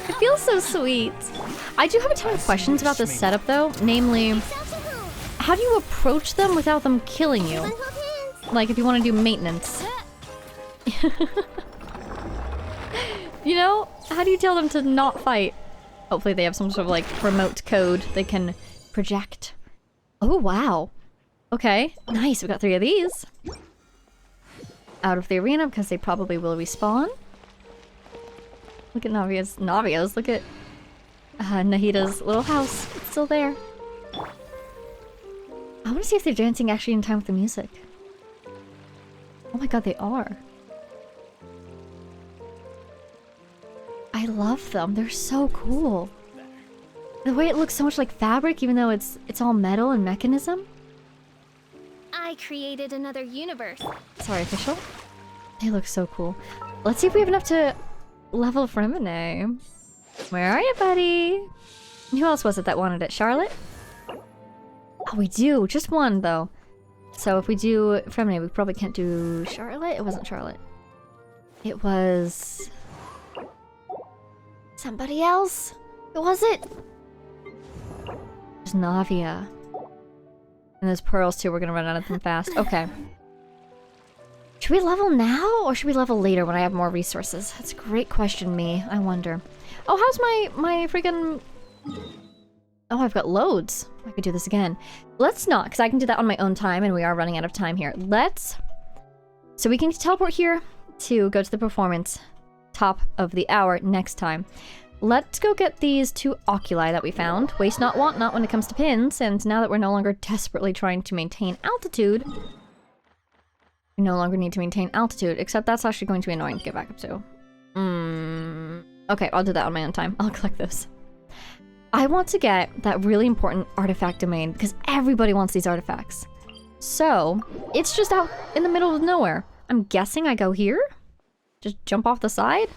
It feels so sweet. I do have a ton of questions about this setup, though. Namely, how do you approach them without them killing you? Like, if you want to do maintenance. You know? How do you tell them to not fight? Hopefully they have some sort of, like, remote code they can project. Oh, wow. Okay. Nice, we got 3 of these. Out of the arena, because they probably will respawn. Look at Navia's. Look at Nahida's little house. It's still there. I want to see if they're dancing actually in time with the music. Oh my god, they are. I love them. They're so cool. The way it looks so much like fabric, even though it's all metal and mechanism. I created another universe. Sorry, official. They look so cool. Let's see if we have enough to level Fremine. Where are you, buddy? Who else was it that wanted it? Charlotte? Oh, we do. Just one, though. So if we do Fremine, we probably can't do Charlotte. It wasn't Charlotte. It was... somebody else? Who was it? There's Navia. And there's pearls, too. We're gonna run out of them fast. Okay. Should we level now, or should we level later when I have more resources? That's a great question, me. I wonder. Oh, how's my freaking... Oh, I've got loads. I could do this again. Let's not, because I can do that on my own time, and we are running out of time here. Let's... So we can teleport here, to go to the performance top of the hour next time. Let's go get these 2 oculi that we found. Waste not, want not when it comes to pins, and now that we're no longer desperately trying to maintain altitude, we no longer need to maintain altitude, except that's actually going to be annoying to get back up to. Okay, I'll do that on my own time. I'll collect this. I want to get that really important artifact domain, because everybody wants these artifacts. So, it's just out in the middle of nowhere. I'm guessing I go here? Just jump off the side?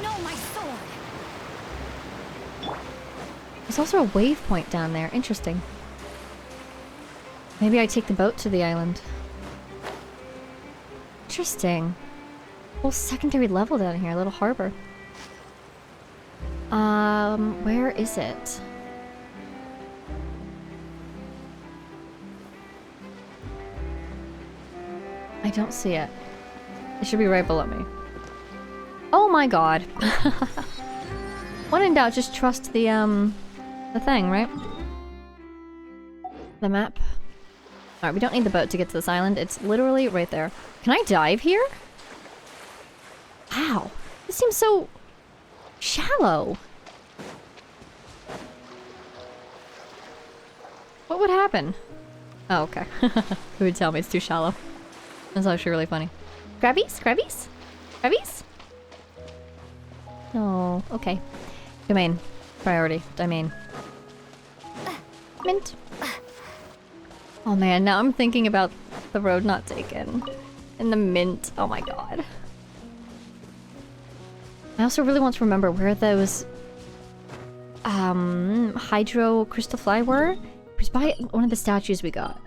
No, my sword. There's also a waypoint down there. Interesting. Maybe I take the boat to the island. Interesting. Whole secondary level down here, a little harbor. Where is it? I don't see it. It should be right below me. Oh my god. When in doubt, just trust the thing, right? The map. Alright, we don't need the boat to get to this island. It's literally right there. Can I dive here? Wow. This seems so shallow. What would happen? Oh, okay. Who would tell me it's too shallow? That's actually really funny. Grabbies? Grabbies? Grabbies? Oh, okay. Domain. Priority. Domain. Mint. Oh man, now I'm thinking about the road not taken. And the mint. Oh my god. I also really want to remember where those hydro crystal fly were. It was by one of the statues we got.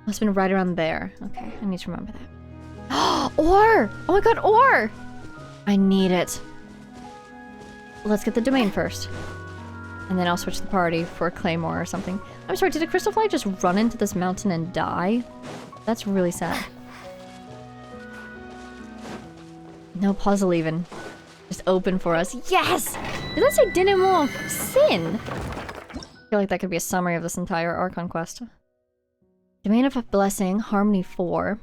Must have been right around there. Okay, I need to remember that. Ore! Oh my god, ore! I need it. Let's get the domain first. And then I'll switch the party for a claymore or something. I'm sorry, did a crystal fly just run into this mountain and die? That's really sad. No puzzle even. Just open for us. Yes! Did that say Denouement of Sin? I feel like that could be a summary of this entire Archon quest. Domain of Blessing, Harmony 4.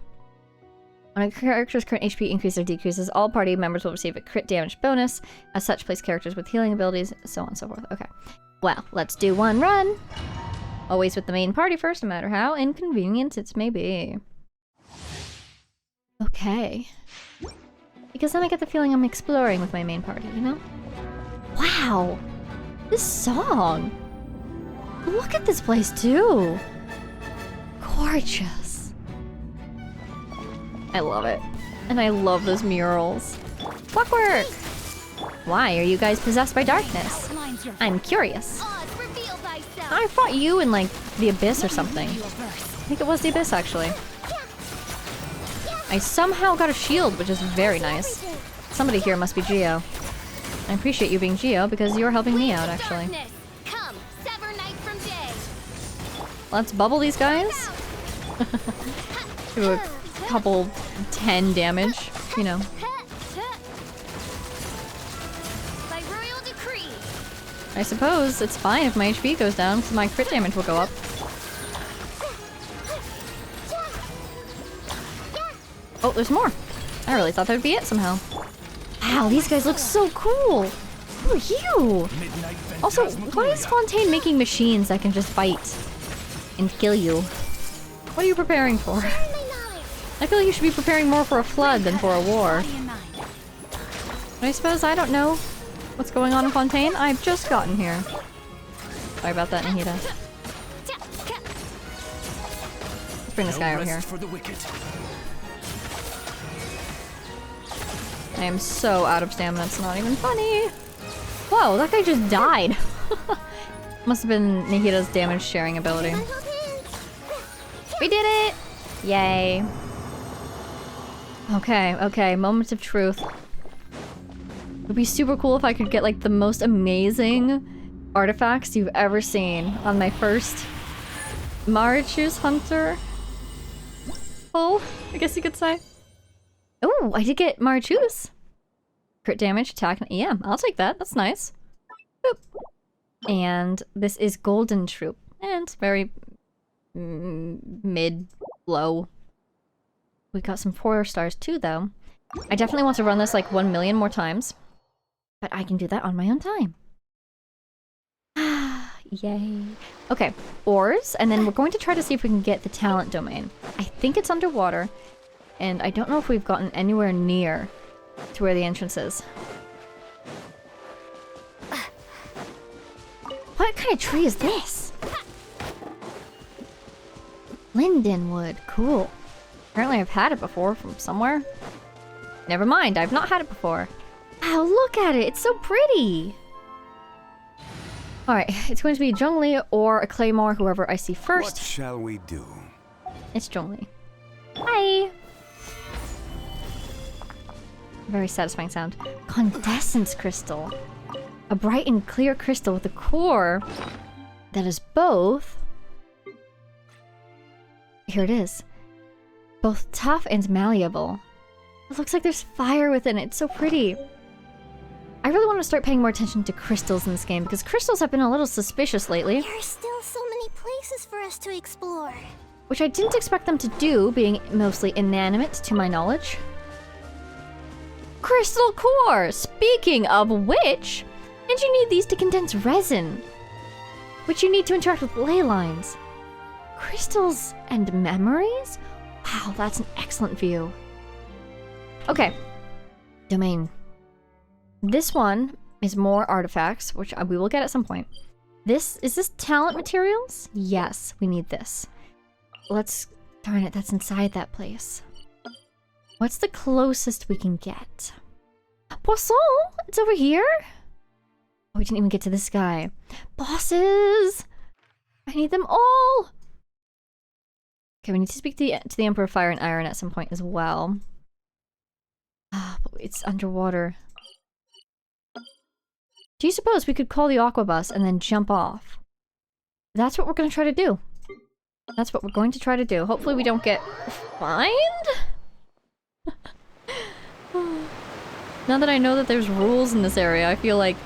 When a character's current HP increases or decreases, all party members will receive a crit damage bonus. As such, place characters with healing abilities, so on and so forth. Okay. Well, let's do one run. Always with the main party first, no matter how inconvenient it may be. Okay. Because then I get the feeling I'm exploring with my main party, you know? Wow! This song! Look at this place, too! Gorgeous! I love it. And I love those murals. Clockwork! Why are you guys possessed by darkness? I'm curious. I fought you in, like, the Abyss or something. I think it was the Abyss, actually. I somehow got a shield, which is very nice. Somebody here must be Geo. I appreciate you being Geo, because you're helping me out, actually. Let's bubble these guys. Do a couple 10 damage, you know. I suppose it's fine if my HP goes down, because my crit damage will go up. Oh, there's more. I really thought that would be it somehow. Wow, these guys look so cool. Who are you? Also, why is Fontaine making machines that can just fight and kill you? What are you preparing for? I feel like you should be preparing more for a flood than for a war. But I suppose I don't know what's going on in Fontaine. I've just gotten here. Sorry about that, Nahida. Let's bring this guy over here. I am so out of stamina, it's not even funny. Whoa, that guy just died. Must have been Nahida's damage sharing ability. We did it! Yay. Okay, okay, moment of truth. It would be super cool if I could get like the most amazing artifacts you've ever seen on my first Marichu's Hunter pull, I guess you could say. Oh, I did get Marichu's. Crit damage, attack. Yeah, I'll take that. That's nice. Boop. And this is Golden Troop. And it's very mid low. We got some 4 stars too, though. I definitely want to run this like 1 million more times. But I can do that on my own time. Yay. Okay, ores, and then we're going to try to see if we can get the talent domain. I think it's underwater, and I don't know if we've gotten anywhere near to where the entrance is. What kind of tree is this? Lindenwood, cool. Apparently I've had it before from somewhere. Never mind, I've not had it before. Wow, look at it. It's so pretty. Alright, it's going to be Zhongli or a Claymore, whoever I see first. What shall we do? It's Zhongli. Hi! Very satisfying sound. Condescence crystal. A bright and clear crystal with a core that is both... Here it is. Both tough and malleable. It looks like there's fire within it. It's so pretty. I really want to start paying more attention to crystals in this game because crystals have been a little suspicious lately. There are still so many places for us to explore. Which I didn't expect them to do, being mostly inanimate to my knowledge. Crystal core! Speaking of which, and you need these to condense resin, which you need to interact with ley lines. Crystals and memories? Wow, that's an excellent view. Okay. Domain. This one is more artifacts, which we will get at some point. Is this talent materials? Yes, we need this. Let's... Darn it, that's inside that place. What's the closest we can get? Poisson! It's over here? Oh, we didn't even get to this guy. Bosses! I need them all! Okay, we need to speak to the Emperor of Fire and Iron at some point as well. Ah, but it's underwater. Do you suppose we could call the aqua bus and then jump off? That's what we're going to try to do. That's what we're going to try to do. Hopefully we don't get fined? Now that I know that there's rules in this area, I feel like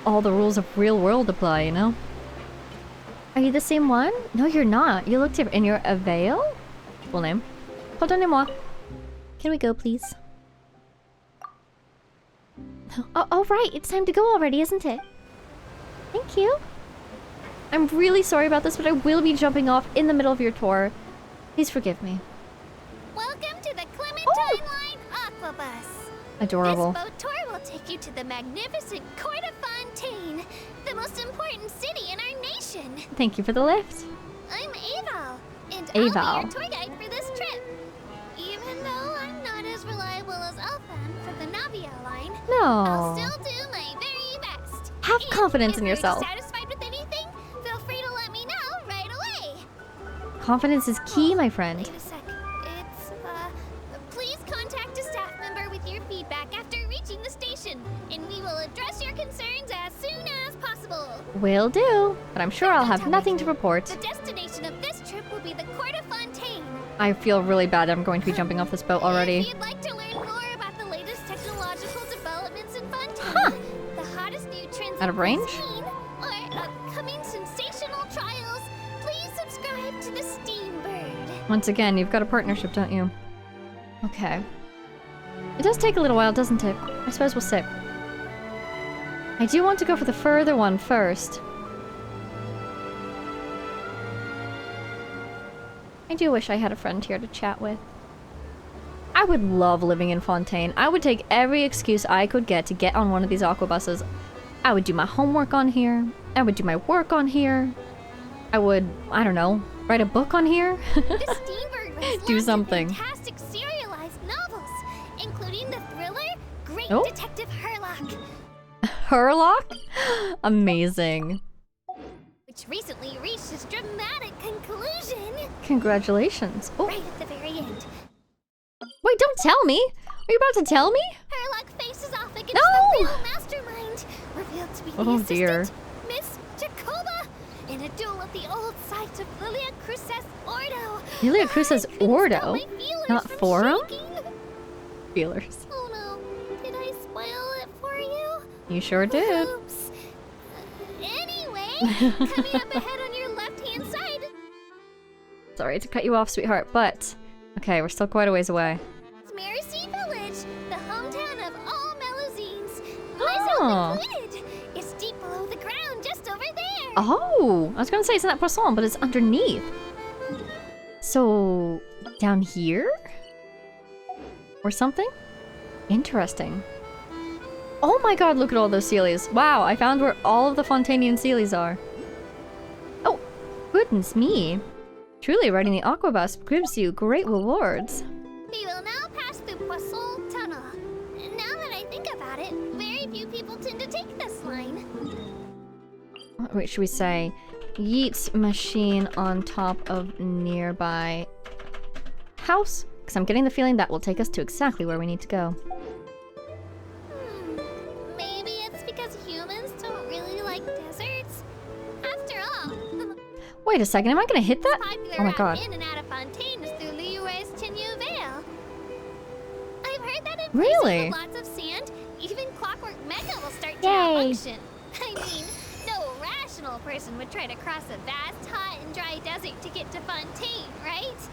all the rules of real world apply, you know? Are you the same one? No, you're not. You look different. And you're a Veil? Full name. Pardonnez-moi. Can we go, please? Oh, right. It's time to go already, isn't it? Thank you. I'm really sorry about this, but I will be jumping off in the middle of your tour. Please forgive me. Welcome to the Clementine Line Aquabus. Adorable. This boat tour will take you to the magnificent Court of Fontaine, the most important city in our nation. Thank you for the lift. I'm Aval, and Aval. I'll be your tour guide for this trip. Even though I'm not as reliable as Alphan for the Navia line, I'll No. still do my very best. Have And confidence in if yourself. you're dissatisfied with anything, feel free to let me know right away. Confidence is key, my friend. Wait a sec. It's, please contact a staff member with your feedback after reaching the station, and we will address your concerns as soon as possible. Will do. But I'm sure I'll have nothing to report. The destination of this trip will be the Court of Fontaine. I feel really bad I'm going to be jumping off this boat If already. you'd like to learn more about the latest technological developments in Fontaine, the hottest new trends Out of in range? cuisine, or upcoming sensational trials, please subscribe to the Steambird. Once again, you've got a partnership, don't you? Okay. It does take a little while, doesn't it? I suppose we'll sit. I do want to go for the further one first. I do wish I had a friend here to chat with. I would love living in Fontaine. I would take every excuse I could get to get on one of these aqua buses. I would do my homework on here. I would do my work on here. I would, I don't know, write a book on here. The Steambird runs Do lots something. of fantastic serialized novels, including the thriller Great Oh. Detective Herlock, Herlock? Amazing. which recently reached its dramatic conclusion. Congratulations. Oh, Right at the very end, wait, don't tell me. Are you about to tell me? Herlock faces off against No! the real mastermind, revealed to be the Oh, assistant, dear. Miss Jacoba, in a duel at the old site of Lilia Cruces Ordo. Lilia Cruces I couldn't Ordo? stop my feelers Not from Forum? shaking. Feelers. Oh no, did I spoil it for you? You sure did. Oops. Anyway, coming up ahead on your left-hand side. Sorry to cut you off, sweetheart, but... Okay, we're still quite a ways away. It's Mercy Village, the hometown of all Melusines. Oh. Myself included. It's deep below the ground, just over there. Oh! I was gonna say it's not Poisson, but it's underneath. So... down here? Or something? Interesting. Oh my god, look at all those Sealies. Wow, I found where all of the Fontanian Sealies are. Oh, goodness me. Truly, riding the Aquabus gives you great rewards. We will now pass through Poisson Tunnel. Now that I think about it, very few people tend to take this line. Wait, should we say Yeats machine on top of nearby house? Because I'm getting the feeling that will take us to exactly where we need to go. Maybe it's because humans don't really like deserts. After all, the Wait a second, am I gonna hit that? popular Oh my route god. in and out of Fontaine is through Liure's Tenue Vale. I've heard that in Really? places with lots of sand, even Clockwork Mecca will start to Yay. malfunction. I mean, no rational person would try to cross a vast, hot, and dry desert to get to Fontaine, right?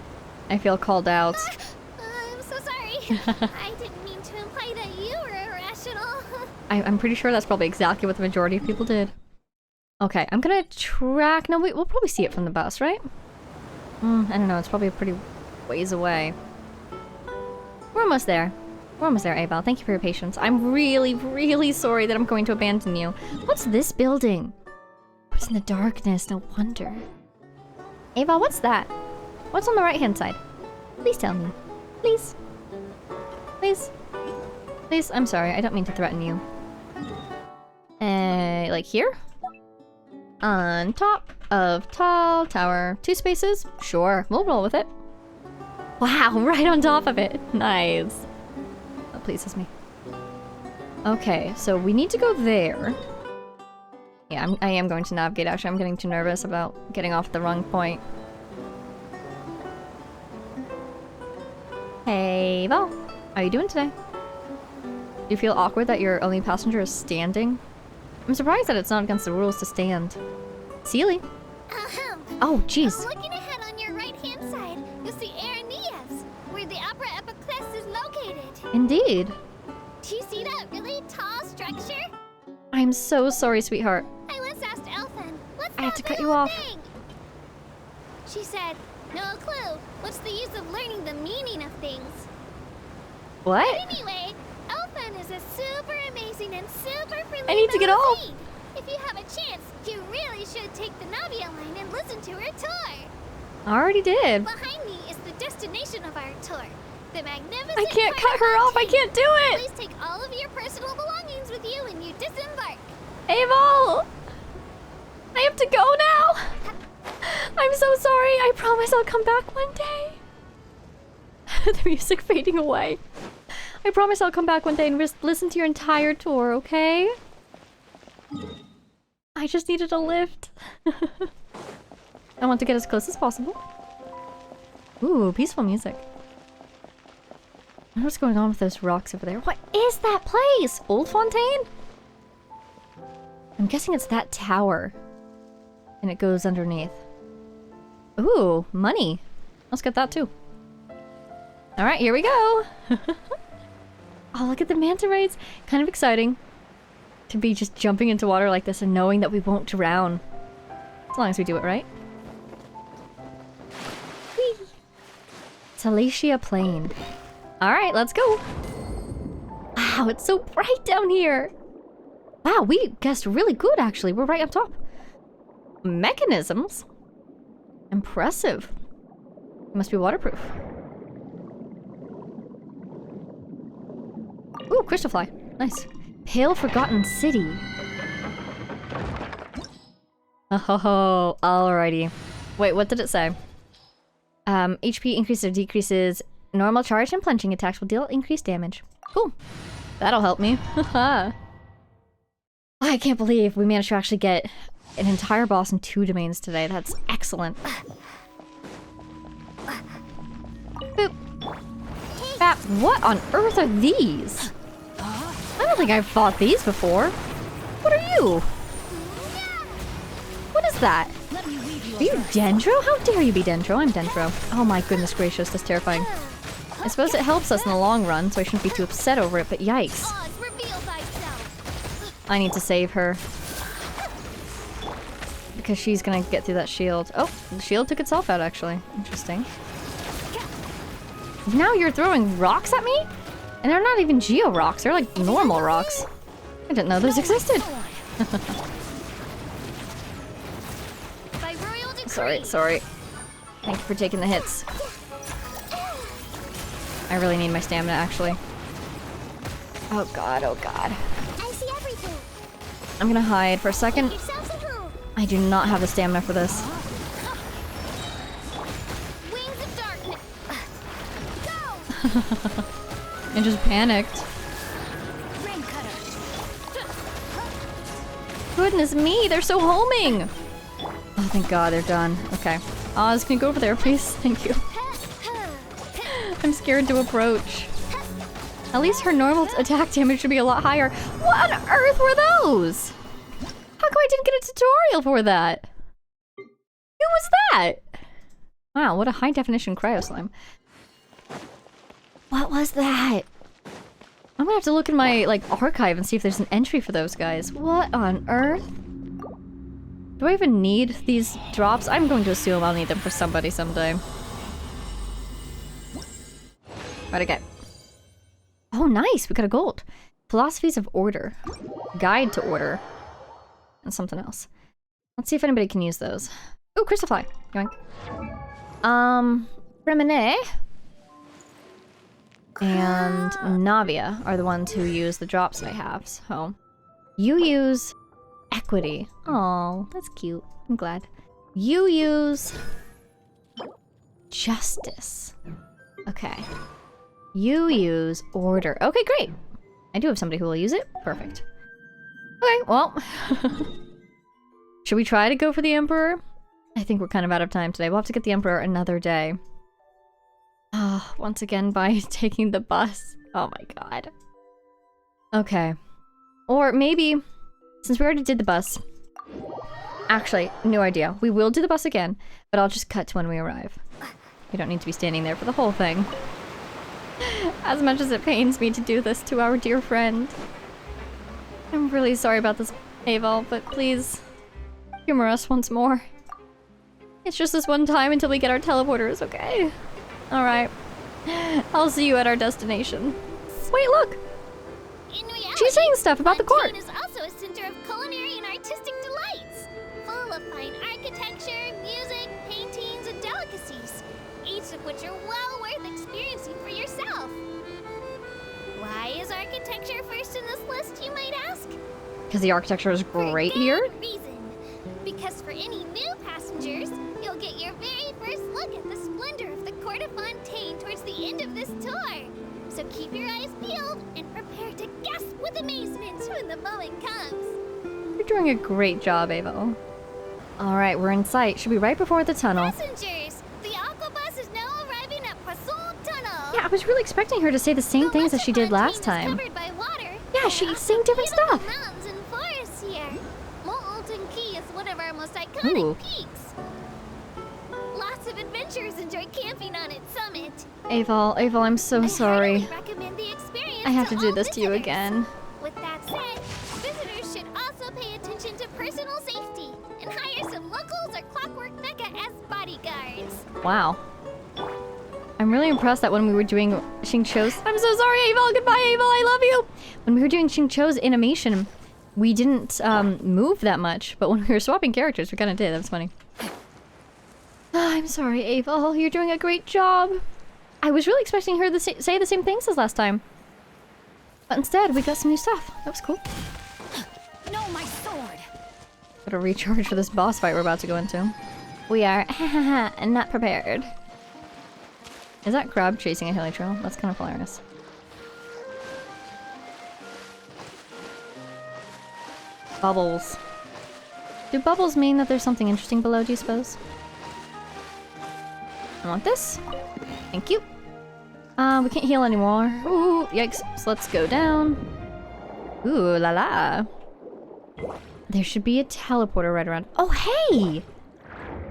I feel called out. I'm so sorry. I didn't mean to imply that you were irrational. I'm pretty sure that's probably exactly what the majority of people did. Okay, I'm gonna track... No, wait, we'll probably see it from the bus, right? I don't know, it's probably a pretty ways away. We're almost there. We're almost there, Abel. Thank you for your patience. I'm really, really sorry that I'm going to abandon you. What's this building? What's in the darkness? No wonder. Abel, what's that? What's on the right-hand side? Please tell me. Please. Please. Please, I'm sorry. I don't mean to threaten you. Like here? On top of tall tower. 2 spaces? Sure, we'll roll with it. Wow, right on top of it. Nice. That pleases me. Okay, so we need to go there. Yeah, I am going to navigate, actually. I'm getting too nervous about getting off the wrong point. Hey, Val. How are you doing today? Do you feel awkward that your only passenger is standing? I'm surprised that it's not against the rules to stand. Sealy. Oh, jeez. Looking ahead on your right-hand side, you'll see Aeneas, where the Opera Epiclese is located. Indeed. Do you see that really tall structure? I'm so sorry, sweetheart. I once asked Elfin, what's I have that to cut you little off. thing? She said, no clue. What's the use of learning the meaning of things? What? Anyway, Elfin is a super amazing and super friendly I need to get off. Melusine. If you have a chance, you really should take the Navia line and listen to her tour. I already did. Behind me is the destination of our tour. The magnificent I can't part cut of her off. I Fontaine. can't do it. Please take all of your personal belongings with you when you disembark. Abel! I have to go now. I'm so sorry. I promise I'll come back one day. The music fading away. I promise I'll come back one day and listen to your entire tour, okay? I just needed a lift. I want to get as close as possible. Ooh, peaceful music. I wonder what's going on with those rocks over there. What is that place? Old Fontaine? I'm guessing it's that tower. And it goes underneath. Ooh, money. Let's get that too. Alright, here we go. Oh, look at the manta rays. Kind of exciting to be just jumping into water like this and knowing that we won't drown. As long as we do it right. Whee! Salacia Plain. Alright, let's go. Wow, it's so bright down here. Wow, we guessed really good actually. We're right up top. Mechanisms? Impressive. It must be waterproof. Ooh, crystal fly. Nice. Pale Forgotten City. Oh, alrighty. Wait, what did it say? HP increases or decreases. Normal charge and plunging attacks will deal increased damage. Cool. That'll help me. I can't believe we managed to actually get an entire boss in 2 domains today. That's excellent. Boop. Bap. What on earth are these? I don't think I've fought these before. What are you? What is that? Are you Dendro? How dare you be Dendro? I'm Dendro. Oh my goodness gracious, that's terrifying. I suppose it helps us in the long run, so I shouldn't be too upset over it, but yikes. I need to save her. Because she's gonna get through that shield. Oh, the shield took itself out, actually. Interesting. Now you're throwing rocks at me? And they're not even geo rocks, they're like normal rocks. I didn't know those existed. Sorry. Thank you for taking the hits. I really need my stamina, actually. Oh god, oh god. I see everything. I'm gonna hide for a second. I do not have the stamina for this. Wings of darkness. Go. I just panicked. Goodness me, they're so homing! Oh, thank god, they're done. Okay. Oz, can you go over there, please? Thank you. I'm scared to approach. At least her normal attack damage should be a lot higher. What on earth were those? How come I didn't get a tutorial for that? Who was that? Wow, what a high definition cryo slime. What was that? I'm gonna have to look in my, like, archive and see if there's an entry for those guys. What on earth? Do I even need these drops? I'm going to assume I'll need them for somebody someday. What'd I get? Oh, nice! We got a gold. Philosophies of Order. Guide to Order. And something else. Let's see if anybody can use those. Ooh, Crystal Fly. Yoink. Remine and Navia are the ones who use the drops that I have, so... You use... Equity. Oh, that's cute. I'm glad. You use... Justice. Okay. You use Order. Okay, great! I do have somebody who will use it. Perfect. Okay, well... Should we try to go for the Emperor? I think we're kind of out of time today. We'll have to get the Emperor another day. Once again by taking the bus. Oh my god. Okay. Or maybe, since we already did the bus... Actually, no idea. We will do the bus again, but I'll just cut to when we arrive. We don't need to be standing there for the whole thing. As much as it pains me to do this to our dear friend. I'm really sorry about this, Aval, but please humor us once more. It's just this one time until we get our teleporters, okay? Alright. I'll see you at our destination. Wait, look! In reality, She's saying stuff about the court! Fontaine is also a center of culinary and artistic delights, full of fine architecture, music, paintings, and delicacies, each of which are well worth experiencing for yourself. Why is architecture first in this list, you might ask? Because the architecture is great For a here? good reason. Because for any new passengers, you'll get your very first look at the splendor of the court of Fontaine towards the end of this tour. So keep your eyes peeled and prepare to gasp with amazement when the moment comes. You're doing a great job, Avo. Alright, we're in sight. Should be right before the tunnel. Passengers, the Aquabus is now arriving at Poisson Tunnel. Yeah, I was really expecting her to say the same things as she did last time. Covered by water. Yeah, she's saying different stuff. Mountains and forests here. Molten Key is one of our most iconic peaks. Lots of adventurers enjoy camping on its summit. Aval, I'm so sorry. I recommend the experience I have to do all this to you visitors. again. With that said, visitors should also pay attention to personal safety and hire some locals or Clockwork Mecha as bodyguards. Wow. I'm really impressed that when we were doing Xingqiu's... I'm so sorry, Aval! Goodbye, Aval! I love you! When we were doing Xingqiu's animation, we didn't move that much, but when we were swapping characters, we kind of did. That was funny. I'm sorry, Aval. You're doing a great job. I was really expecting her to say the same things as last time. But instead, we got some new stuff. That was cool. No, my sword! Gotta recharge for this boss fight we're about to go into. We are not prepared. Is that crab chasing a hilly trail? That's kind of hilarious. Bubbles. Do bubbles mean that there's something interesting below, do you suppose? I want this. Thank you. We can't heal anymore. Ooh, yikes. So let's go down. Ooh, la la. There should be a teleporter right around. Oh, hey!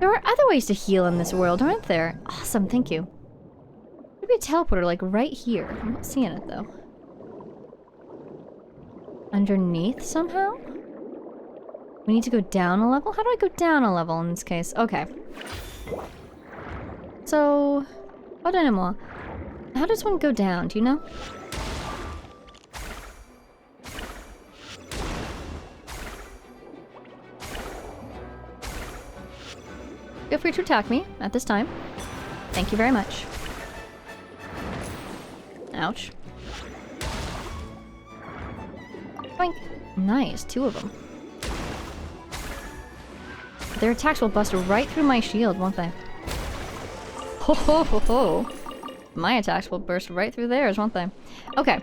There are other ways to heal in this world, aren't there? Awesome, thank you. There should be a teleporter, like, right here. I'm not seeing it, though. Underneath, somehow? We need to go down a level? How do I go down a level in this case? Okay. So... Pardonnez-moi. How does one go down? Do you know? Feel free to attack me at this time. Thank you very much. Ouch. Boink. Nice, 2 of them. Their attacks will bust right through my shield, won't they? Ho ho ho ho! My attacks will burst right through theirs, won't they? Okay.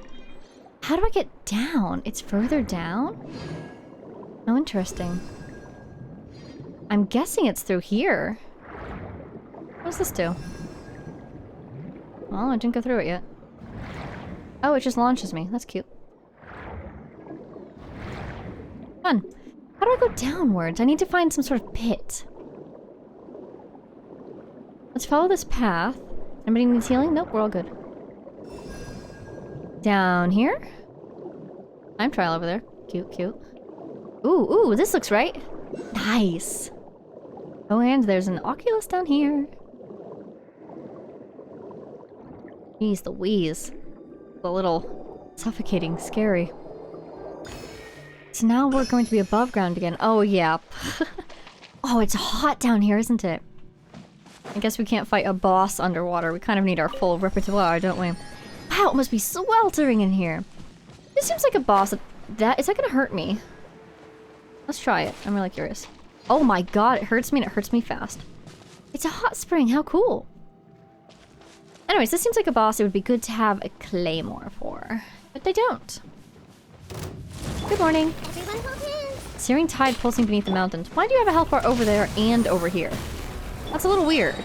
How do I get down? It's further down? Oh, interesting. I'm guessing it's through here. What does this do? Well, I didn't go through it yet. Oh, it just launches me. That's cute. Fun. How do I go downwards? I need to find some sort of pit. Let's follow this path. Anybody needs healing? Nope, we're all good. Down here? Time trial over there. Cute, cute. Ooh, this looks right. Nice. Oh, and there's an Oculus down here. Jeez, the wheeze. A little suffocating, scary. So now we're going to be above ground again. Oh, yeah. Oh, it's hot down here, isn't it? I guess we can't fight a boss underwater. We kind of need our full repertoire, don't we? Wow, it must be sweltering in here. This seems like a boss. Is that gonna hurt me? Let's try it. I'm really curious. Oh my god, it hurts me and it hurts me fast. It's a hot spring. How cool. Anyways, this seems like a boss it would be good to have a claymore for. But they don't. Good morning. Everyone hold hands. Searing tide pulsing beneath the mountains. Why do you have a health bar over there and over here? That's a little weird.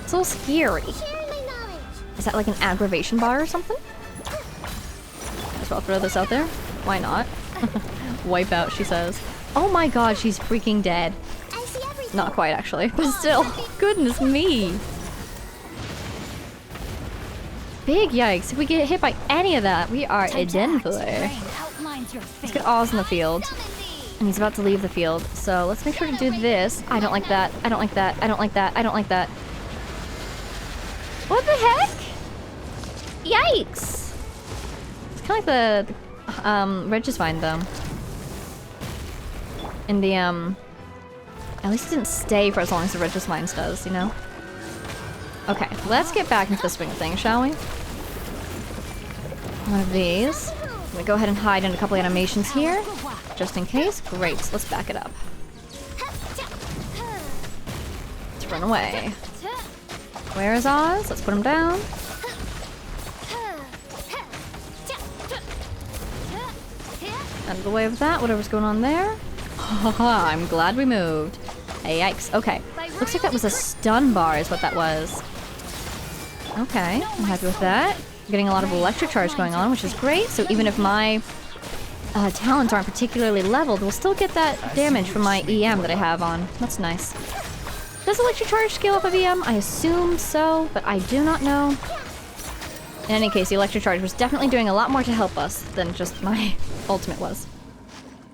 It's a little scary. Share my knowledge. Is that like an aggravation bar or something? Might as well throw this out there. Why not? Wipe out, she says. Oh my god, she's freaking dead. I see everything. Not quite, actually. But still. Goodness me. Big yikes. If we get hit by any of that, we are a den for. Let's get Oz in the field. And he's about to leave the field. So let's make sure to do this. I don't like that. I don't like that. I don't like that. I don't like that. What the heck? Yikes. It's kind of like the Regisvine, though. In the, at least it didn't stay for as long as the Regisvine does, you know? Okay, let's get back into the swing of things, shall we? One of these. I'm gonna go ahead and hide in a couple animations here, just in case. Great, let's back it up. Let's run away. Where is Oz? Let's put him down. Out of the way of that, whatever's going on there. Haha, I'm glad we moved. Hey, yikes. Okay, looks like that was a stun bar is what that was. Okay, I'm happy with that. I'm getting a lot of electric charge going on, which is great. So even if my talents aren't particularly leveled, we'll still get that damage from my EM that I have on. That's nice. Does electric charge scale off of EM? I assume so, but I do not know. In any case, the electric charge was definitely doing a lot more to help us than just my ultimate was.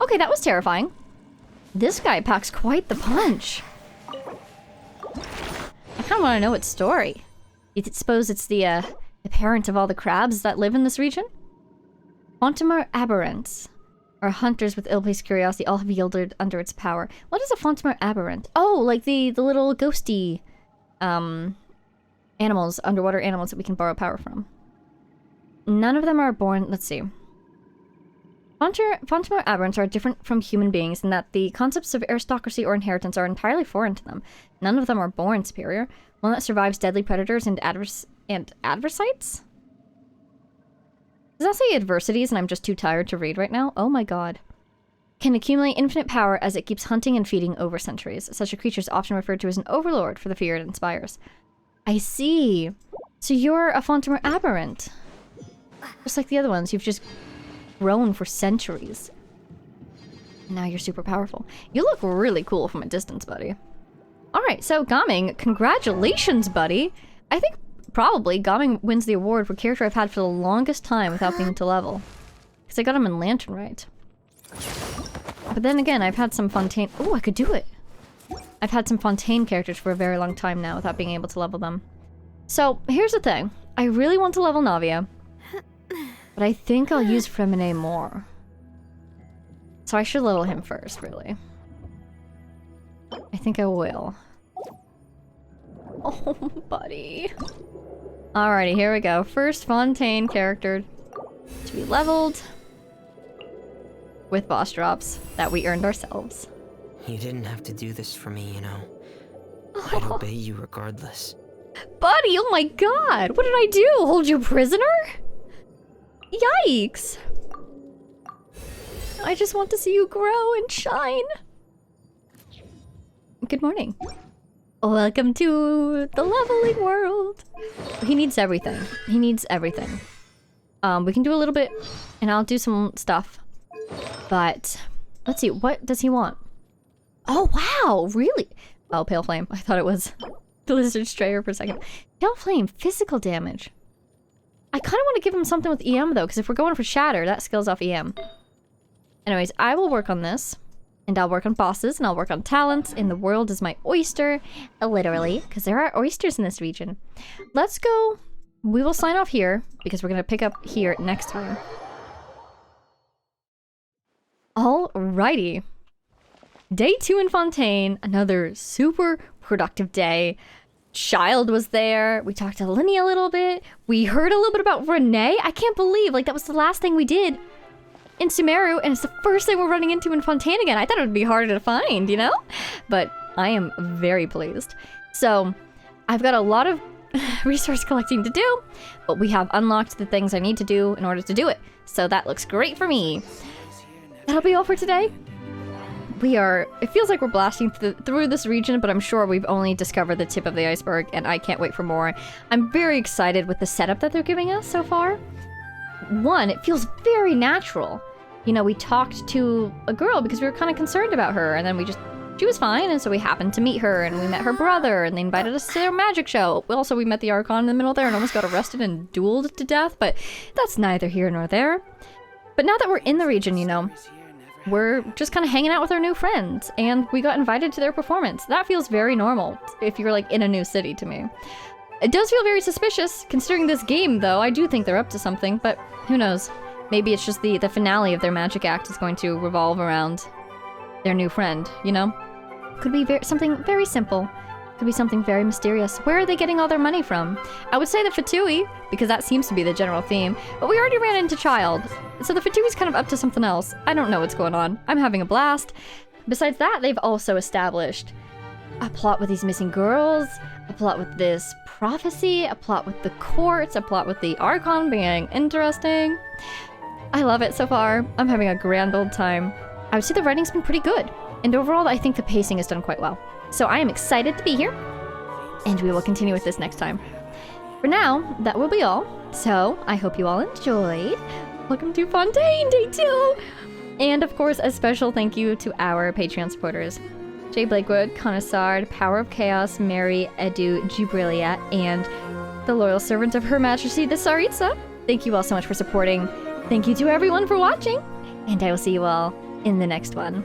Okay, that was terrifying. This guy packs quite the punch. I kind of want to know its story. You suppose it's the parent of all the crabs that live in this region? Fontimer aberrants, or hunters with ill-placed curiosity, all have yielded under its power. What is a Fontimer aberrant? Oh, like the little ghosty animals, underwater animals that we can borrow power from. None of them are born... Let's see. Fontimer aberrants are different from human beings in that the concepts of aristocracy or inheritance are entirely foreign to them. None of them are born superior. One that survives deadly predators and adversites? Does that say adversities and I'm just too tired to read right now? Oh my god. Can accumulate infinite power as it keeps hunting and feeding over centuries. Such a creature is often referred to as an overlord for the fear it inspires. I see. So you're a Fontimer aberrant. Just like the other ones, you've just grown for centuries. Now you're super powerful. You look really cool from a distance, buddy. Alright, so Gaming, congratulations, buddy. I think probably Gaming wins the award for character I've had for the longest time without being to level. Because I got him in Lantern Right. But then again, I've had some Fontaine... Oh, I could do it! I've had some Fontaine characters for a very long time now without being able to level them. So, here's the thing. I really want to level Navia, but I think I'll use Fremine more. So I should level him first, really. I think I will. Oh, buddy. Alrighty, here we go. First Fontaine character to be leveled with boss drops that we earned ourselves. You didn't have to do this for me, you know. I'd obey you regardless. Buddy, oh my god! What did I do? Hold you prisoner? Yikes! I just want to see you grow and shine. Good morning. Welcome to the leveling world. He needs everything. He needs everything. We can do a little bit, and I'll do some stuff. But, let's see, what does he want? Oh, wow, really? Oh, Pale Flame. I thought it was the Lizard Strayer for a second. Pale Flame, physical damage. I kind of want to give him something with EM, though, because if we're going for Shatter, that skills off EM. Anyways, I will work on this. And I'll work on bosses, and I'll work on talents, and the world is my oyster. Literally, because there are oysters in this region. Let's go. We will sign off here, because we're going to pick up here next time. Alrighty. Day 2 in Fontaine. Another super productive day. Childe was there. We talked to Linny a little bit. We heard a little bit about Renee. I can't believe, like, that was the last thing we did in Sumeru, and it's the first thing we're running into in Fontaine again. I thought it would be harder to find, you know? But I am very pleased. So, I've got a lot of resource collecting to do, but we have unlocked the things I need to do in order to do it. So that looks great for me. That'll be all for today. It feels like we're blasting through this region, but I'm sure we've only discovered the tip of the iceberg, and I can't wait for more. I'm very excited with the setup that they're giving us so far. One, it feels very natural. You know, we talked to a girl because we were kind of concerned about her, and then she was fine, and so we happened to meet her, and we met her brother, and they invited us to their magic show. Also, we met the Archon in the middle there and almost got arrested and dueled to death, but that's neither here nor there. But now that we're in the region, you know, we're just kind of hanging out with our new friends, and we got invited to their performance. That feels very normal if you're, like, in a new city to me. It does feel very suspicious, considering this game, though. I do think they're up to something, but who knows? Maybe it's just the finale of their magic act is going to revolve around their new friend, you know? Could be something very simple. Could be something very mysterious. Where are they getting all their money from? I would say the Fatui, because that seems to be the general theme, but we already ran into Childe, so the Fatui's kind of up to something else. I don't know what's going on. I'm having a blast. Besides that, they've also established a plot with these missing girls, a plot with this prophecy, a plot with the courts, a plot with the Archon being interesting. I love it so far. I'm having a grand old time. I would say the writing's been pretty good, and overall I think the pacing is done quite well. So I am excited to be here, and we will continue with this next time. For now, that will be all. So I hope you all enjoyed. Welcome to Fontaine Day 2! And of course, a special thank you to our Patreon supporters. Jay Blakewood, Connoissard, Power of Chaos, Mary, Edu, Gibrilia, and the loyal servant of Her Majesty, the Tsaritsa. Thank you all so much for supporting. Thank you to everyone for watching, and I will see you all in the next one.